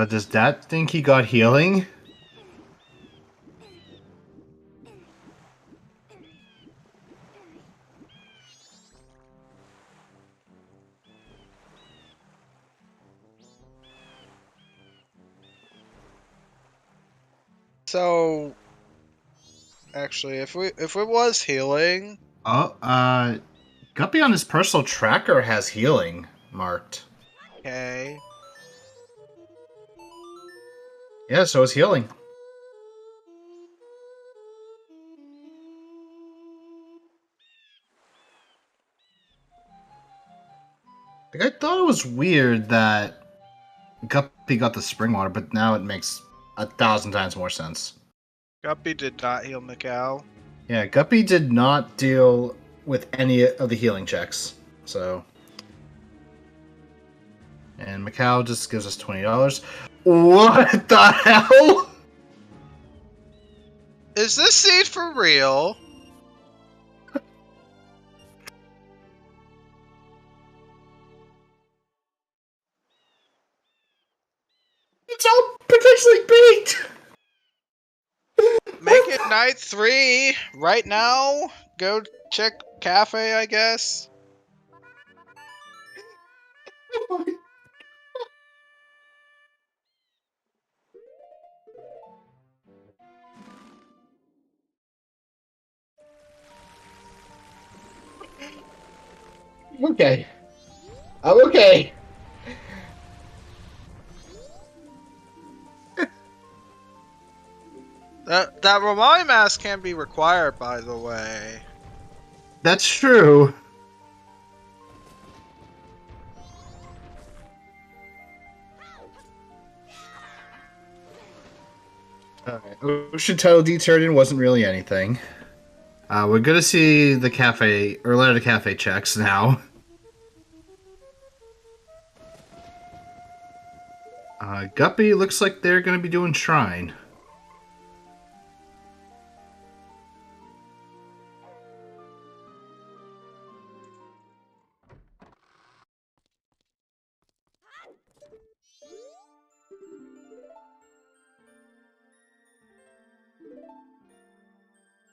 Does that think he got healing? So, actually, if it was healing, Oh, Guppy on his personal tracker has healing marked. okay. Yeah, so it's healing. Like, I thought it was weird that Guppy got the spring water, but now it makes 1,000 times more sense. Guppy did not heal Macau. Yeah, Guppy did not deal with any of the healing checks, so. And Macau just gives us $20. What the hell? Is this seed for real? It's all potentially baked! Make it night 3 right now. Go check cafe, I guess. Okay. I'm okay. That Romali mask can be required, by the way. That's true. Alright. Ocean Title detergent wasn't really anything. We're gonna see the cafe, or letter to cafe checks now. Guppy looks like they're gonna be doing Shrine.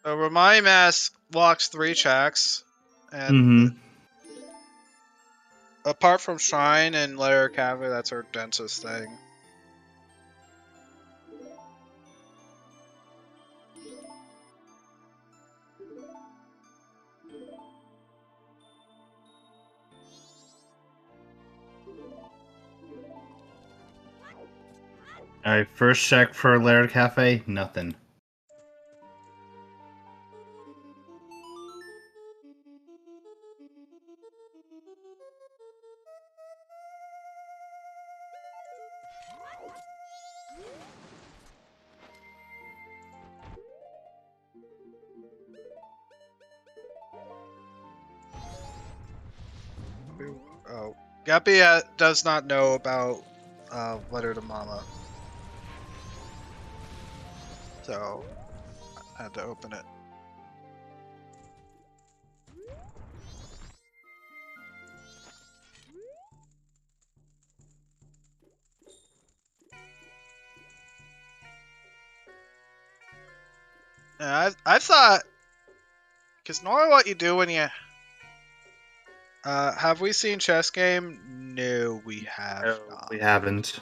So Romali mask locks 3 checks, and Mm-hmm. apart from Shrine and Lair Cafe, that's her densest thing. Alright, first check for Laird Cafe, nothing. Oh, Guppy does not know about Letter to Mama. So, I had to open it. And I thought, because normally what you do when you have we seen Chess Game? No, we have No, not. we haven't.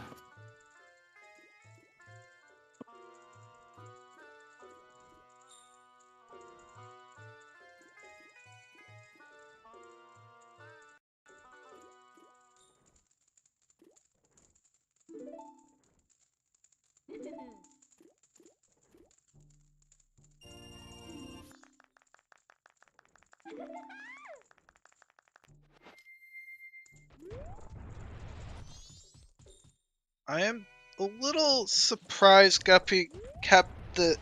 I am a little surprised Guppy kept the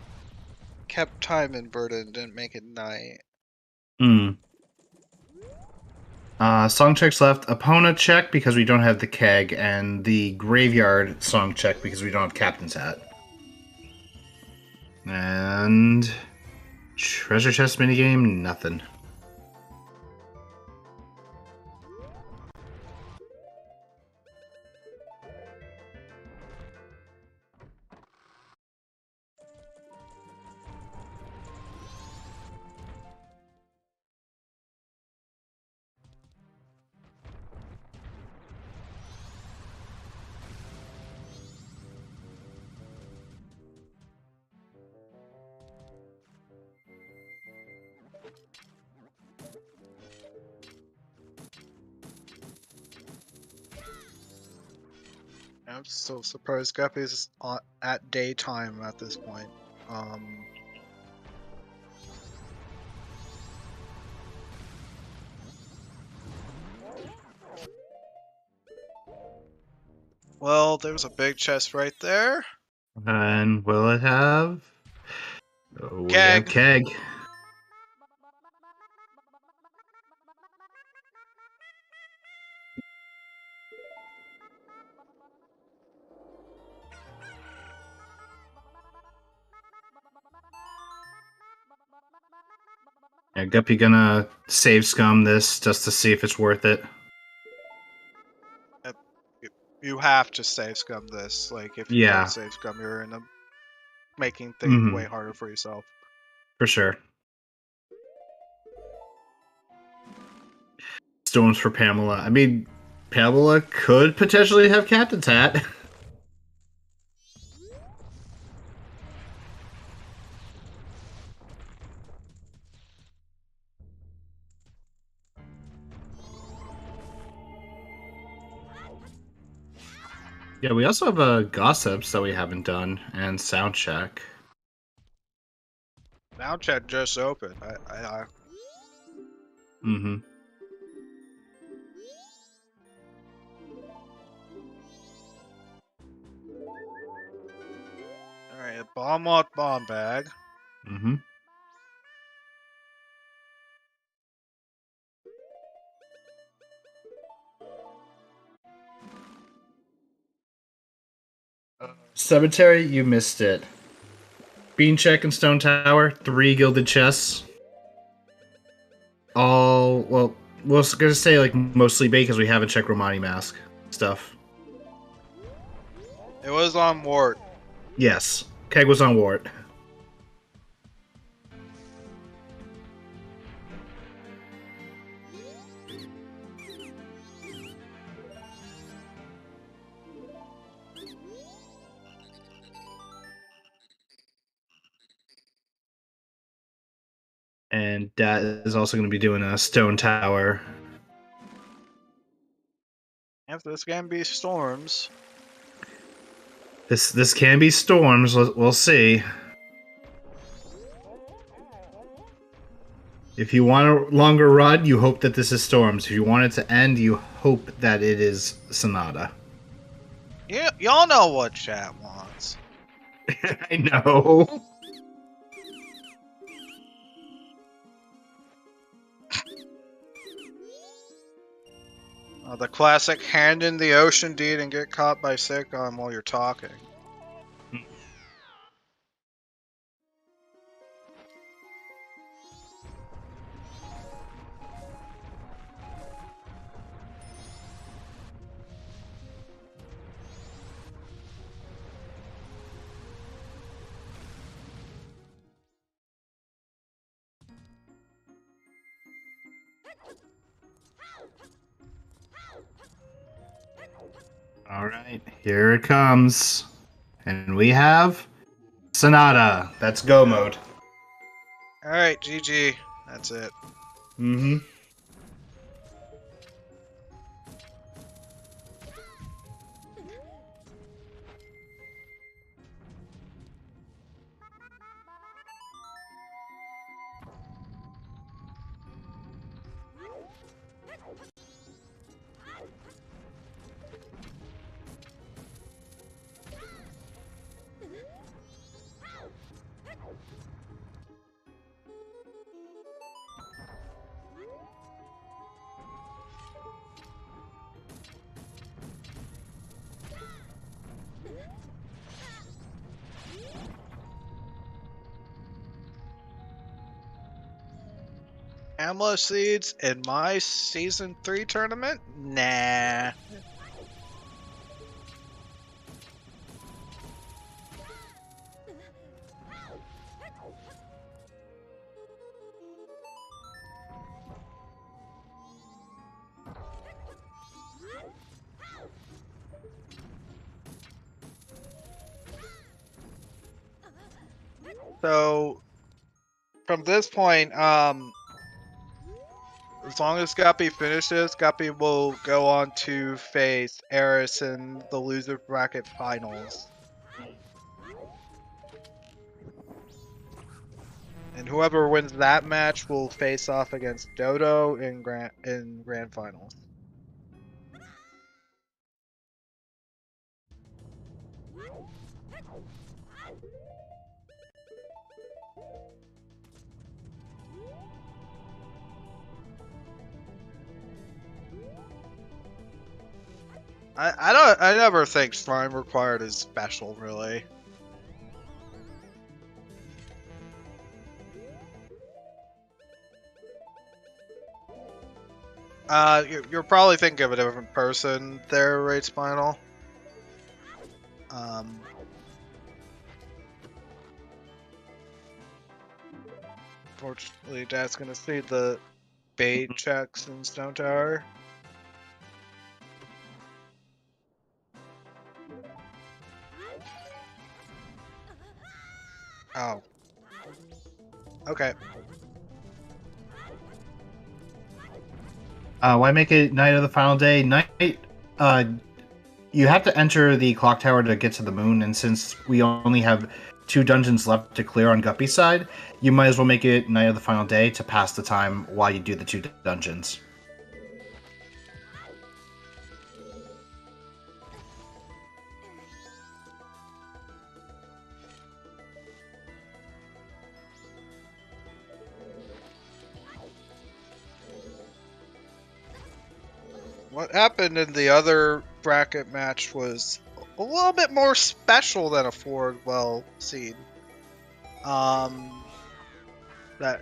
kept time inverted and didn't make it night. Hmm. Song checks left. Opponent check because we don't have the keg, and the graveyard song check because we don't have Captain's Hat. And treasure chest minigame, nothing. I'm so surprised Guppy's at daytime at this point. Well, there's a big chest right there. And will it have? Oh, we Keg. have keg. Yeah, Guppy gonna save scum this just to see if it's worth it. You have to save scum this. Like, if you Yeah. don't save scum, you're in a making things way harder for yourself. For sure. Storms for Pamela. I mean, Pamela could potentially have Captain's Hat. Yeah, we also have a gossips that we haven't done, and sound check. Now chat just opened. Mm-hmm. Alright, bomb bag. Mm-hmm. Cemetery, you missed it. Bean check and Stone Tower, 3 gilded chests. All, well, we're gonna say like mostly bait because we haven't checked Romani mask stuff. It was on Wart. Yes, keg was on Wart. And Dat is also going to be doing a Stone Tower. If this can be storms. This can be storms. We'll see. If you want a longer run, you hope that this is storms. If you want it to end, you hope that it is Sonata. Yeah, y'all know what chat wants. I know. The classic hand in the ocean deed and get caught by sitcom while you're talking. All right, here it comes. And we have Sonata. That's go mode. Alright, GG. That's it. Mm-hmm. Amla seeds in my season 3 tournament? Nah. So from this point, as long as Guppy finishes, Guppy will go on to face Eris in the loser bracket finals. And whoever wins that match will face off against Dodo in grand finals. I never think Slime required is special, really. You're probably thinking of a different person there, right, Spinal? Fortunately, Dad's gonna see the bait checks in Stone Tower. Oh. Okay. Why make it night of the final day? Night. You have to enter the clock tower to get to the moon, and since we only have 2 dungeons left to clear on Guppy's side, you might as well make it night of the final day to pass the time while you do the 2 dungeons. What happened in the other bracket match was a little bit more special than a forward well seed. That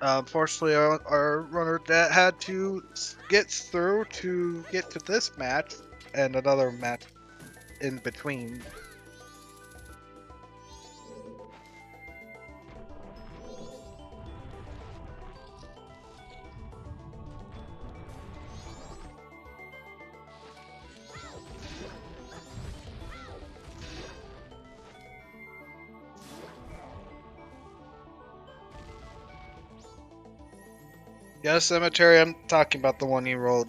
unfortunately our runner that had to get through to get to this match and another match in between. Yeah, Cemetery, I'm talking about the one you rolled.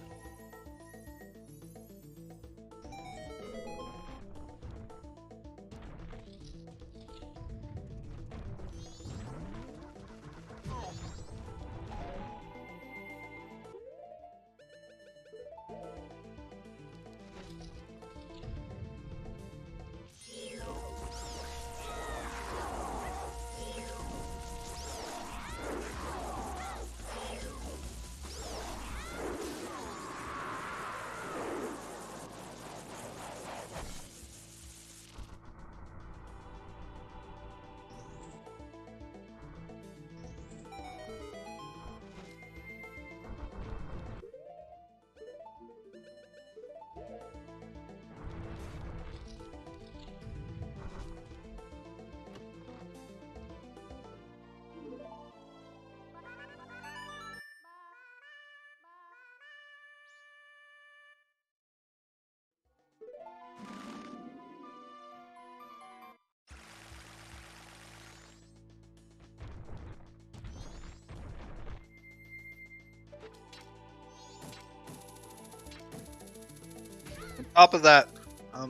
On top of that,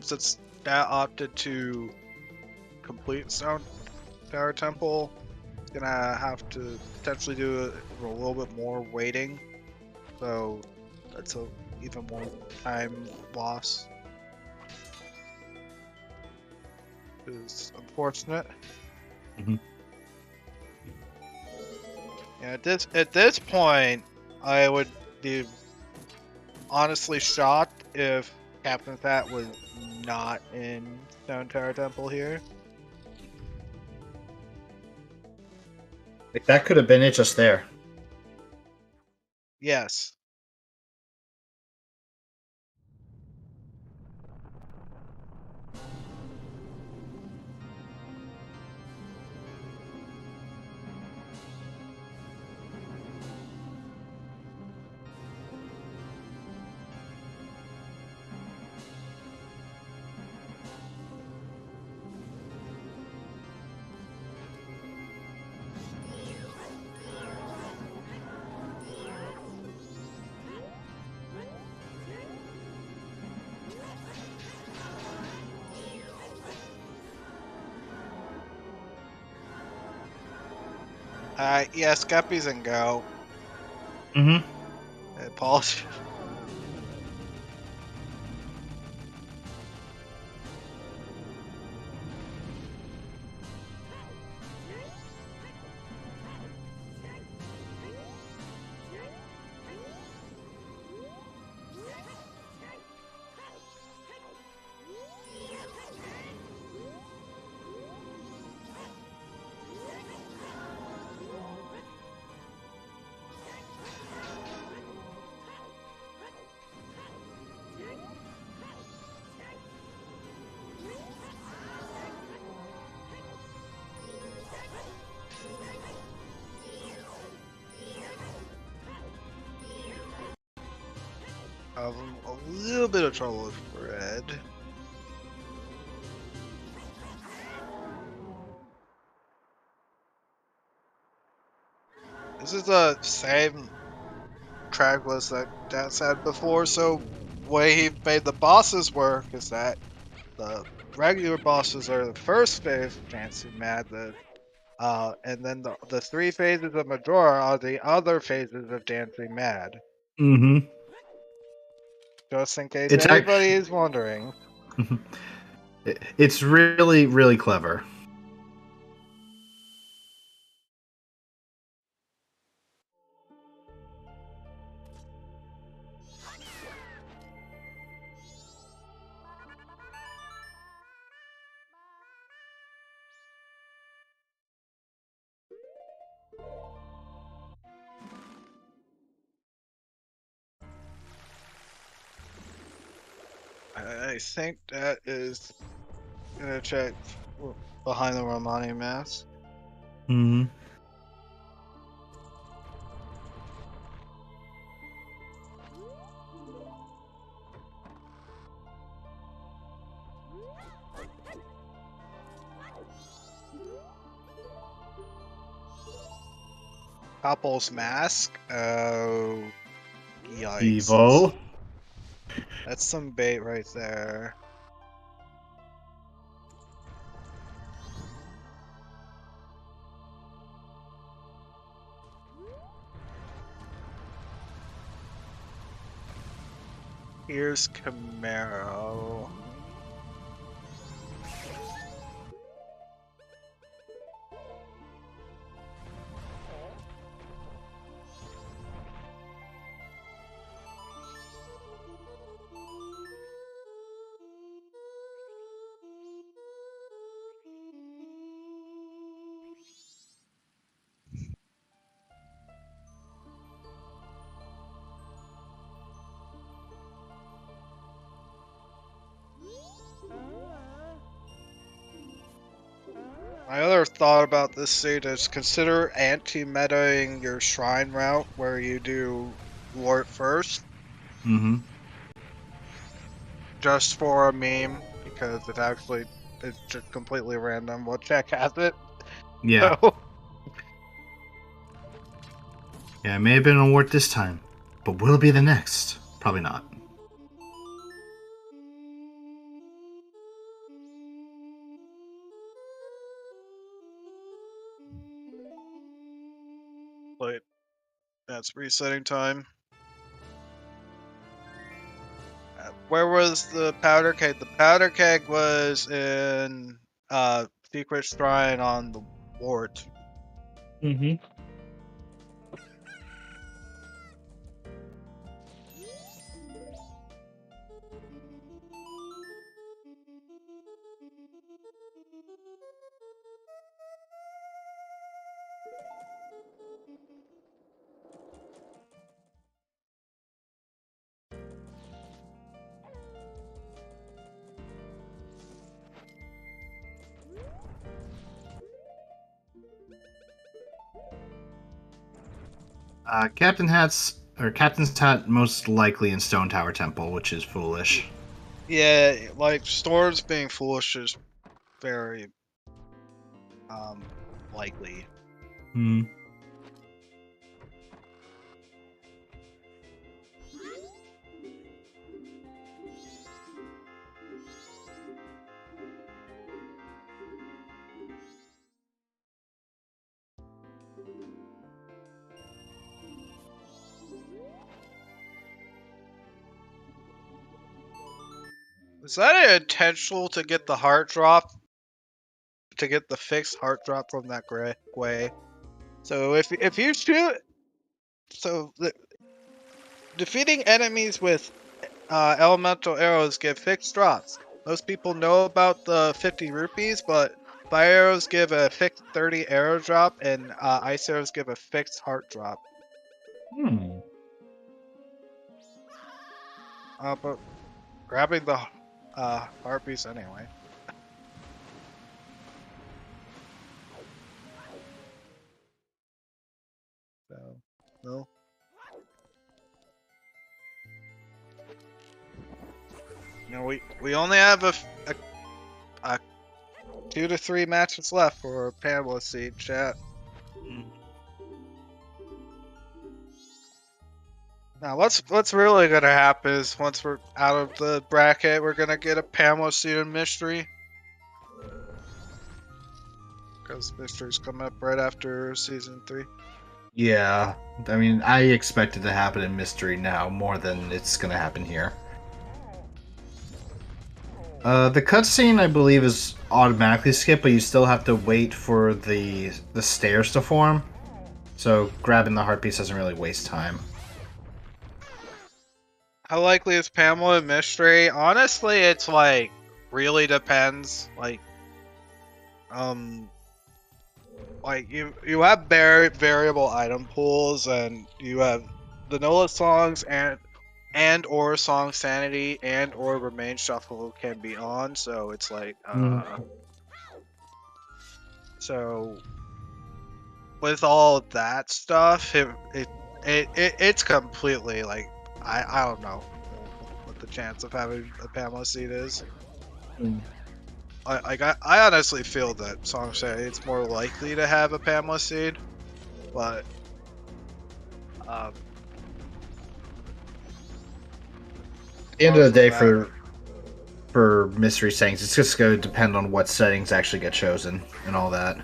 since Dad opted to complete Stone Tower Temple, he's gonna have to potentially do a little bit more waiting. So that's a even more time loss. Is unfortunate. Mhm. Yeah, at this point, I would be honestly shocked if Captain Fat was not in Stone Tower Temple here. Like, that could have been it just there. Yes. Yes, guppies and go. Mm-hmm. Apologies. A little bit of trouble with Fred. This is the same track list that Dad said before, so way he made the bosses work is that the regular bosses are the first phase of Dancing Mad, and then the three phases of Majora are the other phases of Dancing Mad. Mm-hmm. Just in case It's anybody is wondering. It's really, really clever. I think that is gonna check behind the Romani mask. Mm-hmm. Couple's mask. Oh, yikes! Evo. That's some bait right there. Here's Camaro. My other thought about this suit is consider anti-metaing your shrine route where you do Wart first, Mm-hmm. just for a meme, because it's just completely random what check has it. Yeah. So, Yeah, it may have been an award this time, but will it be the next? Probably not. but that's resetting time. Where was the powder keg? The powder keg was in Secret Shrine on the Wart. Mm-hmm. Captain's Hat most likely in Stone Tower Temple, which is foolish. Yeah, like Storms being foolish is very likely. Hmm. Is that intentional to get the heart drop? To get the fixed heart drop from that Gwei? So if you shoot, defeating enemies with elemental arrows give fixed drops. Most people know about the 50 rupees, but fire arrows give a fixed 30 arrow drop, and ice arrows give a fixed heart drop. Hmm. But grabbing the harpies anyway. So, no. No, we only have a 2 to 3 matches left for Pamela Seed chat. Now, what's really gonna happen is once we're out of the bracket, we're gonna get a Pamela Seed and Mystery. Because Mystery's coming up right after Season 3. Yeah, I mean, I expect it to happen in Mystery now more than it's gonna happen here. The cutscene, I believe, is automatically skipped, but you still have to wait for the stairs to form. So grabbing the heart piece doesn't really waste time. How likely is Pamela and Mystery? Honestly, it's like really depends. Like you have variable item pools, and you have vanilla songs and or song sanity and or remain shuffle can be on. So it's like so with all of that stuff, it's completely like I don't know what the chance of having a Pamela seed is. I honestly feel that Song Sanity it's more likely to have a Pamela seed, but At the end of the day, for mystery settings, it's just going to depend on what settings actually get chosen and all that.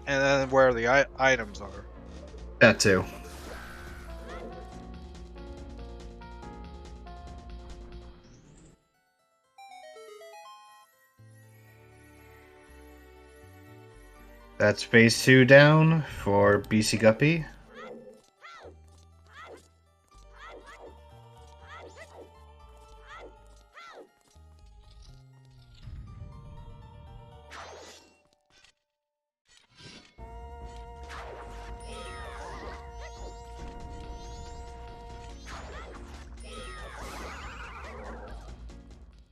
and then where the items are. That too. That's phase 2 down for bcguppy.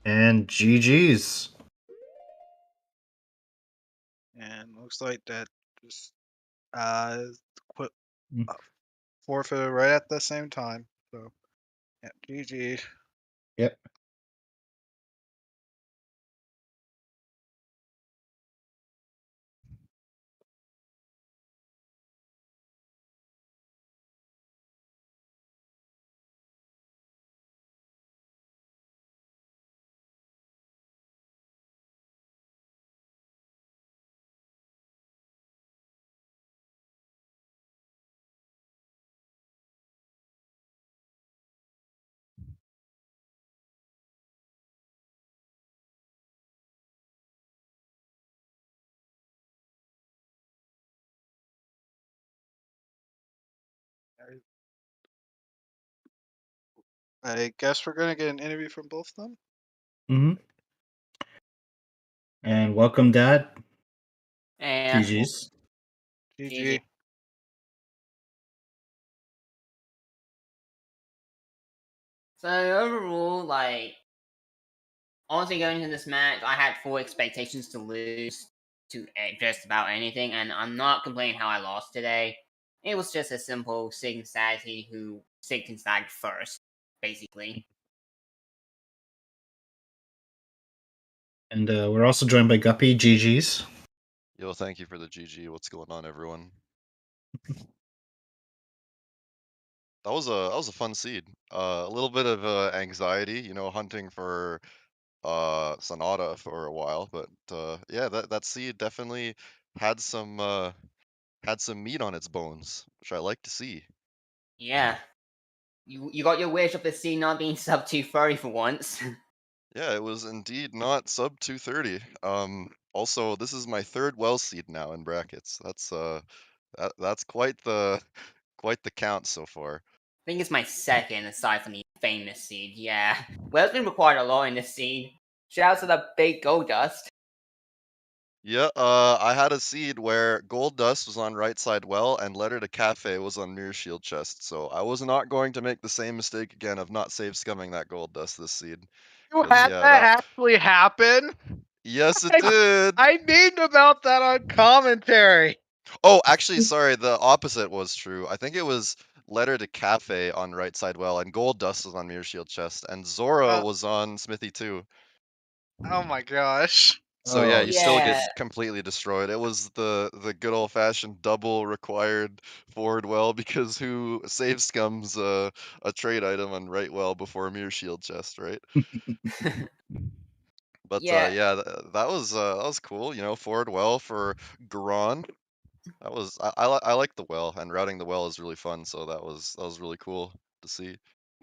And GG's. And looks like that just quit forfeited right at the same time. So yeah, GG. Yep. I guess we're gonna get an interview from both of them. Mm-hmm. And welcome, Dad. And GG's. GG. So overall, like, honestly, going into this match, I had full expectations to lose to just about anything, and I'm not complaining how I lost today. It was just a simple Sig strategy who Sig can stag first, basically. And we're also joined by Guppy. GG's. Yo, thank you for the GG. What's going on, everyone? That was a fun seed. A little bit of anxiety, you know, hunting for Sonata for a while, but yeah, that seed definitely had some meat on its bones, which I like to see. Yeah. You got your wish of the scene not being sub 230 for once. Yeah, it was indeed not sub 230. Also, this is my third well seed now in brackets. That's quite the count so far. I think it's my second, aside from the famous seed. Yeah. Well's been required a lot in this seed. Shouts to the big gold dust. Yeah, I had a seed where Gold Dust was on right side well and Letter to Cafe was on Mirror Shield chest, so I was not going to make the same mistake again of not save scumming that Gold Dust this seed. You 'Cause, had yeah, that actually happen? Yes, it did. I made about that on commentary. Oh, actually, sorry, the opposite was true. I think it was Letter to Cafe on right side well and Gold Dust was on Mirror Shield chest and Zora Oh. was on Smithy too. Oh my gosh. So yeah, Oh, you still get Yeah. completely destroyed. It was the good old fashioned double required forward well because who save scums a trade item on right well before mirror shield chest, right? But Yeah. yeah, that was cool. You know, forward well for Garon. That was I like the well, and routing the well is really fun. So that was really cool to see.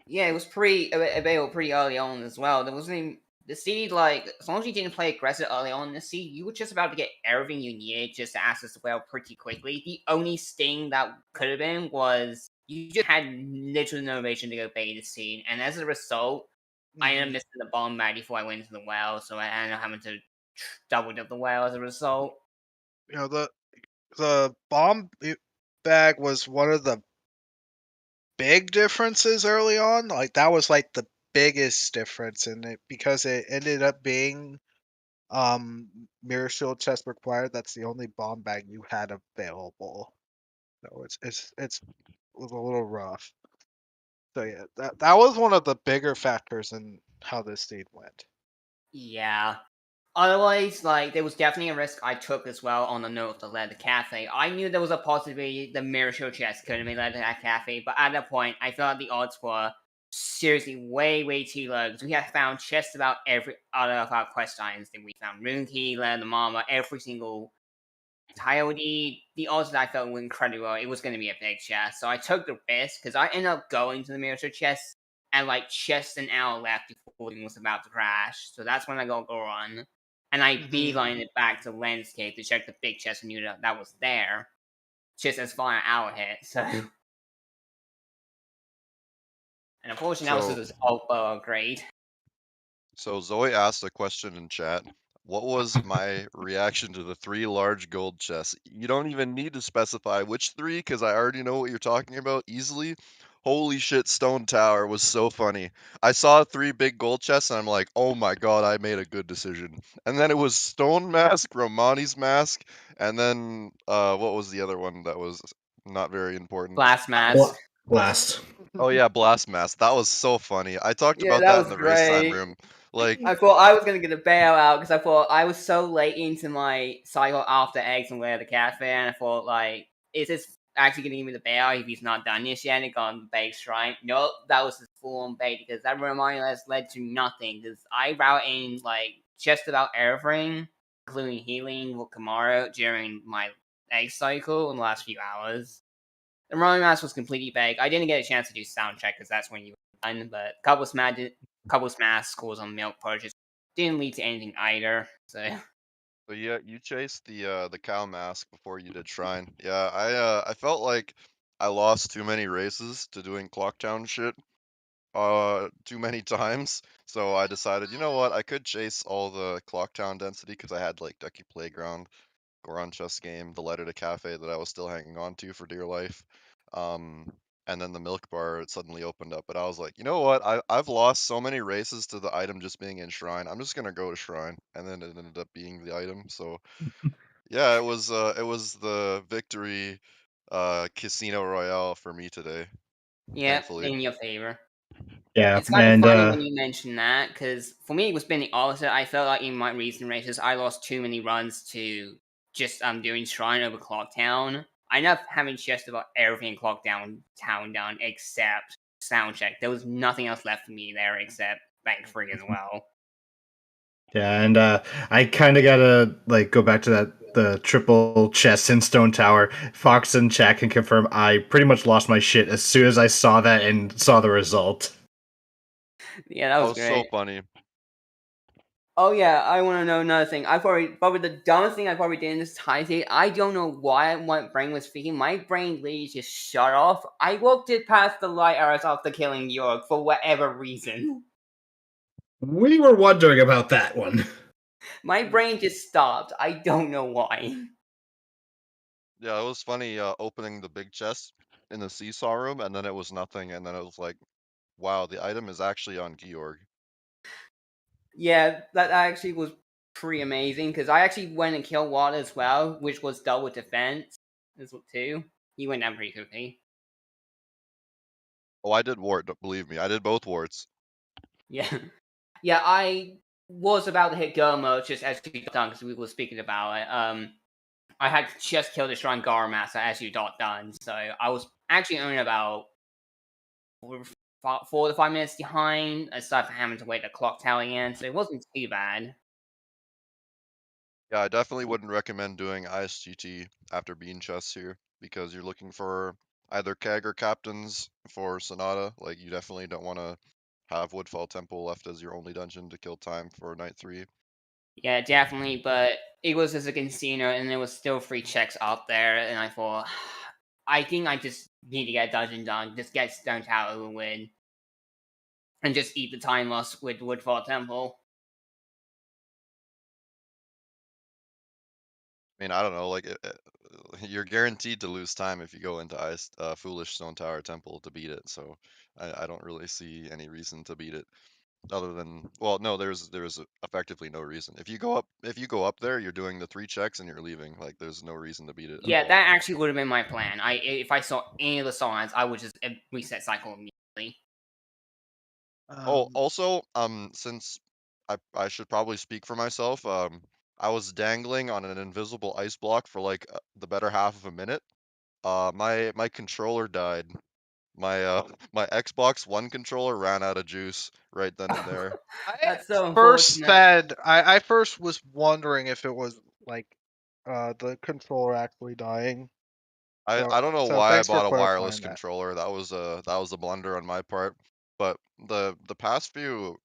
Yeah, it was pretty available pretty early on as well. There wasn't even, the seed, like, as long as you didn't play aggressive early on in the seed, you were just about to get everything you needed just to access the well pretty quickly. The only sting that could have been was you just had literally no motivation to go bait the seed, and as a result, I ended up missing the bomb bag before I went into the well, so I ended up having to double up the well as a result. You know, the bomb bag was one of the big differences early on. Like that was like the biggest difference in it because it ended up being mirror shield chest required. That's the only bomb bag you had available. So it was a little rough. So yeah, that was one of the bigger factors in how this seed went. Yeah. Otherwise, like, there was definitely a risk I took as well on the note of the Leather Cafe. I knew there was a possibility the Mirror Show chest could have been led to that cafe, but at that point, I felt the odds were seriously way too low, because we had found just about every other of our quest items. That we found Rune Key, Leather Mama, every single Coyote. The odds that I felt were incredible. It was going to be a big chest, so I took the risk, because I ended up going to the Mirror Show chest, and like just an hour left before it was about to crash. So that's when I got Goron. And I beelined it back to landscape to check the big chest and knew that was there. Just as far an hour hit, so. And unfortunately, that was just a grade. So Zoe asked a question in chat. What was my reaction to the 3 large gold chests? You don't even need to specify which 3 because I already know what you're talking about easily. Holy shit, Stone Tower was so funny. I saw 3 big gold chests and I'm like, oh my god, I made a good decision. And then it was Stone Mask, Romani's Mask, and then what was the other one that was not very important? Blast Mask. Blast. Oh yeah, Blast Mask. That was so funny. I talked Yeah, about that that was in the race time great. room. Like, I thought I was gonna get a bailout because I thought I was so late into my cycle after eggs and Lair the Cafe, and I thought, like, is this actually gonna give me the bailout if he's not done this yet? And it got the bait strike. Nope, that was just full on bait because that reminder has led to nothing. Because I routed like just about everything, including healing with Kamaro during my egg cycle in the last few hours. The Roman Mask was completely vague. I didn't get a chance to do sound check because that's when you were done, but couple smash scores on milk purchase didn't lead to anything either. So but yeah, you chased the cow mask before you did shrine. Yeah, I felt like I lost too many races to doing Clocktown shit too many times. So I decided, you know what, I could chase all the Clocktown density because I had like Ducky Playground, Goron Chess Game, the Letter to Cafe that I was still hanging on to for dear life. Um, and then the milk bar suddenly opened up, but I was like, you know what? I've lost so many races to the item just being in Shrine. I'm just gonna go to Shrine, and then it ended up being the item. So yeah, it was the victory Casino Royale for me today. Yep, Thankfully. in your favor. Yeah, It's kind of and funny when you mention that, because for me, it was been the opposite. I felt like in my recent races, I lost too many runs to just doing Shrine over Clock Town. I ended up having just about everything in Clock Town done except Soundcheck. There was nothing else left for me there except Bank Free as well. yeah, and I kind of gotta like go back to the triple chest in Stone Tower. Fox and chat can confirm I pretty much lost my shit as soon as I saw that and saw the result. Yeah, that was so great. funny. Oh yeah, I want to know another thing. I probably the dumbest thing I probably did in this time state. I don't know why my brain was thinking. My brain literally just shut off. I walked it past the light arrows after killing York for whatever reason. We were wondering about that one. My brain just stopped. I don't know why. Yeah, it was funny opening the big chest in the seesaw room, and then it was nothing, and then it was like, wow, the item is actually on Georg. Yeah, that actually was pretty amazing because I actually went and killed Water as well, which was double defense as well too. He went down pretty quickly. Oh, I did wart, believe me, I did both warts. Yeah, yeah. I was about to hit go mode just as you done because we were speaking about it. I had just killed a Shrine Master as you done, so I was actually only about 4 to 5 minutes behind, aside from having to wait the clock tower again, so it wasn't too bad. Yeah, I definitely wouldn't recommend doing ISGT after bean chests here, because you're looking for either keg or captains for Sonata. Like, you definitely don't want to have Woodfall Temple left as your only dungeon to kill time for night 3. Yeah, definitely, but it was as a casino, and there was still free checks out there, and I thought, I think I just need to get a dungeon done, just get Stone Tower over with, and just eat the time loss with Woodfall Temple. I mean, I don't know, like, you're guaranteed to lose time if you go into Foolish Stone Tower Temple to beat it, so I don't really see any reason to beat it. Other than, well, no, there's effectively no reason. If you go up there, you're doing the 3 checks and you're leaving. Like, there's no reason to beat it at Yeah, all. that actually would have been my plan. If I saw any of the signs, I would just reset cycle immediately. Oh, also, since I should probably speak for myself, I was dangling on an invisible ice block for like the better half of a minute. My controller died. My my Xbox One controller ran out of juice right then and there. That's so First unfortunate. said, I first was wondering if it was like the controller actually dying. I don't know So why I thanks for bought a wireless clarifying that. controller. That was a blunder on my part. But the past few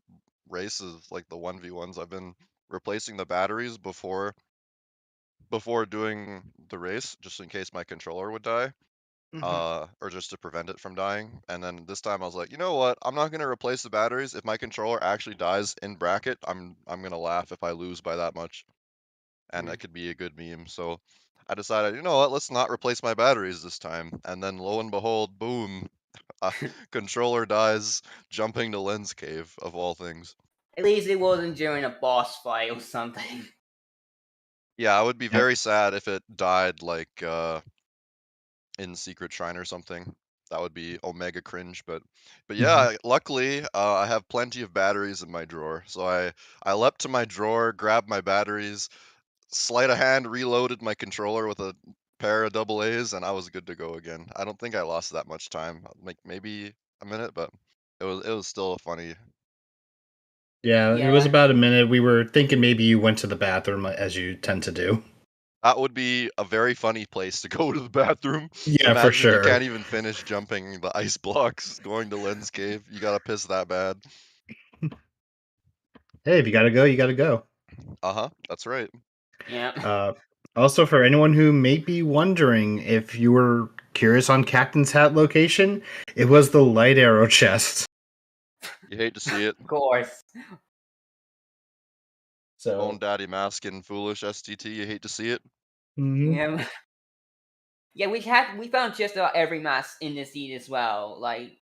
races, like the 1v1s, I've been replacing the batteries before doing the race, just in case my controller would die, or just to prevent it from dying. And then this time I was like, you know what? I'm not gonna replace the batteries. If my controller actually dies in bracket, I'm gonna laugh if I lose by that much, and that could be a good meme. So I decided, you know what? Let's not replace my batteries this time. And then lo and behold, boom, controller dies jumping to Lens Cave of all things. At least it wasn't during a boss fight or something. Yeah, I would be Yep. very sad if it died like in Secret Shrine or something. That would be omega cringe, but yeah, luckily I have plenty of batteries in my drawer. So I leapt to my drawer, grabbed my batteries, sleight of hand reloaded my controller with a pair of double A's, and I was good to go again. I don't think I lost that much time, like maybe a minute, but it was still funny. Yeah, it was Yeah. about a minute. We were thinking maybe you went to the bathroom as you tend to do. That would be a very funny place to go to the bathroom. Yeah, for Imagine you sure. can't even finish jumping the ice blocks, going to Lens Cave. You gotta piss that bad. Hey, if you gotta go, you gotta go. Uh-huh, that's right. Yeah. Also, for anyone who may be wondering if you were curious on Captain's Hat location, it was the light arrow chest. You hate to see it. Of course. So, Bone Daddy Mask and Foolish STT, you hate to see it. mhm. Yeah. Yeah, we found just about every mask in this seed as well. Like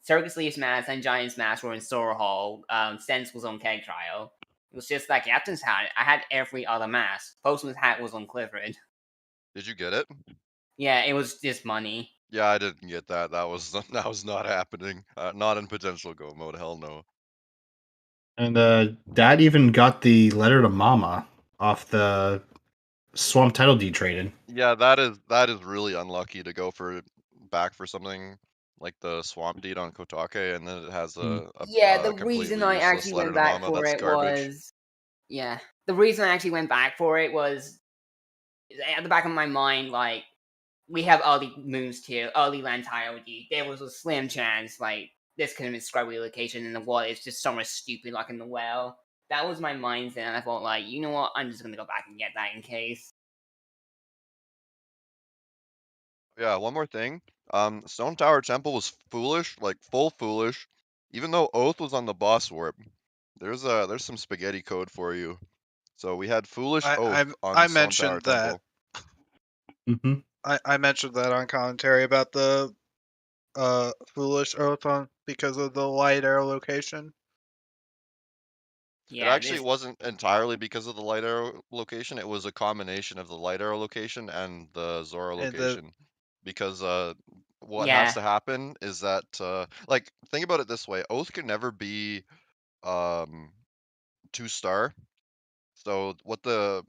Circus Leaf's mask and Giant's mask were in Sora Hall. Sense was on Keg Trial. It was just like Captain's Hat. I had every other mask. Postman's hat was on Clifford. Did you get it? Yeah, it was just money. Yeah, I didn't get that. That was that was not happening. Not in potential go mode. Hell no. And Dad even got the letter to Mama off the Swamp Title deed traded. Yeah, that is really unlucky to go back for something like the swamp deed on Kotake, and then it has Yeah, the completely reason I useless actually letter went to back Mama. for That's it garbage. was the reason I actually went back for it was at the back of my mind, like, we have early moons too, early land tile. There was a slim chance, like, this could have been scrubby location in the water. It's just somewhere stupid, like in the well. That was my mindset, and I thought, like, you know what? I'm just gonna go back and get that in case. Yeah, one more thing. Stone Tower Temple was foolish, like full foolish. Even though Oath was on the boss warp, there's some spaghetti code for you. So we had foolish Oath on I Stone Tower mentioned that. Temple. Mm-hmm. I mentioned that on commentary about the foolish oath on because of the light arrow location. It Yeah, actually wasn't entirely because of the light arrow location. It was a combination of the light arrow location and the Zora And the- location. Because what Yeah. has to happen is that like think about it this way: Oath can never be 2-star. So what the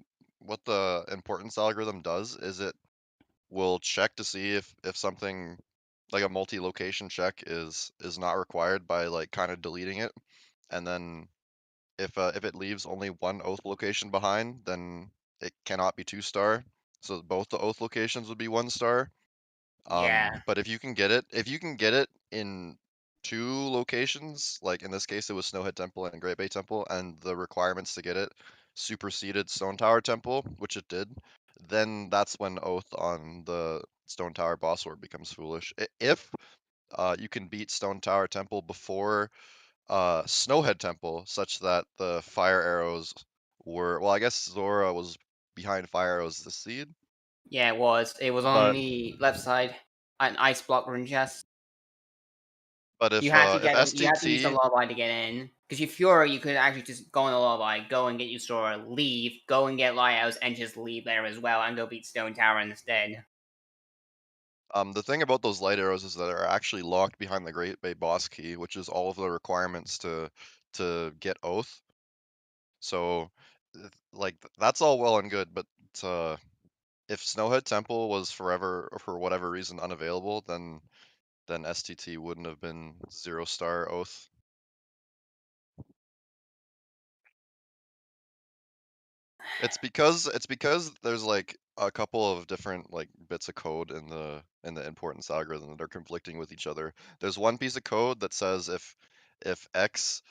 importance algorithm does is it will check to see if something like a multi-location check is not required by like kind of deleting it, and then if it leaves only one oath location behind, then it cannot be 2-star. So both the oath locations would be 1-star. Yeah. But if you can get it in 2 locations, like in this case it was Snowhead Temple and Great Bay Temple, and the requirements to get it superseded Stone Tower Temple, which it did, then that's when Oath on the Stone Tower boss orb becomes foolish. If you can beat Stone Tower Temple before Snowhead Temple, such that the fire arrows were, well, I guess Zora was behind fire arrows this seed. Yeah, it was. It was on But the left side. An ice block rune chest. but if You have to get you have to use the STT lullaby to get in. Because you Fury, you could actually just go on the lullaby, go and get your Sora, leave, go and get Lighthouse, and just leave there as well, and go beat Stone Tower instead. the thing about those light arrows is that they're actually locked behind the Great Bay boss key, which is all of the requirements to get Oath. So like that's all well and good, but if Snowhead Temple was forever or for whatever reason unavailable, then STT wouldn't have been 0-star Oath. It's because there's like a couple of different like bits of code in the importance algorithm that are conflicting with each other. There's one piece of code that says if X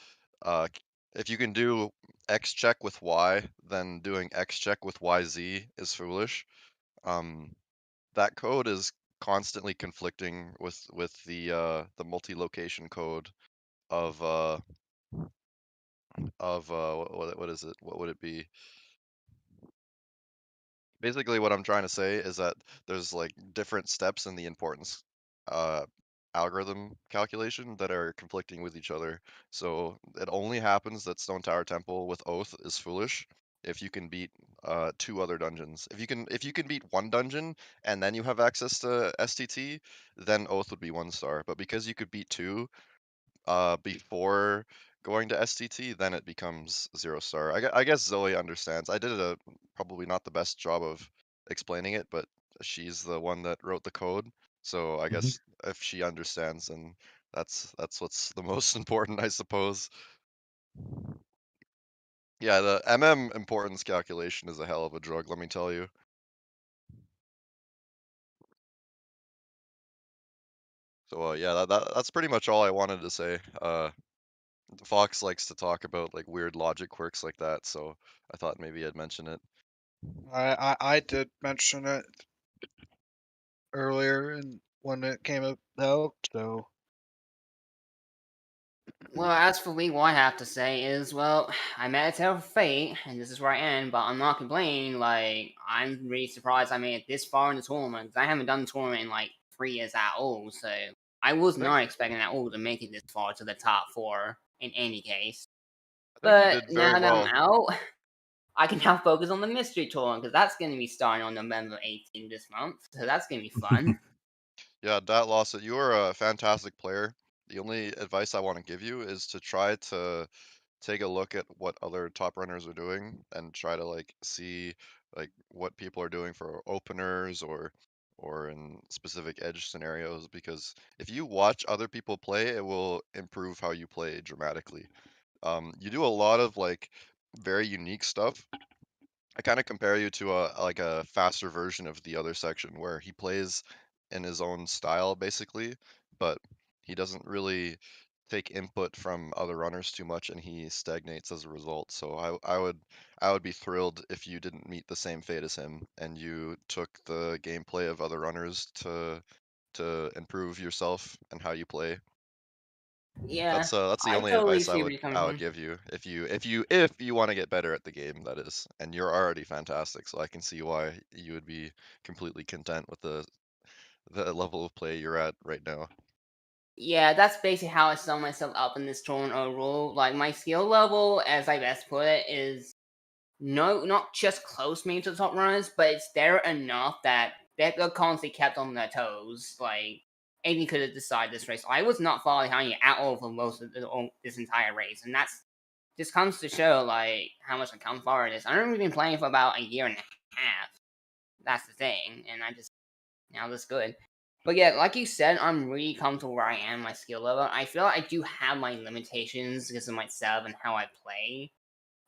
if you can do X check with Y, then doing X check with YZ is foolish. That code is constantly conflicting with the multi-location code of what is it? What would it be? Basically, what I'm trying to say is that there's like different steps in the importance uh, algorithm calculation that are conflicting with each other. So it only happens that Stone Tower Temple with Oath is foolish if you can beat 2 other dungeons. If you can beat one dungeon and then you have access to STT, then Oath would be 1-star. But because you could beat 2 before going to STT, then it becomes 0-star. I guess Zoe understands. I did probably not the best job of explaining it, but she's the one that wrote the code, so I guess if she understands, then that's what's the most important, I suppose. Yeah, the importance calculation is a hell of a drug, let me tell you. So yeah, that's pretty much all I wanted to say. Fox likes to talk about like weird logic quirks like that, so I thought maybe I'd mention it. I did mention it earlier and when it came out, so Well, as for me, what I have to say is, well, I met a terrible fate, and this is where I end, but I'm not complaining. Like, I'm really surprised I made it this far in the tournament, 'cause I haven't done the tournament in like 3 years at all, so I was not expecting at all to make it this far to the top 4 in any case. I think you But did very now that I'm well. out, I can now focus on the mystery tour because that's going to be starting on November 18th this month. So that's going to be fun. Yeah, Datlossit, you are a fantastic player. The only advice I want to give you is to try to take a look at what other top runners are doing and try to like see like what people are doing for openers or in specific edge scenarios, because if you watch other people play, it will improve how you play dramatically. You do a lot of like very unique stuff. I kind of compare you to a faster version of the other section where he plays in his own style basically, but he doesn't really take input from other runners too much and he stagnates as a result. So I would be thrilled if you didn't meet the same fate as him and you took the gameplay of other runners to improve yourself and how you play. Yeah, That's the I only totally advice see where you're coming I would from. give you if you want to get better at the game, that is. And you're already fantastic, so I can see why you would be completely content with the level of play you're at right now. Yeah, that's basically how I sum myself up in this tournament overall. Like, my skill level, as I best put it, is not just close me to the top runners, but it's there enough that they're constantly kept on their toes. Like, anything could have decided this race. I was not far behind you at all for most of this entire race, and that's just comes to show, like, how much I come forward this. I've only been playing for about a year and a half. That's the thing, and I just, now this good. But yeah, like you said, I'm really comfortable where I am, my skill level. I feel like I do have my limitations because of myself and how I play,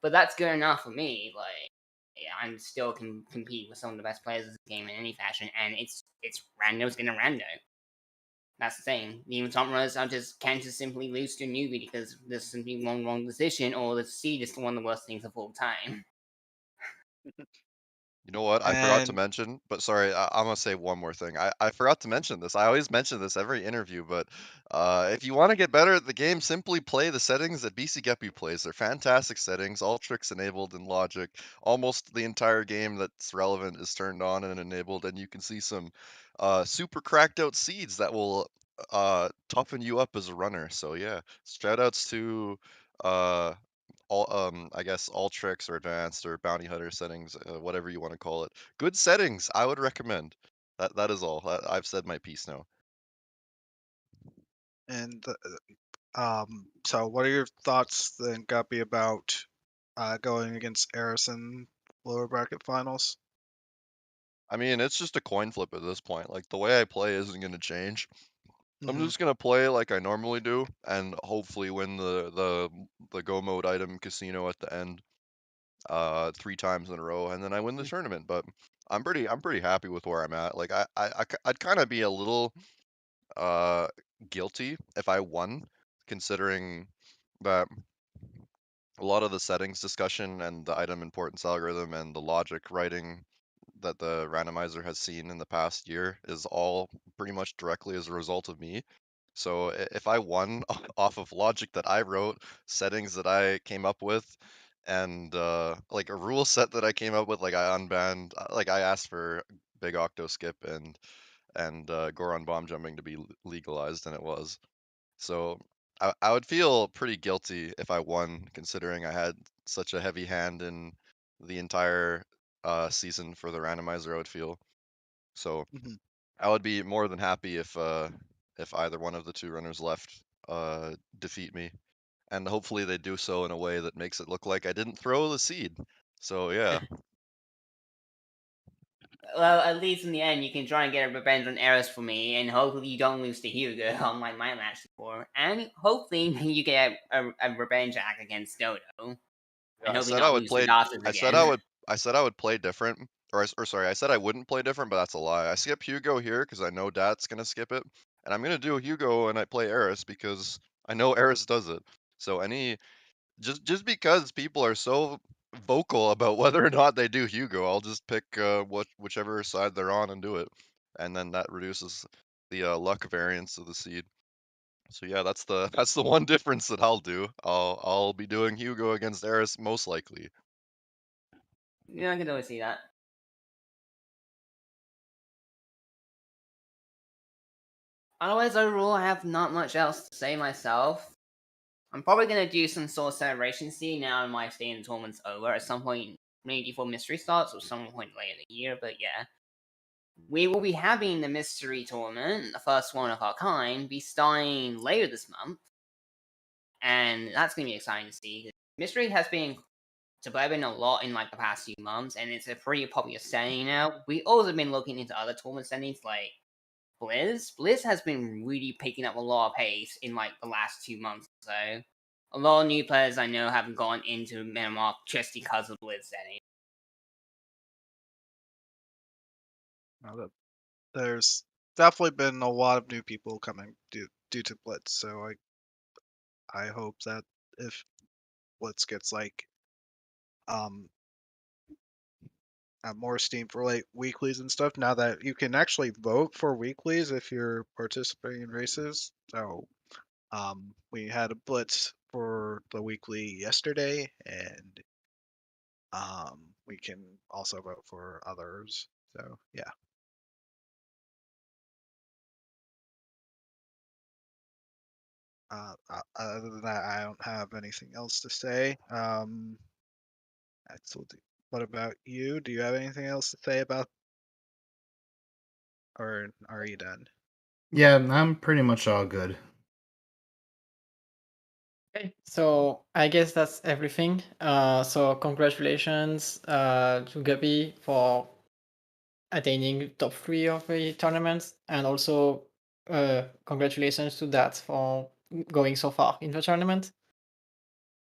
but that's good enough for me. Like, yeah, I'm still can compete with some of the best players in the game in any fashion, and it's random's gonna rando. That's the thing. Even top runners are just can't just simply lose to a newbie because there's simply one wrong decision, or the seed is one of the worst things of all time. You know what? I forgot to And mention, but sorry, I'm gonna say one more thing. I forgot to mention this. I always mention this every interview, but if you want to get better at the game, simply play the settings that bcguppy plays. They're fantastic settings, all tricks enabled in logic. Almost the entire game that's relevant is turned on and enabled, and you can see some super cracked out seeds that will toughen you up as a runner. So yeah, shout outs to uh, all I guess all tricks or advanced or bounty hunter settings, whatever you want to call it. Good settings, I would recommend. That is all. I've said my piece now. and so what are your thoughts then, Guppy, about going against Eris in lower bracket finals? I mean, it's just a coin flip at this point. Like the way I play isn't going to change. I'm Mhm. just gonna play like I normally do, and hopefully win the go mode item casino at the end, 3 times in a row, and then I win the tournament. But I'm pretty happy with where I'm at. Like I'd kind of be a little uh guilty if I won, considering that a lot of the settings discussion and the item importance algorithm and the logic writing that the randomizer has seen in the past year is all pretty much directly as a result of me. So if I won off of logic that I wrote, settings that I came up with, and like a rule set that I came up with, like I unbanned, like I asked for big octo skip and Goron bomb jumping to be legalized, and it was. So I would feel pretty guilty if I won, considering I had such a heavy hand in the entire season for the randomizer. I would feel so. Mhm. I would be more than happy if either one of the two runners left defeat me, and hopefully they do so in a way that makes it look like I didn't throw the seed. So yeah, Well, at least in the end, you can try and get a revenge on Eris for me, and hopefully you don't lose to Hugo on my match before. And hopefully you get a revenge act against Dodo. yeah. And hopefully not lose to Dawson I said again. I would play different, or sorry, I said I wouldn't play different, but that's a lie. I skip Hugo here because I know Dat's gonna skip it, and I'm gonna do Hugo and I play Eris because I know Eris does it. So just because people are so vocal about whether or not they do Hugo, I'll just pick whichever side they're on and do it, and then that reduces the luck variance of the seed. So yeah, that's the one difference that I'll do. I'll be doing Hugo against Eris most likely. Yeah, I can totally see that. Otherwise, overall, I have not much else to say myself. I'm probably gonna do some sort of celebration scene now my stay in the tournament's over at some point maybe for mystery slots or some point later in the year. But yeah, we will be having the mystery tournament, the first one of our kind, be starting later this month, and that's gonna be exciting to see. Mystery has been surviving a lot in like the past few months, and it's a pretty popular setting now. We also been looking into other tournament settings like Blizz. Blizz has been really picking up a lot of pace in like the last 2 months or so. A lot of new players I know have gone into MMR just because of Blizz setting. There's definitely been a lot of new people coming due to Blitz, so I hope that if Blitz gets like more steam for like weeklies and stuff, now that you can actually vote for weeklies if you're participating in races. So we had a Blitz for the weekly yesterday, and we can also vote for others. So yeah. Other than that, I don't have anything else to say. What about you? Do you have anything else to say about, or are you done? Yeah, I'm pretty much all good. Okay, so I guess that's everything. So congratulations to Guppy for attaining top 3 of the tournaments, and also congratulations to Dat for going so far in the tournament.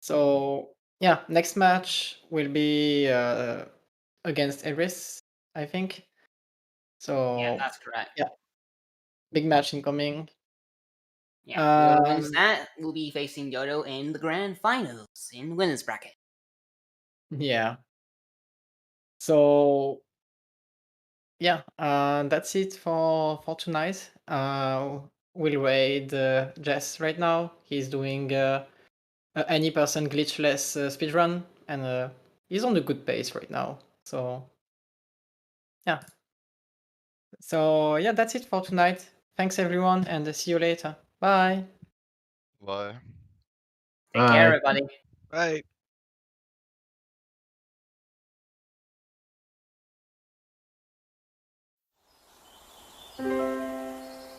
So yeah, next match will be against Eris, I think. So Yeah, that's correct. yeah, big match incoming. Yeah, whoever wins that will be facing Yodo in the grand finals in women's bracket. Yeah. So yeah, that's it for tonight. We'll raid Jess right now. He's doing any person glitchless speedrun, and he's on a good pace right now. So yeah. So yeah, that's it for tonight. Thanks everyone, and see you later. Bye. Bye. Take care, Bye. everybody. Right.